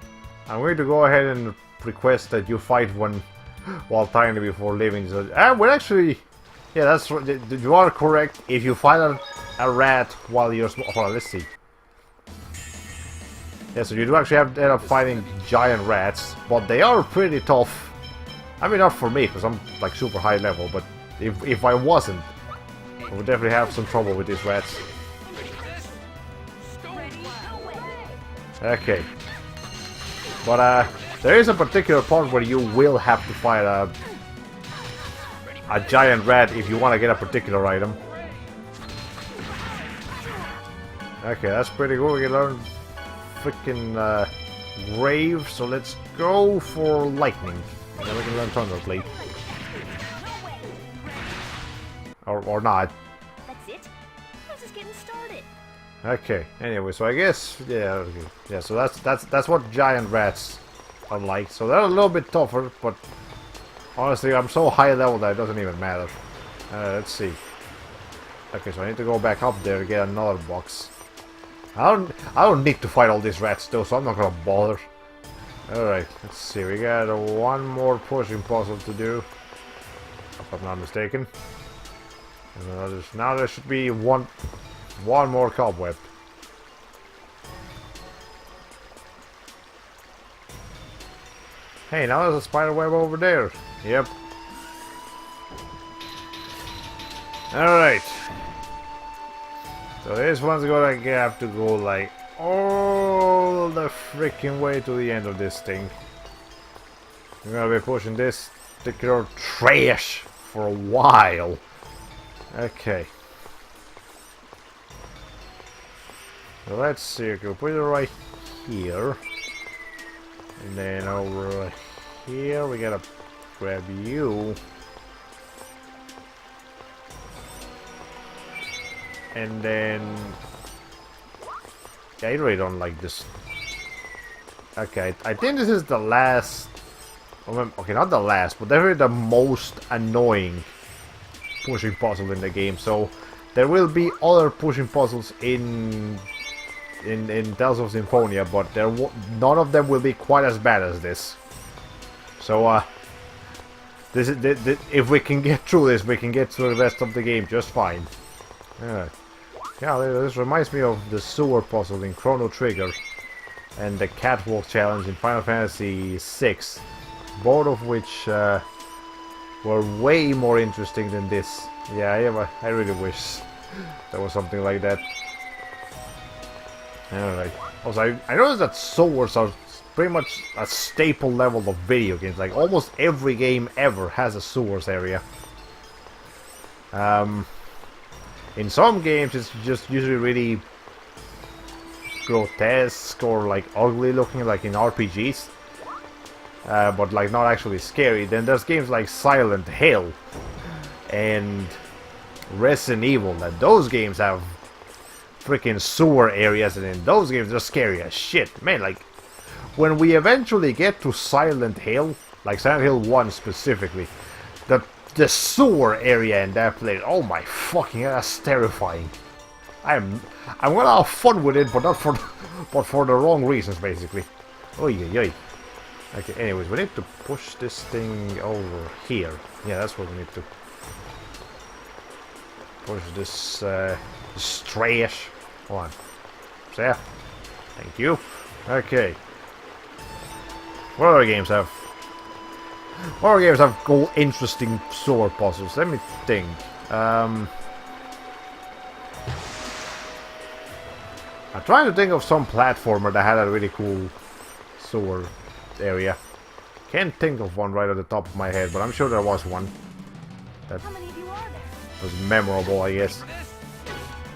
I'm going to go ahead and request that you fight one while tiny before leaving. We're actually... Yeah, that's you are correct. If you fight a rat while you're small... Hold on, let's see. Yeah, so you do actually have to end up fighting giant rats, but they are pretty tough. I mean, not for me, because I'm like super high level, but if I wasn't, I would definitely have some trouble with these rats. Okay. But there is a particular part where you will have to fight a giant rat if you want to get a particular item. Okay, that's pretty good. We can learn freaking Rave, so let's go for Lightning. And then we can learn Thunderblade. Or not. That's it? I'm just getting started. Okay, anyway, so I guess, yeah, okay. Yeah, so that's what giant rats are like. So they're a little bit tougher, but honestly, I'm so high level that it doesn't even matter. Let's see. Okay, so I need to go back up there to get another box. I don't need to fight all these rats though, so I'm not gonna bother. Alright, let's see, we got one more pushing puzzle to do. If I'm not mistaken. And now there should be one more cobweb. Hey, now there's a spider web over there. Yep. Alright. So this one's gonna have to go like all the freaking way to the end of this thing. I'm gonna be pushing this particular trash for a while. Okay. So let's see, okay, we'll put it right here. And then over here we gotta grab you. And then... Yeah, I really don't like this. Okay, I think this is the last... Okay, not the last, but definitely the most annoying pushing puzzle in the game. So there will be other pushing puzzles in Tales of Symphonia, but none of them will be quite as bad as this. So this is if we can get through this, we can get through the rest of the game just fine. Alright. Yeah, this reminds me of the sewer puzzle in Chrono Trigger and the catwalk challenge in Final Fantasy VI, both of which were way more interesting than this. Yeah, I really wish there was something like that. Alright. Also, I noticed that sewers are pretty much a staple level of video games. Like, almost every game ever has a sewers area. In some games, it's just usually really grotesque or like ugly looking, like in RPGs. But like not actually scary. Then there's games like Silent Hill and Resident Evil, that those games have freaking sewer areas, and in those games they're scary as shit. Man, like when we eventually get to Silent Hill, like Silent Hill 1 specifically, the sewer area in that place, oh my fucking god, that's terrifying. I'm gonna have fun with it, but not for the wrong reasons, basically. Oy oy oy. Okay, anyways, we need to push this thing over here. Yeah, that's what we need to push this trash. Hold on. So yeah. Thank you. Okay. What other games have? What other games have cool, interesting sewer puzzles? Let me think. I'm trying to think of some platformer that had a really cool sewer area. Can't think of one right at the top of my head, but I'm sure there was one that was memorable, I guess.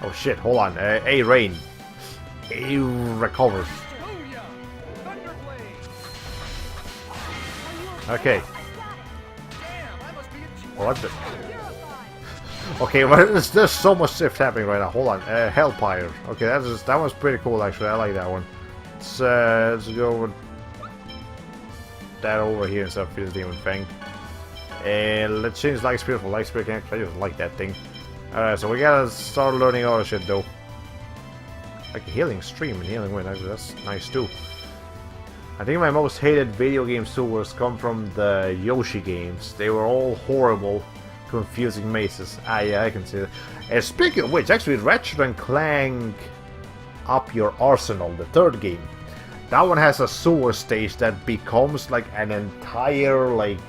Oh shit, hold on. A Rain. A recovers. Okay. What the? Okay, well, there's so much shift happening right now. Hold on. Hellfire. Okay, that was pretty cool actually. I like that one. Let's go with that over here instead of Fierce Demon Fang. And let's change Light Spirit for Light Spirit. I just like that thing. Alright, so we gotta start learning other shit though. Like a healing stream and healing wind. Actually, that's nice too. I think my most hated video game sewers come from the Yoshi games. They were all horrible, confusing mazes. Ah, yeah, I can see that. And speaking of which, actually, Ratchet & Clank Up Your Arsenal, the third game, that one has a sewer stage that becomes like an entire, like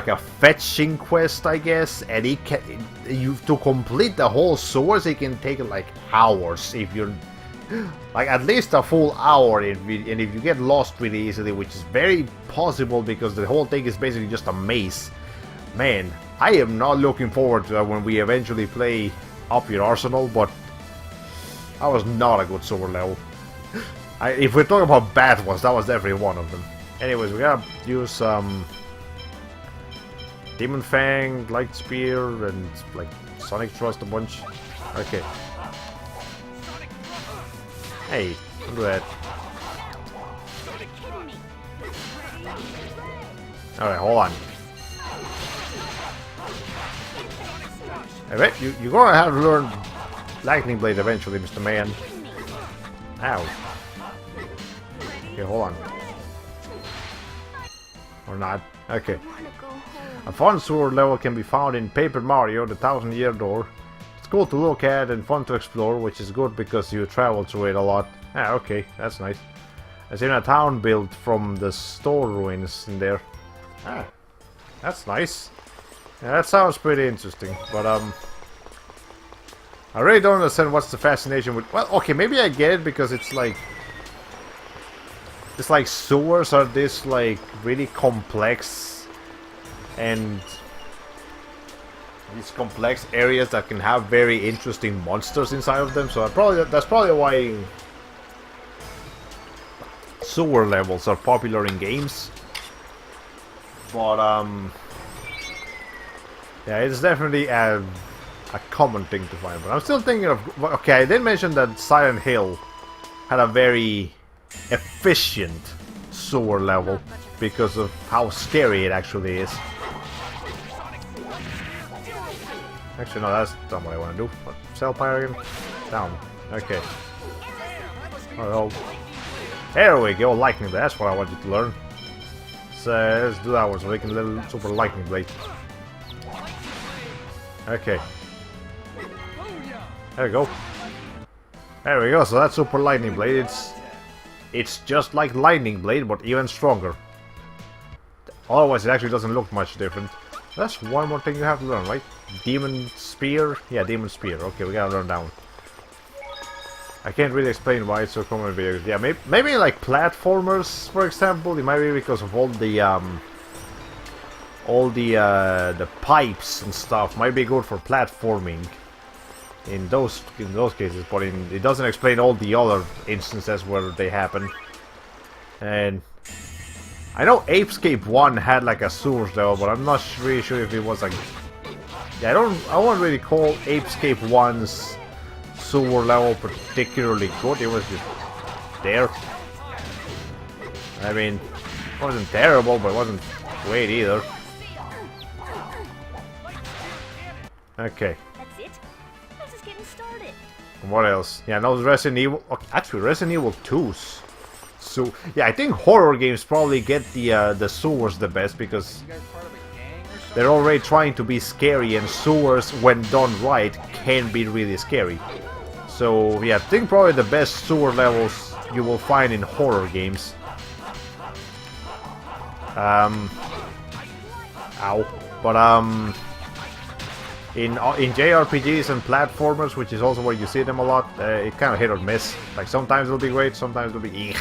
a fetching quest, I guess. And to complete the whole sewers, it can take like hours if you're like at least a full hour, and if you get lost really easily, which is very possible because the whole thing is basically just a maze. Man, I am not looking forward to that when we eventually play Up Your Arsenal, but that was not a good sewer level. If we're talking about bad ones, that was definitely one of them. Anyways, we gotta use Demon Fang, Light Spear, and like Sonic Thrust a bunch. Okay. Hey, don't do that. Alright, hold on. I bet you're gonna have to learn Lightning Blade eventually, Mr. Man. Ow. Okay, hold on. Or not. Okay. A fun sewer level can be found in Paper Mario, the 1000-Year Door. It's cool to look at and fun to explore, which is good because you travel through it a lot. Ah, okay, that's nice. I've seen a town built from the store ruins in there. Ah, that's nice. Yeah, that sounds pretty interesting, but I really don't understand what's the fascination with... Well, okay, maybe I get it because it's like sewers are this like really complex and these complex areas that can have very interesting monsters inside of them. So that's probably why sewer levels are popular in games. But yeah, it's definitely a common thing to find. But I'm still thinking of... Okay, I did mention that Silent Hill had a very efficient sewer level because of how scary it actually is. Actually, no, that's not what I want to do. What? Cell Pyre again? Down. Okay. Oh, there we go, Lightning Blade. That's what I want you to learn. So let's do that one so we can little Super Lightning Blade. Okay. There we go. There we go. So that's Super Lightning Blade. It's just like Lightning Blade, but even stronger. Otherwise, it actually doesn't look much different. That's one more thing you have to learn, right? Demon Spear? Yeah, Demon Spear. Okay, we gotta learn that one. I can't really explain why it's so common in video games. Yeah, maybe like platformers, for example. It might be because of all the pipes and stuff. Might be good for platforming in those cases, but it doesn't explain all the other instances where they happen. And I know Apescape 1 had like a sewer level, but I'm not really sure if it was like... Yeah, I won't really call Apescape 1's sewer level particularly good. It was just there. I mean, it wasn't terrible, but it wasn't great either. Okay. That's it? I'm just getting started. What else? Yeah, no, Resident Evil... Okay, actually, Resident Evil 2's... So, yeah, I think horror games probably get the sewers the best because they're already trying to be scary, and sewers, when done right, can be really scary. So, yeah, I think probably the best sewer levels you will find in horror games. Ow. But, in JRPGs and platformers, which is also where you see them a lot, it kind of hit or miss. Like, sometimes it'll be great, sometimes it'll be eek.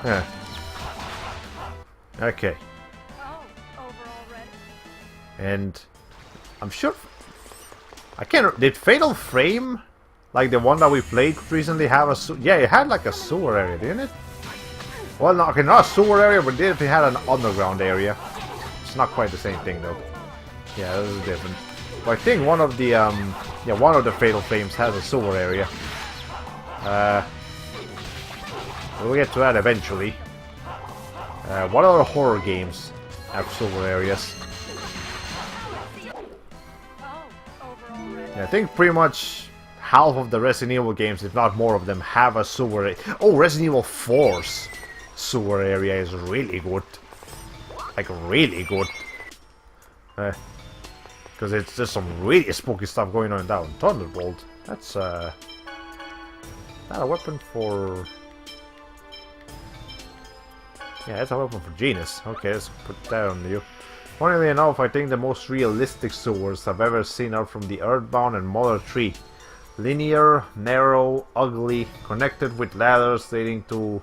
Yeah. Okay. And I'm sure... I can't... Did Fatal Frame, like the one that we played recently, have a... Yeah, it had like a sewer area, didn't it? Well, no, okay, not a sewer area, but definitely had an underground area. It's not quite the same thing, though. Yeah, this is different. But I think one of the, one of the Fatal Flames has a sewer area. We'll get to that eventually. What other horror games have sewer areas? Yeah, I think pretty much half of the Resident Evil games, if not more of them, have a sewer area. Oh, Resident Evil 4's sewer area is really good. Like, really good. Because it's just some really spooky stuff going on down. Thunderbolt. That's, not a weapon for... Yeah, that's a weapon for Genus. Okay, let's put that on you. Funnily enough, I think the most realistic sewers I've ever seen are from the Earthbound and Mother 3. Linear, narrow, ugly, connected with ladders leading to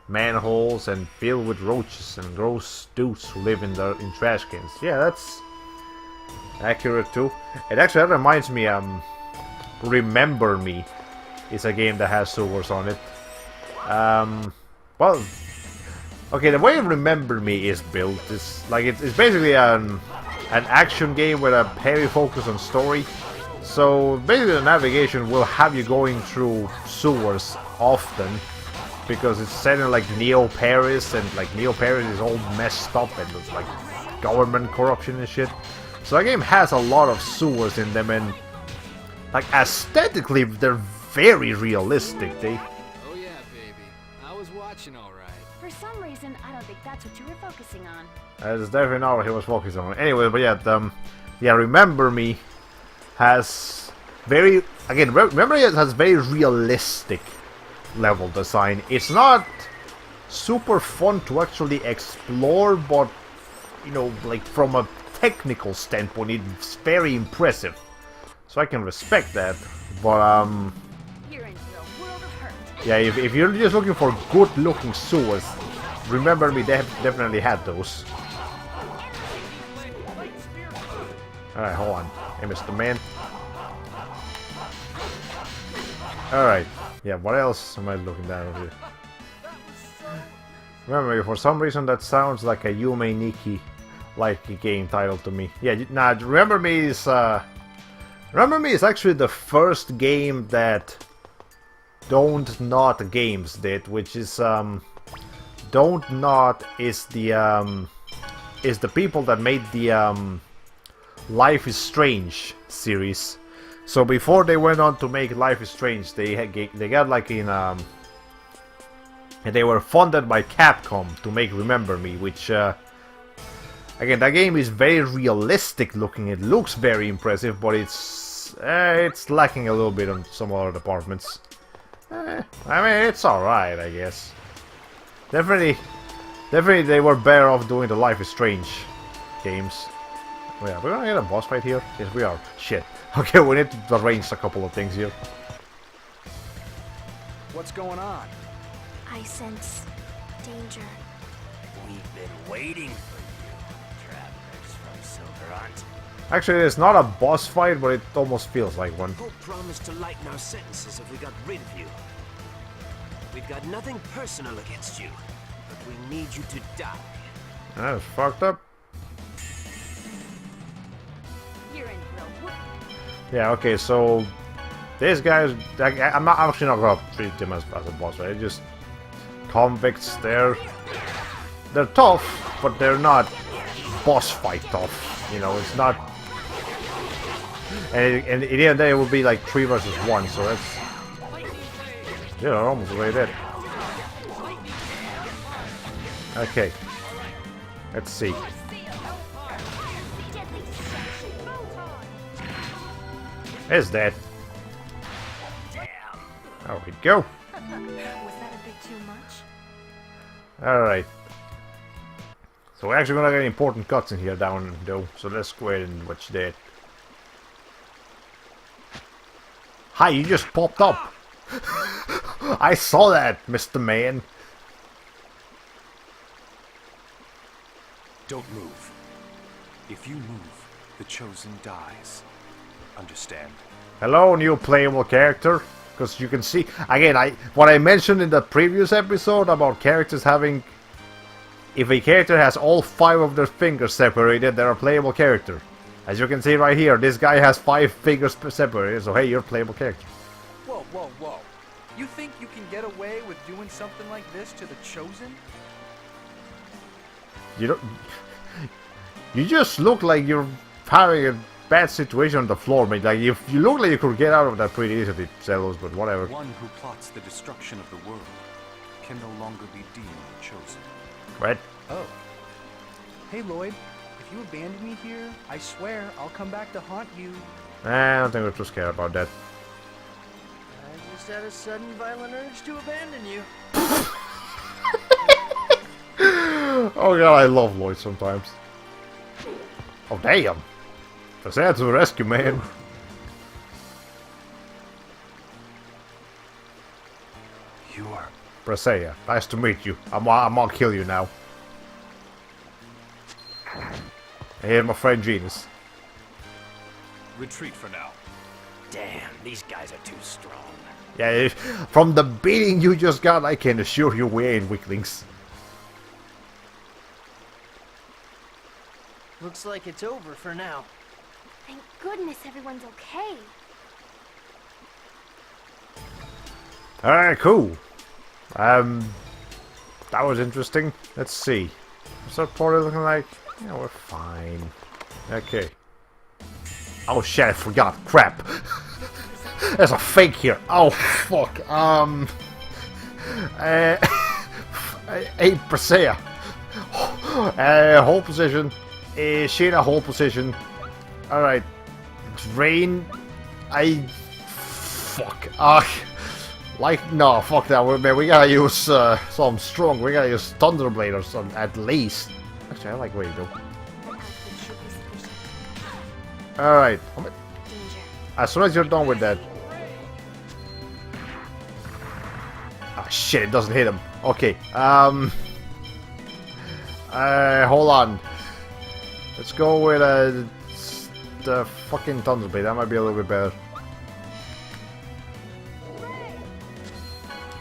manholes and filled with roaches and gross dudes who live in trash cans. Yeah, that's accurate too. It actually that reminds me, Remember Me is a game that has sewers on it. Well, okay, the way Remember Me is built is like it's basically an action game with a heavy focus on story. So basically the navigation will have you going through sewers often because it's set in like Neo-Paris, and like Neo-Paris is all messed up and there's like government corruption and shit. So that game has a lot of sewers in them, and like aesthetically they're very realistic. Oh yeah, baby. I was watching all right. For some reason, I don't think that's what you were focusing on. That's definitely not what he was focusing on. Anyway, but yeah, Remember Me has very, again, Remember Me has very realistic level design. It's not super fun to actually explore, but, you know, like from a technical standpoint, it's very impressive. So I can respect that, but, You're into the world of hurt. yeah, if you're just looking for good-looking sewers, Remember Me, they definitely had those. Alright, hold on. Hey, Mr. Man. Alright. Yeah, what else am I looking down here? Remember Me, for some reason that sounds like a Yume Nikki-like game title to me. Yeah, nah, Remember Me is actually the first game that Don't Not Games did, which is, Don't Not is the people that made the, Life is Strange series. So before they went on to make Life is Strange, they got like in and they were funded by Capcom to make Remember Me, which again, that game is very realistic looking. It looks very impressive, but it's lacking a little bit on some other departments. I mean, it's all right, I guess. Definitely they were better off doing the Life is Strange games. Oh yeah, we're gonna get a boss fight here? Yes, we are. Shit. Okay, we need to arrange a couple of things here. What's going on? I sense danger. We've been waiting for you, travelers from Silverhunt. Actually, it's not a boss fight, but it almost feels like one. Hope promised to lighten our sentences if we got rid of you. We've got nothing personal against you, but we need you to die. That's fucked up. You're in real Yeah, okay, so these guys, I'm actually not gonna treat them as a boss, right? They're just convicts. They're tough, but they're not boss fight tough. You know, it's not. And in the end, it would be like 3 versus 1, so that's. Yeah, they're almost way dead. Okay. Let's see. Is that? There we go. Was that a bit too much? Alright. So we're actually gonna get important cuts in here down though, so let's go ahead and watch that. Hi, you just popped up! I saw that, Mr. Man. Don't move. If you move, the Chosen dies. Understand? Hello, new playable character. Because you can see, again, what I mentioned in the previous episode about characters having... If a character has all 5 of their fingers separated, they're a playable character. As you can see right here, this guy has 5 fingers separated, so hey, you're a playable character. Whoa, whoa, whoa. You think you can get away with doing something like this to the Chosen? You don't... You just look like you're having a bad situation on the floor, mate. Like, you look like you could get out of that pretty easily, Zelos, but whatever. One who plots the destruction of the world can no longer be deemed chosen. Right? Oh. Hey, Lloyd. If you abandon me here, I swear I'll come back to haunt you. I don't think we're too scared about that. I just had a sudden violent urge to abandon you. Oh god, I love Lloyd sometimes. Oh damn! Presea to the rescue, man! You are... Presea, nice to meet you. I'm gonna kill you now. And here's my friend Genus. Retreat for now. Damn, these guys are too strong. Yeah, from the beating you just got, I can assure you we ain't weaklings. Looks like it's over for now. Thank goodness everyone's okay. Alright, cool. That was interesting. Let's see. What's that party looking like? Yeah, we're fine. Okay. Oh shit, I forgot. Crap. There's a fake here. Oh fuck. 8%. Hold position. Sheena, hold position. Alright. Rain. Fuck. Like, no, fuck that. We gotta use something strong. We gotta use Thunderblade or something, at least. Actually, I like where you go. Alright. As soon as you're done with that. Ah, shit, it doesn't hit him. Okay, hold on. Let's go with the fucking Thunderblade. That might be a little bit better.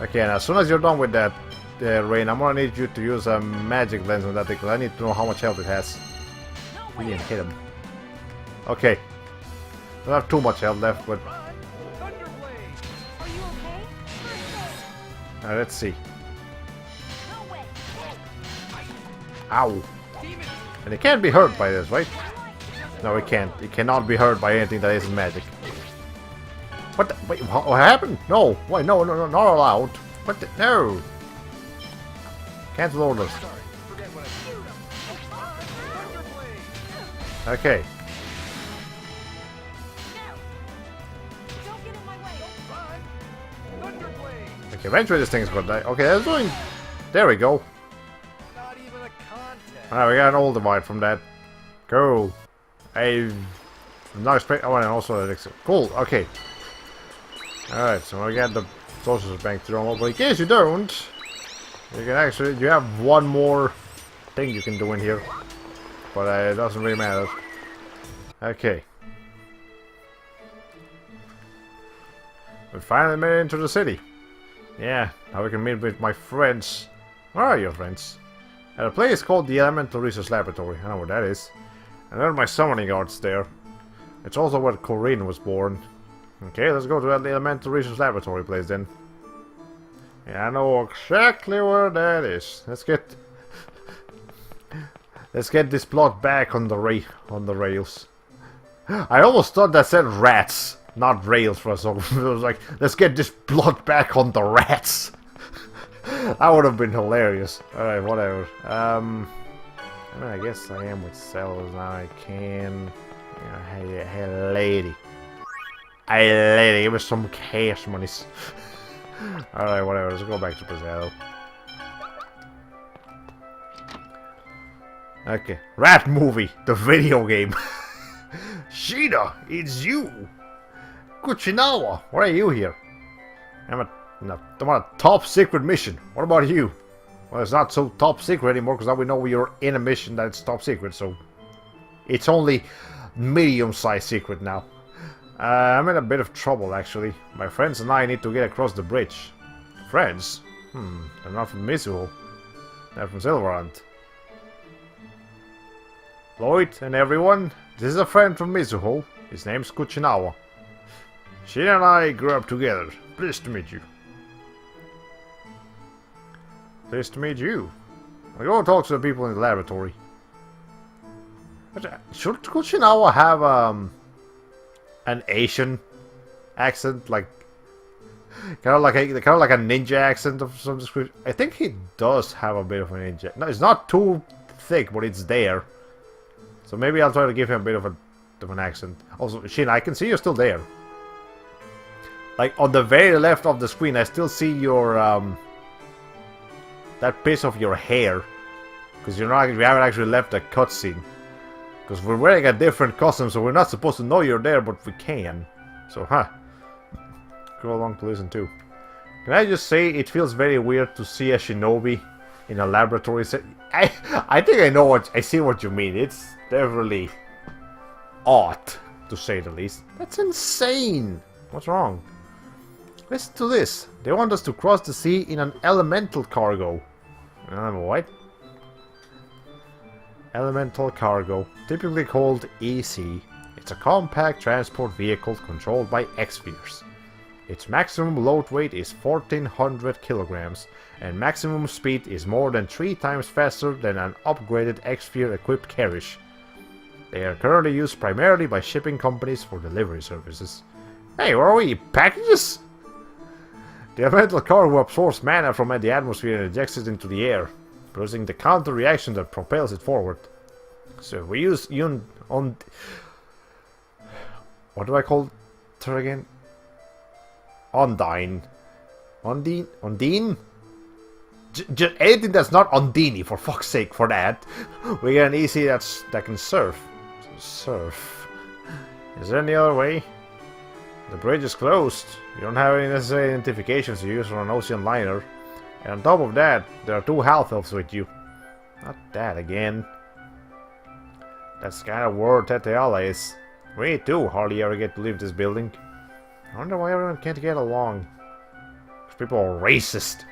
Okay, and as soon as you're done with that, Rain, I'm gonna need you to use a magic lens on that thing, because I need to know how much health it has. We didn't hit him. Okay. Don't have too much health left, but... let's see. Ow. And it can't be hurt by this, right? No, it can't. It cannot be hurt by anything that isn't magic. What the? Wait, what happened? No. Wait, no, not allowed. What the? No. Cancel orders. Okay. Okay, eventually this thing's gonna die. Okay, that's doing... There we go. Alright, we got an old divide from that. Cool. A nice play. Oh, and also an elixir. Cool, okay. Alright, so we got the Sorcerer's Bank to download. But in case you don't, you can actually... You have one more thing you can do in here. But it doesn't really matter. Okay. We finally made it into the city. Yeah, now we can meet with my friends. Where are your friends? At a place called the Elemental Research Laboratory. I know where that is. And there are my summoning arts there. It's also where Corinne was born. Okay, let's go to the Elemental Research Laboratory place then. Yeah, I know exactly where that is. Let's get this plot back on the rails. I almost thought that said rats, not rails for a second. It was like, let's get this plot back on the rats. That would have been hilarious. Alright, whatever. I mean, I guess I am with Sellers now. I can... hey, lady. Hey, lady, give me some cash monies. Alright, whatever. Let's go back to Brazil. Okay. Rat Movie, the video game. Sheena, it's you. Kuchinawa, why are you here? I'm on a top secret mission. What about you? Well, it's not so top secret anymore because now we know you're in a mission that's top secret, so it's only medium-sized secret now. I'm in a bit of trouble, actually. My friends and I need to get across the bridge. Friends? They're not from Mizuho. They're from Silverhunt. Lloyd and everyone, this is a friend from Mizuho. His name's Kuchinawa. She and I grew up together. Pleased to meet you. Pleased to meet you. I'll go talk to the people in the laboratory. Should Kuchinawa have an Asian accent, like kind of like a ninja accent of some description? I think he does have a bit of a ninja. No, it's not too thick, but it's there. So maybe I'll try to give him a bit of an accent. Also, Shin, I can see you're still there. Like on the very left of the screen, I still see your that piece of your hair, because we haven't actually left a cutscene. Because we're wearing a different costume, so we're not supposed to know you're there, but we can. So, go along to listen too. Can I just say, it feels very weird to see a shinobi in a laboratory set. I think I see what you mean. It's definitely odd, to say the least. That's insane. What's wrong? Listen to this. They want us to cross the sea in an elemental cargo. What? Elemental cargo, typically called EC. It's a compact transport vehicle controlled by X-spheres. Its maximum load weight is 1400 kilograms, and maximum speed is more than 3 times faster than an upgraded X-sphere equipped carriage. They are currently used primarily by shipping companies for delivery services. Hey, where are we? Packages? The elemental cargo absorbs mana from the atmosphere and ejects it into the air, producing the counter reaction that propels it forward. So we use what do I call her again? Undine. Undine? Anything that's not Undine, for fuck's sake, for that. We get an EC that can surf. Surf. Is there any other way? The bridge is closed. You don't have any necessary identifications to use for an ocean liner. And on top of that, there are 2 half elves with you. Not that again. That's the kind of world Teteala is. We too hardly ever get to leave this building. I wonder why everyone can't get along. Because people are racist.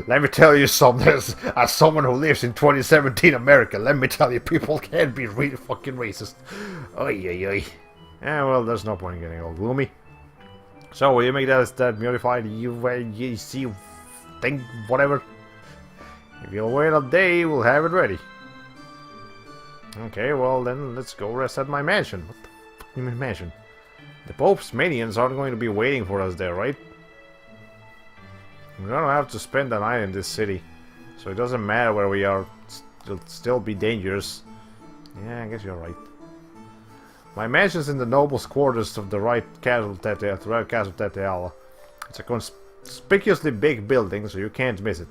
Let me tell you something, as someone who lives in 2017 America, let me tell you, people can't be really fucking racist. Oy oy oy. Yeah, well, there's no point in getting all gloomy. So, will you make that modified UC thing, whatever? If you'll wait a day, we'll have it ready. Okay, well then, let's go rest at my mansion. What the fuck do you mean mansion? The Pope's minions aren't going to be waiting for us there, right? We're gonna have to spend the night in this city. So it doesn't matter where we are, it'll still be dangerous. Yeah, I guess you're right. My mansion's in the nobles' quarters of the right castle Teteala. It's a conspicuously big building, so you can't miss it.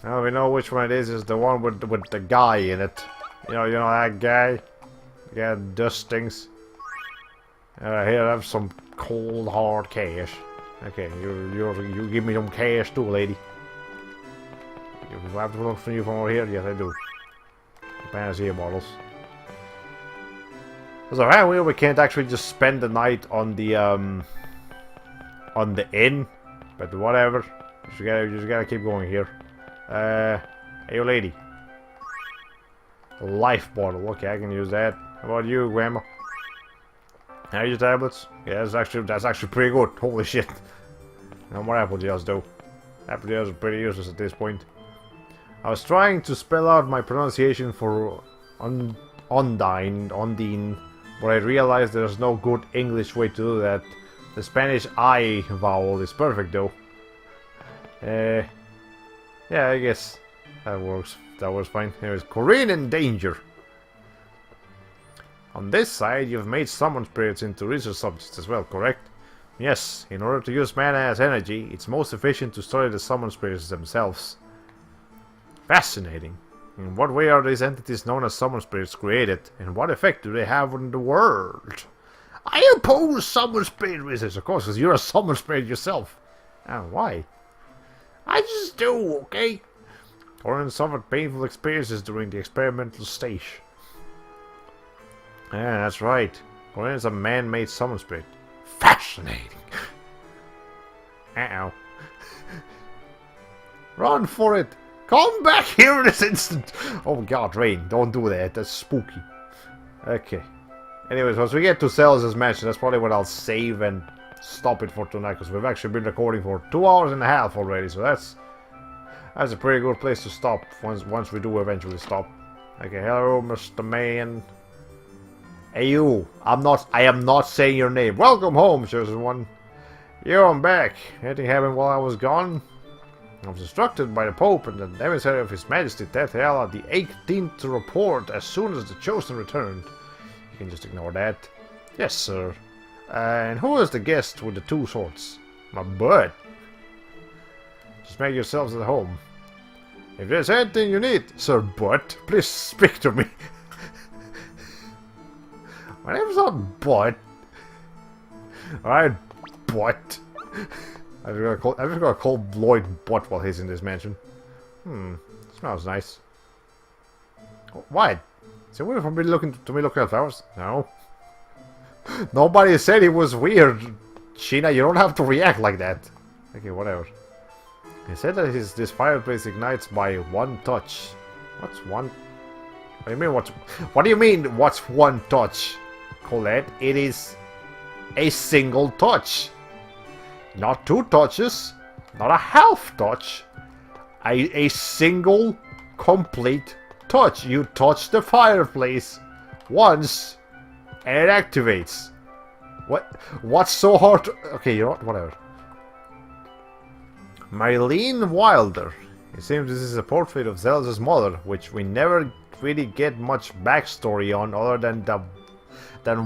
Now we know which one it is. It's the one with the guy in it. You know that guy. Yeah, does things. Here, have some cold hard cash. Okay, you give me some cash too, lady. You have to look for you from over here. Yes, I do. Panacea bottles. So how we can't actually just spend the night on the inn, but whatever. You just gotta keep going here. Hey, you lady. Life bottle. Okay, I can use that. How about you, Grandma? How are your tablets? Yeah, that's actually pretty good. Holy shit. No more apple gels though. Apple gels are pretty useless at this point. I was trying to spell out my pronunciation for Undine, but I realized there's no good English way to do that. The Spanish I vowel is perfect though. Yeah, I guess that works. That was fine. Anyways, Korean in danger. On this side, you've made summon spirits into research subjects as well, correct? Yes, in order to use mana as energy, it's most efficient to study the summon spirits themselves. Fascinating. In what way are these entities known as summon spirits created, and what effect do they have on the world? I oppose summon spirit research, of course, because you're a summon spirit yourself. And why? I just do, okay? Oren suffered painful experiences during the experimental stage. Yeah, that's right. When is a man-made summon spirit? Fascinating. Uh-oh. Run for it! Come back here this instant! Oh god, Rain, don't do that. That's spooky. Okay. Anyways, once we get to Zelda's mansion, that's probably when I'll save and stop it for tonight, because we've actually been recording for 2 hours and a half already, so that's a pretty good place to stop once we do eventually stop. Okay, hello, Mr. Man. Hey you, I am not saying your name. Welcome home, chosen one. Yo, I'm back. Anything happened while I was gone? I was instructed by the Pope and the emissary of His Majesty Tethela the 18th to report as soon as the chosen returned. You can just ignore that. Yes, sir. And who is the guest with the 2 swords? My butt. Just make yourselves at home. If there's anything you need, Sir Butt, please speak to me. My name's not Butt. Alright, Butt. I'm just gonna call Lloyd Butt while he's in this mansion. Smells nice. What? Is it weird for me looking at flowers? No. Nobody said it was weird. Sheena, you don't have to react like that. Okay, whatever. He said that this fireplace ignites by 1 touch. What's one? What do you mean what do you mean what's 1 touch? Colette, it is a single touch. Not 2 touches, not a half touch. A single complete touch. You touch the fireplace once and it activates. What's so hard to... Okay, you know what? Whatever. Mylene Wilder. It seems this is a portrait of Zelda's mother, which we never really get much backstory on other than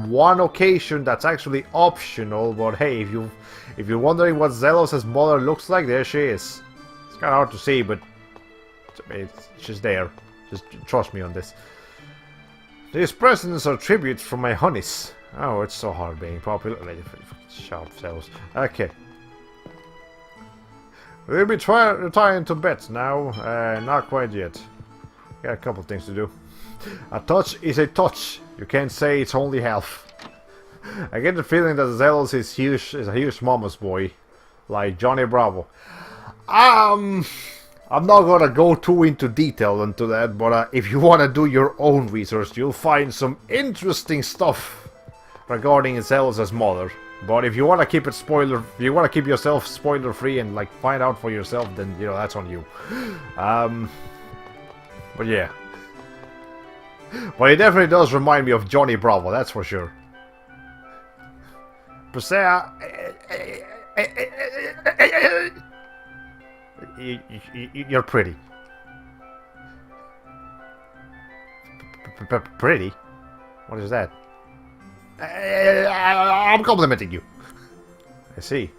one occasion that's actually optional. But hey, if you're wondering what Zelda's mother looks like, there she is. It's kind of hard to see, but it's just there. Just trust me on this. These presents are tributes from my honeys. Oh, it's so hard being popular. Shut up, Zelda. Okay. We'll be retiring to bed now. Not quite yet. Got a couple things to do. A touch is a touch. You can't say it's only half. I get the feeling that Zelos is a huge mama's boy, like Johnny Bravo. I'm not gonna go too into detail into that, but if you wanna do your own research, you'll find some interesting stuff regarding Zelos' mother. But if you wanna keep it yourself spoiler free and like find out for yourself, then you know that's on you. But yeah. But it definitely does remind me of Johnny Bravo, that's for sure. Persea, you're pretty. Pretty? What is that? I'm complimenting you. I see.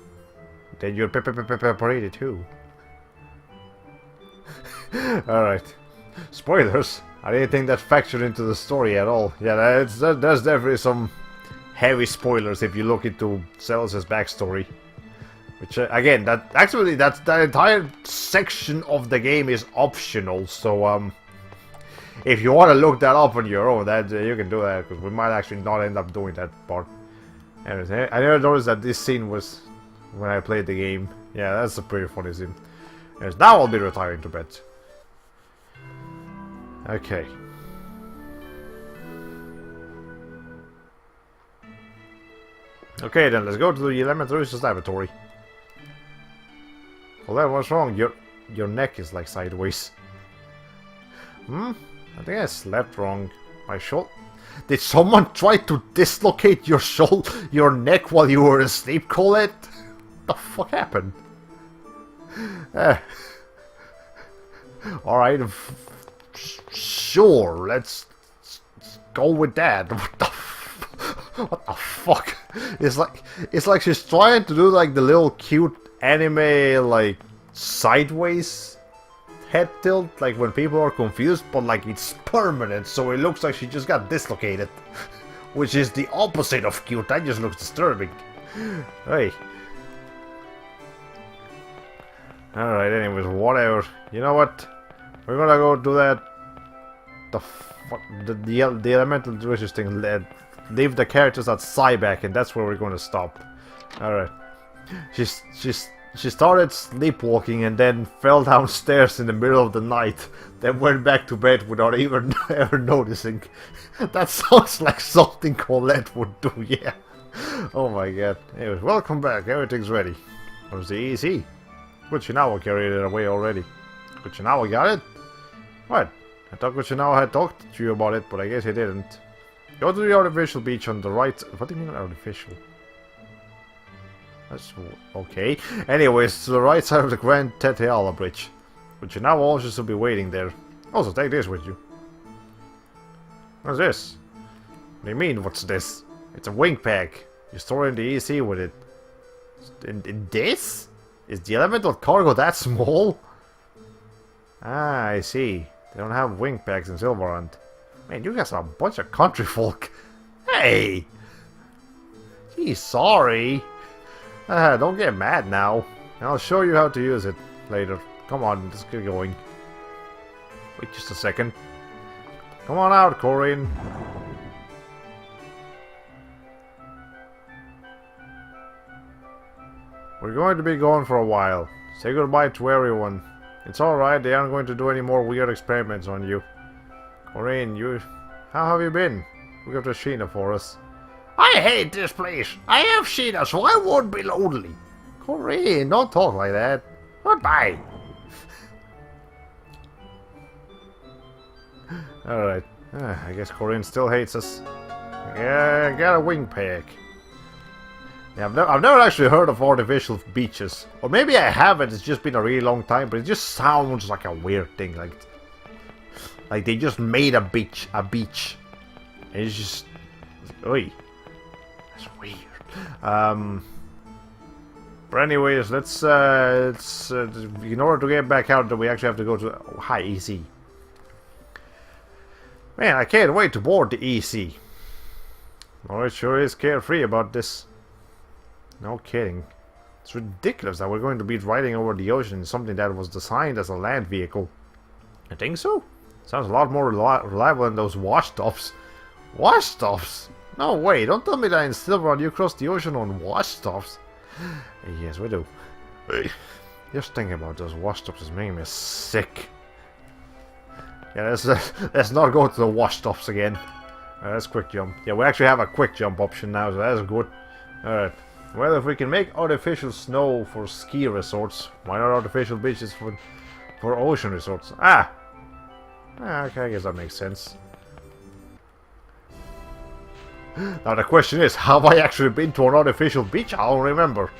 Then you're pretty too. Alright. Spoilers. I didn't think that factored into the story at all. Yeah, there's definitely some heavy spoilers if you look into Zelda's backstory. Which, again, that entire section of the game is optional, so, if you want to look that up on your own, that you can do that, because we might actually not end up doing that part. Anyways, I never noticed that this scene was when I played the game. Yeah, that's a pretty funny scene. Anyways, now I'll be retiring to bed. Okay. Okay then, let's go to the Elemental Research Laboratory. Well then, what's wrong? Your neck is like sideways. I think I slept wrong. My shoulder... Did someone try to dislocate your neck while you were asleep, Colette? What the fuck happened? Alright. Sure, let's go with that. What the fuck? It's like she's trying to do like the little cute anime like sideways head tilt, like when people are confused, but like it's permanent, so it looks like she just got dislocated. Which is the opposite of cute, that just looks disturbing. Hey. Alright, anyways, whatever. You know what? We're gonna go do that. The fuck? The elemental research thing led leave the characters at Cyback, and that's where we're going to stop. Alright. She started sleepwalking and then fell downstairs in the middle of the night. Then went back to bed without even ever noticing. That sounds like something Colette would do, yeah. Oh my god. Anyways, welcome back. Everything's ready. Where's the EC? Kuchinawa carried it away already. Kuchinawa got it? What? I thought Kuchinawa had talked to you about it, but I guess he didn't. Go to the artificial beach on the right... What do you mean artificial? That's... okay. Anyways, to the right side of the Grand Teteala Bridge. Kuchinawa also should be waiting there. Also, take this with you. What's this? What do you mean, what's this? It's a wing pack. You store in the EC with it. In this? Is the elemental cargo that small? Ah, I see. They don't have wing packs in Silverhunt. Man, you guys are a bunch of country folk. Hey! Gee, sorry. Don't get mad now. I'll show you how to use it later. Come on, let's get going. Wait just a second. Come on out, Corinne. We're going to be gone for a while. Say goodbye to everyone. It's alright, they aren't going to do any more weird experiments on you. Corinne, how have you been? We got Sheena for us. I hate this place. I have Sheena, so I won't be lonely. Corinne, don't talk like that. Goodbye. Alright. I guess Corinne still hates us. Yeah, I got a wing pack. Yeah, I've never actually heard of artificial beaches. Or maybe I haven't, it's just been a really long time, but it just sounds like a weird thing. Like they just made a beach. And it's just... Oi. That's weird. But anyways, let's in order to get back out, we actually have to go to high EC. Man, I can't wait to board the EC. Oh, it sure is carefree about this. No kidding. It's ridiculous that we're going to be riding over the ocean in something that was designed as a land vehicle. I think so. Sounds a lot more reliable than those washtops. Washtops? No way, don't tell me that in Silverhunt you cross the ocean on washtops. Yes, we do. Just thinking about those washtops is making me sick. Yeah, let's not go to the washtops again. That's quick jump. Yeah, we actually have a quick jump option now, so that's good. Alright. Well, if we can make artificial snow for ski resorts, why not artificial beaches for ocean resorts? Okay, I guess that makes sense. Now the question is, have I actually been to an artificial beach? I don't remember.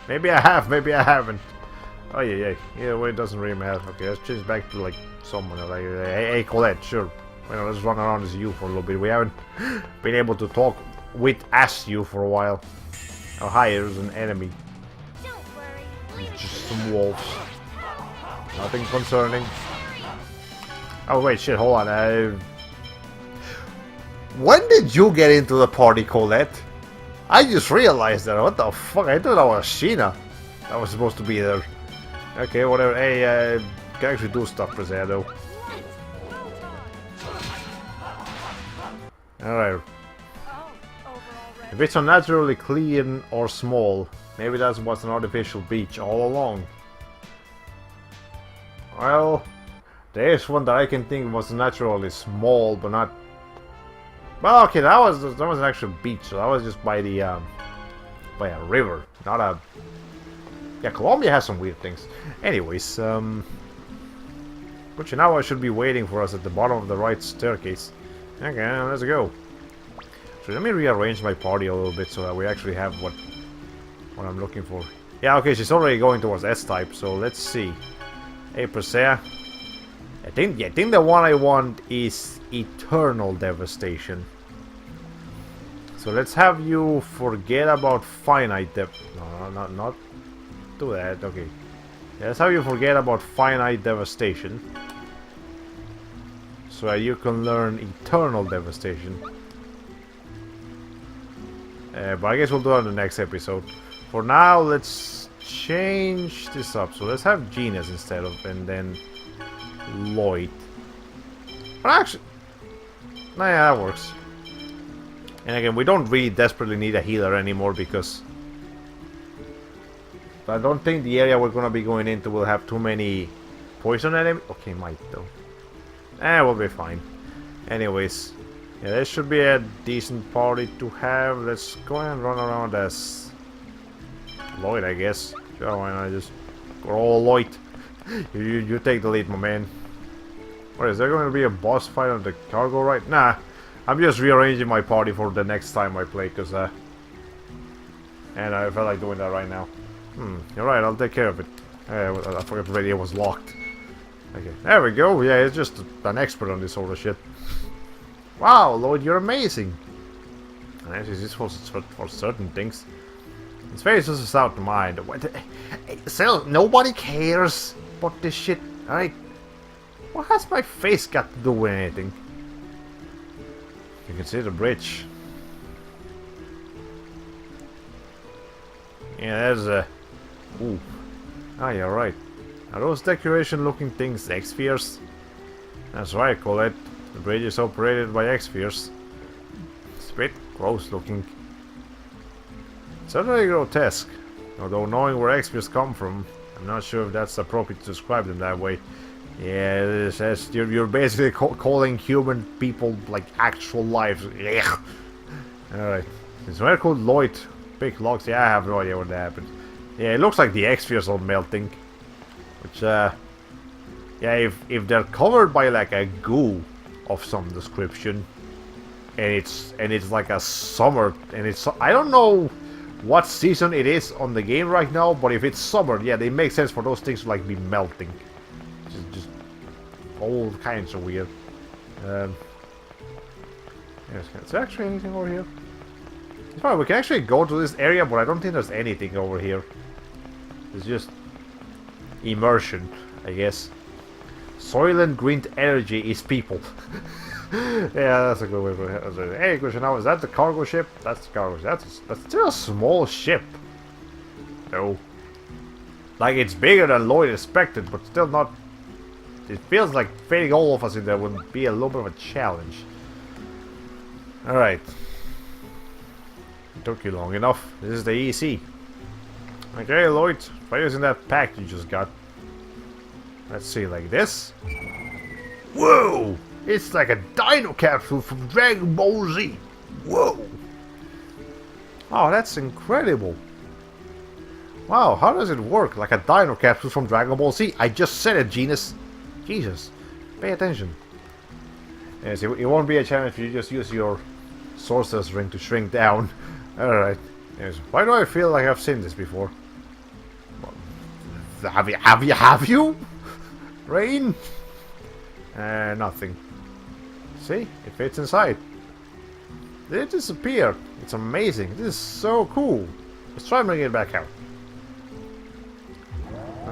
Maybe I have, maybe I haven't. Oh yeah. Either way, it doesn't really matter. Okay, let's change back to like someone like, hey Colette, sure. Well, let's run around as you for a little bit. We haven't been able to talk with as you for a while. Oh hi, there's an enemy. Don't worry. It's just some wolves. Nothing concerning. Oh wait, shit, hold on. When did you get into the party, Colette? I just realized that. What the fuck? I thought that was Sheena that was supposed to be there. Okay, whatever. Hey, can actually do stuff per se, though. Alright. If it's unnaturally clean or small, maybe that was an artificial beach all along. Well, there is one that I can think was naturally small, but not... Well, okay, that was an actual beach, so that was just by the by a river, not a... Yeah, Colombia has some weird things. Anyways, but now I should be waiting for us at the bottom of the right staircase. Okay, let's go. So let me rearrange my party a little bit so that we actually have what I'm looking for. Yeah, okay, she's already going towards S-type, so let's see. Hey, Persea. I think the one I want is Eternal Devastation. So let's have you forget about finite No, not do that. Okay. Yeah, let's have you forget about finite devastation, so that you can learn Eternal Devastation. But I guess we'll do it in the next episode. For now, let's change this up. So let's have Genius instead of, and then Lloyd. But actually, nah, yeah, that works. And again, we don't really desperately need a healer anymore because I don't think the area we're gonna be going into will have too many poison enemies. Okay, might though. We'll be fine. Anyways, yeah, this should be a decent party to have. Let's go and run around as Lloyd, I guess. Sure, why not just go all Lloyd? You take the lead, my man. What, is there going to be a boss fight on the cargo right? Nah, I'm just rearranging my party for the next time I play, cause and I felt like doing that right now. You're right, I'll take care of it. I forgot the radio was locked. Okay, there we go. Yeah, it's just an expert on this sort of shit. Wow, Lloyd, you're amazing. And actually, this was for certain things. His face is out of mind. Still, nobody cares about this shit. Alright. What has my face got to do with anything? You can see the bridge. Yeah, there's a... Ooh. Ah, you're right. Are those decoration-looking things X-Spheres? That's right, Colette. The bridge is operated by X-Spheres. It's a bit gross-looking. Certainly grotesque. Although knowing where X-Spheres come from, I'm not sure if that's appropriate to describe them that way. Yeah, it says you're basically calling human people like actual lives. Alright. It's very cool, Lloyd. Big logs. Yeah, I have no idea what happened. Yeah, it looks like the X-Spheres are melting. Which, yeah, if they're covered by like a goo of some description, and it's like a summer, and it's, I don't know what season it is on the game right now, but if it's summer, yeah, they make sense for those things to like be melting. Just all kinds of weird. Yes, is there actually anything over here? It's fine, we can actually go to this area, but I don't think there's anything over here. It's just immersion, I guess. Soylent Green energy is people. Yeah, that's a good way for it. Hey, question now, is that the cargo ship? That's the cargo ship. That's still a small ship. No. Like, it's bigger than Lloyd expected, but still not... It feels like fitting all of us in there would be a little bit of a challenge. Alright. It took you long enough. This is the EC. Okay, Lloyd, try using that pack you just got. Let's see, like this. Whoa! It's like a dino capsule from Dragon Ball Z. Whoa! Oh, that's incredible. Wow, how does it work? Like a dino capsule from Dragon Ball Z. I just said it, Genus. Jesus. Pay attention. Yes, it won't be a challenge if you just use your sorcerer's ring to shrink down. Alright. Yes. Why do I feel like I've seen this before? Have you? Rain? Nothing. See? It fits inside. It disappeared. It's amazing. This is so cool. Let's try and bring it back out.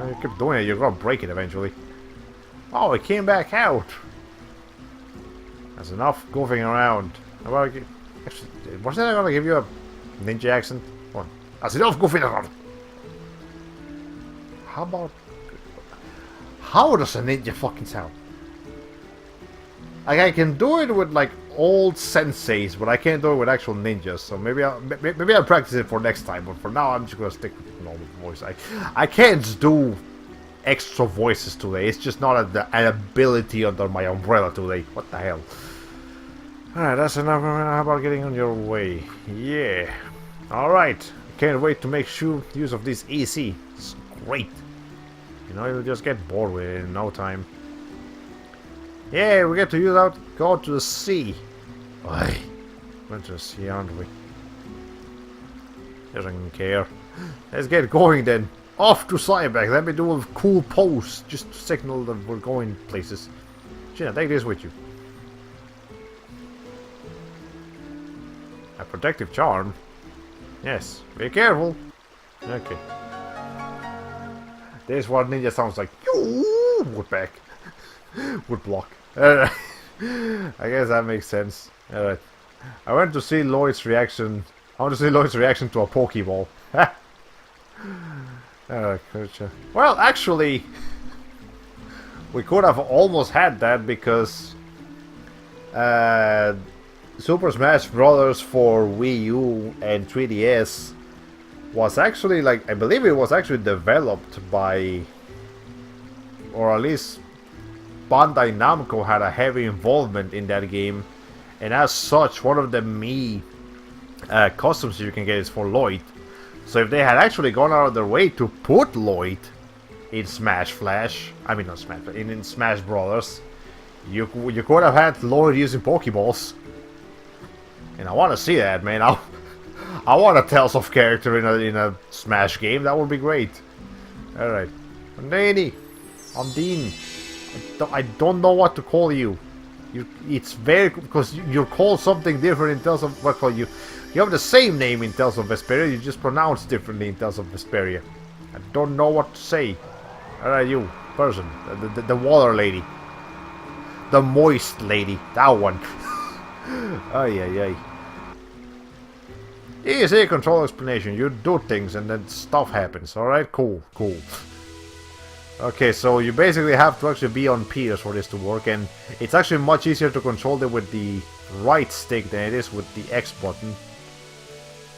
You keep doing it, you're gonna break it eventually. Oh, it came back out. That's enough goofing around. How about actually, wasn't I gonna give you a ninja accent? What? That's enough goofing around. How about... How does a ninja fucking sound? Like, I can do it with like old senseis, but I can't do it with actual ninjas. So maybe I'll practice it for next time. But for now, I'm just gonna stick with normal voice. I can't do extra voices today. It's just not an ability under my umbrella today. What the hell? Alright, that's enough. How about getting on your way? Yeah. Alright. Can't wait to make use of this EC. It's great. You know, you'll just get bored with it in no time. Yeah, we get to go to the sea. Why? We're to the sea, aren't we? Doesn't care. Let's get going then. Off to Cybeck. Let me do a cool pose just to signal that we're going places. Gina, take this with you. A protective charm? Yes. Be careful. Okay. This one ninja sounds like would back. Would block. I guess that makes sense. Alright. I want to see Lloyd's reaction. I want to see Lloyd's reaction to a Pokeball. Well, actually, we could have almost had that because Super Smash Bros. For Wii U and 3DS was actually, like, I believe it was actually developed by, or at least Bandai Namco had a heavy involvement in that game, and as such, one of the Mii customs you can get is for Lloyd. So if they had actually gone out of their way to put Lloyd in Smash Flash, I mean not Smash, but in Smash Brothers, you could have had Lloyd using Pokeballs. And I want to see that, man. I want a Tales of character in a Smash game. That would be great. All right, I'm Danny. I'm Dean. I don't know what to call you. It's very, because you're called something different in Tales of, what call you? You have the same name in Tales of Vesperia. You just pronounce differently in Tales of Vesperia. I don't know what to say. All right, you person, the water lady, the moist lady, that one. Ay, ay, ay. Easy control explanation. You do things and then stuff happens. Alright, cool, cool. Okay, so you basically have to actually be on Peters for this to work, and it's actually much easier to control it with the right stick than it is with the X button.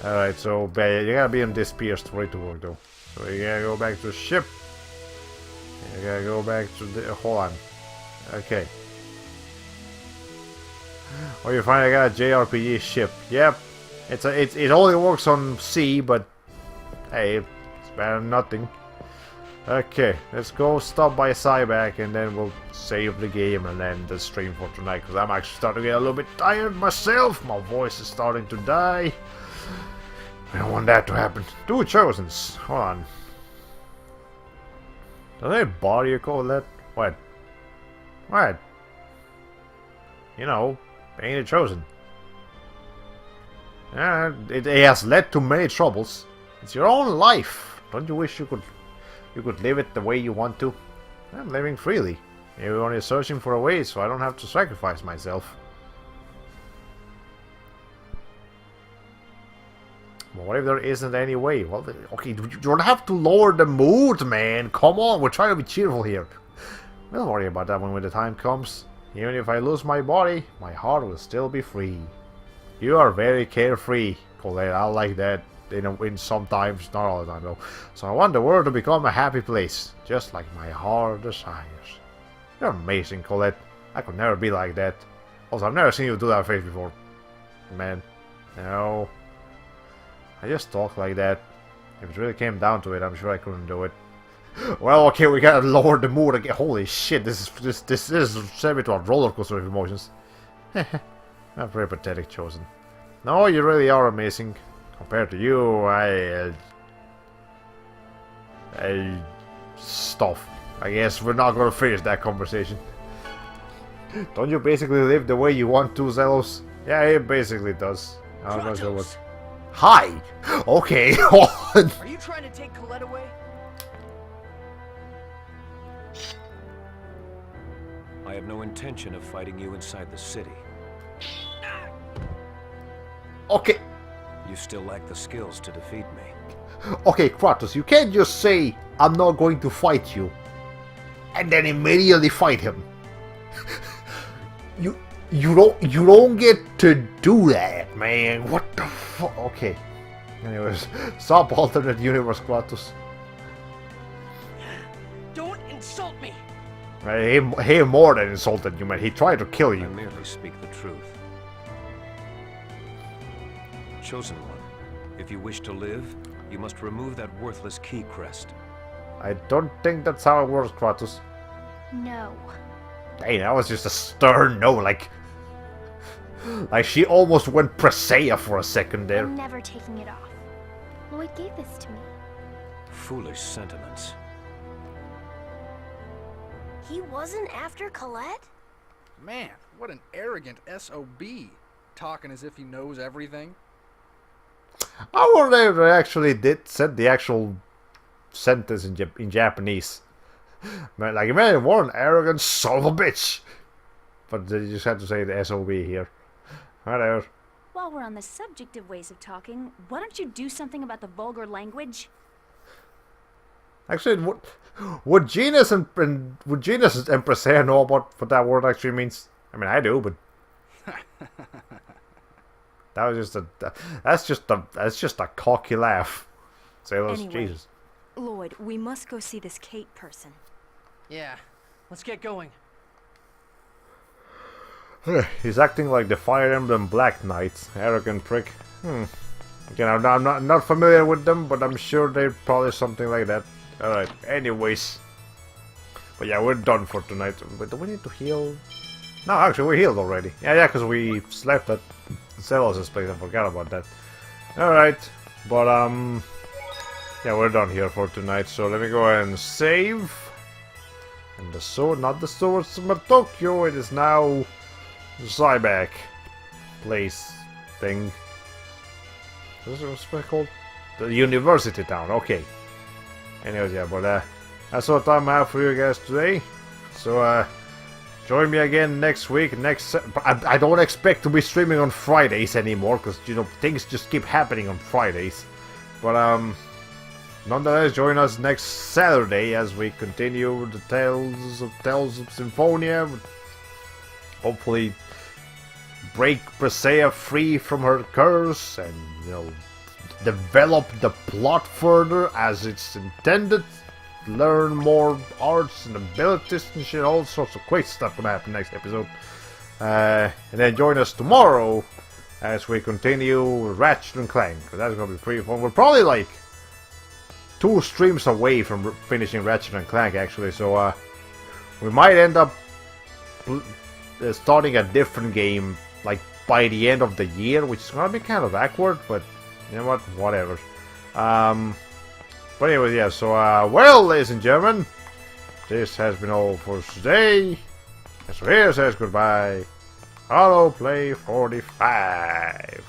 Alright, so you gotta be on this Peters for it to work though. So you gotta go back to the ship. You gotta go back to the... hold on. Okay. Oh, you finally got a JRPG ship. Yep. It only works on C, but hey, it's better than nothing. Okay, let's go stop by Cyback and then we'll save the game and end the stream for tonight, because I'm actually starting to get a little bit tired myself. My voice is starting to die. I don't want that to happen. Do Chosens. Hold on. Does it bother you, Colette? What? What? You know, ain't it chosen? It has led to many troubles. It's your own life. Don't you wish you could live it the way you want to? I'm living freely. You're only searching for a way, so I don't have to sacrifice myself. Well, what if there isn't any way? Well, okay, you don't have to lower the mood, man. Come on, we're trying to be cheerful here. Don't worry about that when the time comes. Even if I lose my body, my heart will still be free. You are very carefree, Colette. I like that. In sometimes, not all the time though. So I want the world to become a happy place, just like my heart desires. You're amazing, Colette. I could never be like that. Also, I've never seen you do that face before. Man, no. I just talk like that. If it really came down to it, I'm sure I couldn't do it. Well, okay, we gotta lower the mood again. Holy shit, this is sent me to a roller coaster of emotions. Not very pathetic, Chosen. No, you really are amazing. Compared to you, stuff. I guess we're not gonna finish that conversation. Don't you basically live the way you want to, Zelos? Yeah, it basically does. I'm not sure what. Hi! Okay, Are you trying to take Colette away? I have no intention of fighting you inside the city. Okay. You still lack the skills to defeat me. Okay, Kratos, you can't just say, I'm not going to fight you, and then immediately fight him. You don't get to do that, man. What the fuck? Okay. Anyways, stop alternate universe, Kratos. Don't insult me. He more than insulted you, man. He tried to kill you. I merely speak the truth. Chosen One, if you wish to live, you must remove that worthless key crest. I don't think that's how it works, Kratos. No. Hey, that was just a stern no, like she almost went Presea for a second there. I'm never taking it off. Lloyd gave this to me. Foolish sentiments. He wasn't after Colette? Man, what an arrogant SOB. Talking as if he knows everything. I wonder if they actually said the actual sentence in Japanese. Man, like, man, what an arrogant son of a bitch. But they just had to say the SOB here. Whatever. While we're on the subject of ways of talking, why don't you do something about the vulgar language? Actually, would Genus and Presea know about what that word actually means? I mean, I do, but That was that's just a cocky laugh. Sailors, Anyway, Jesus. Lloyd, we must go see this Kate person. Yeah, let's get going. He's acting like the Fire Emblem Black Knight. Arrogant prick. Again, I'm not familiar with them, but I'm sure they're probably something like that. Alright, anyways. But yeah, we're done for tonight. But do we need to heal? No, actually, we're healed already. Yeah, because we slept at Zelos' place. I forgot about that. Alright, but yeah, we're done here for tonight. So let me go ahead and save. And the sword, not the sword, but Tokyo. It is now Zyback place thing. What's it called? The University Town. Okay. Anyways, yeah, but that's all the time I have for you guys today. So join me again next week. I don't expect to be streaming on Fridays anymore, because you know things just keep happening on Fridays. But nonetheless, join us next Saturday as we continue the Tales of Symphonia. Hopefully, break Presea free from her curse, and you know, develop the plot further as it's intended. Learn more arts and abilities and shit. All sorts of great stuff gonna happen next episode. And then join us tomorrow as we continue Ratchet and Clank. That's gonna be pretty fun. We're probably like 2 streams away from finishing Ratchet and Clank, actually. So we might end up starting a different game like by the end of the year, which is gonna be kind of awkward, but you know what, whatever. But anyway, yeah, so well, ladies and gentlemen, this has been all for today. And so here says goodbye, Hollow Play 45.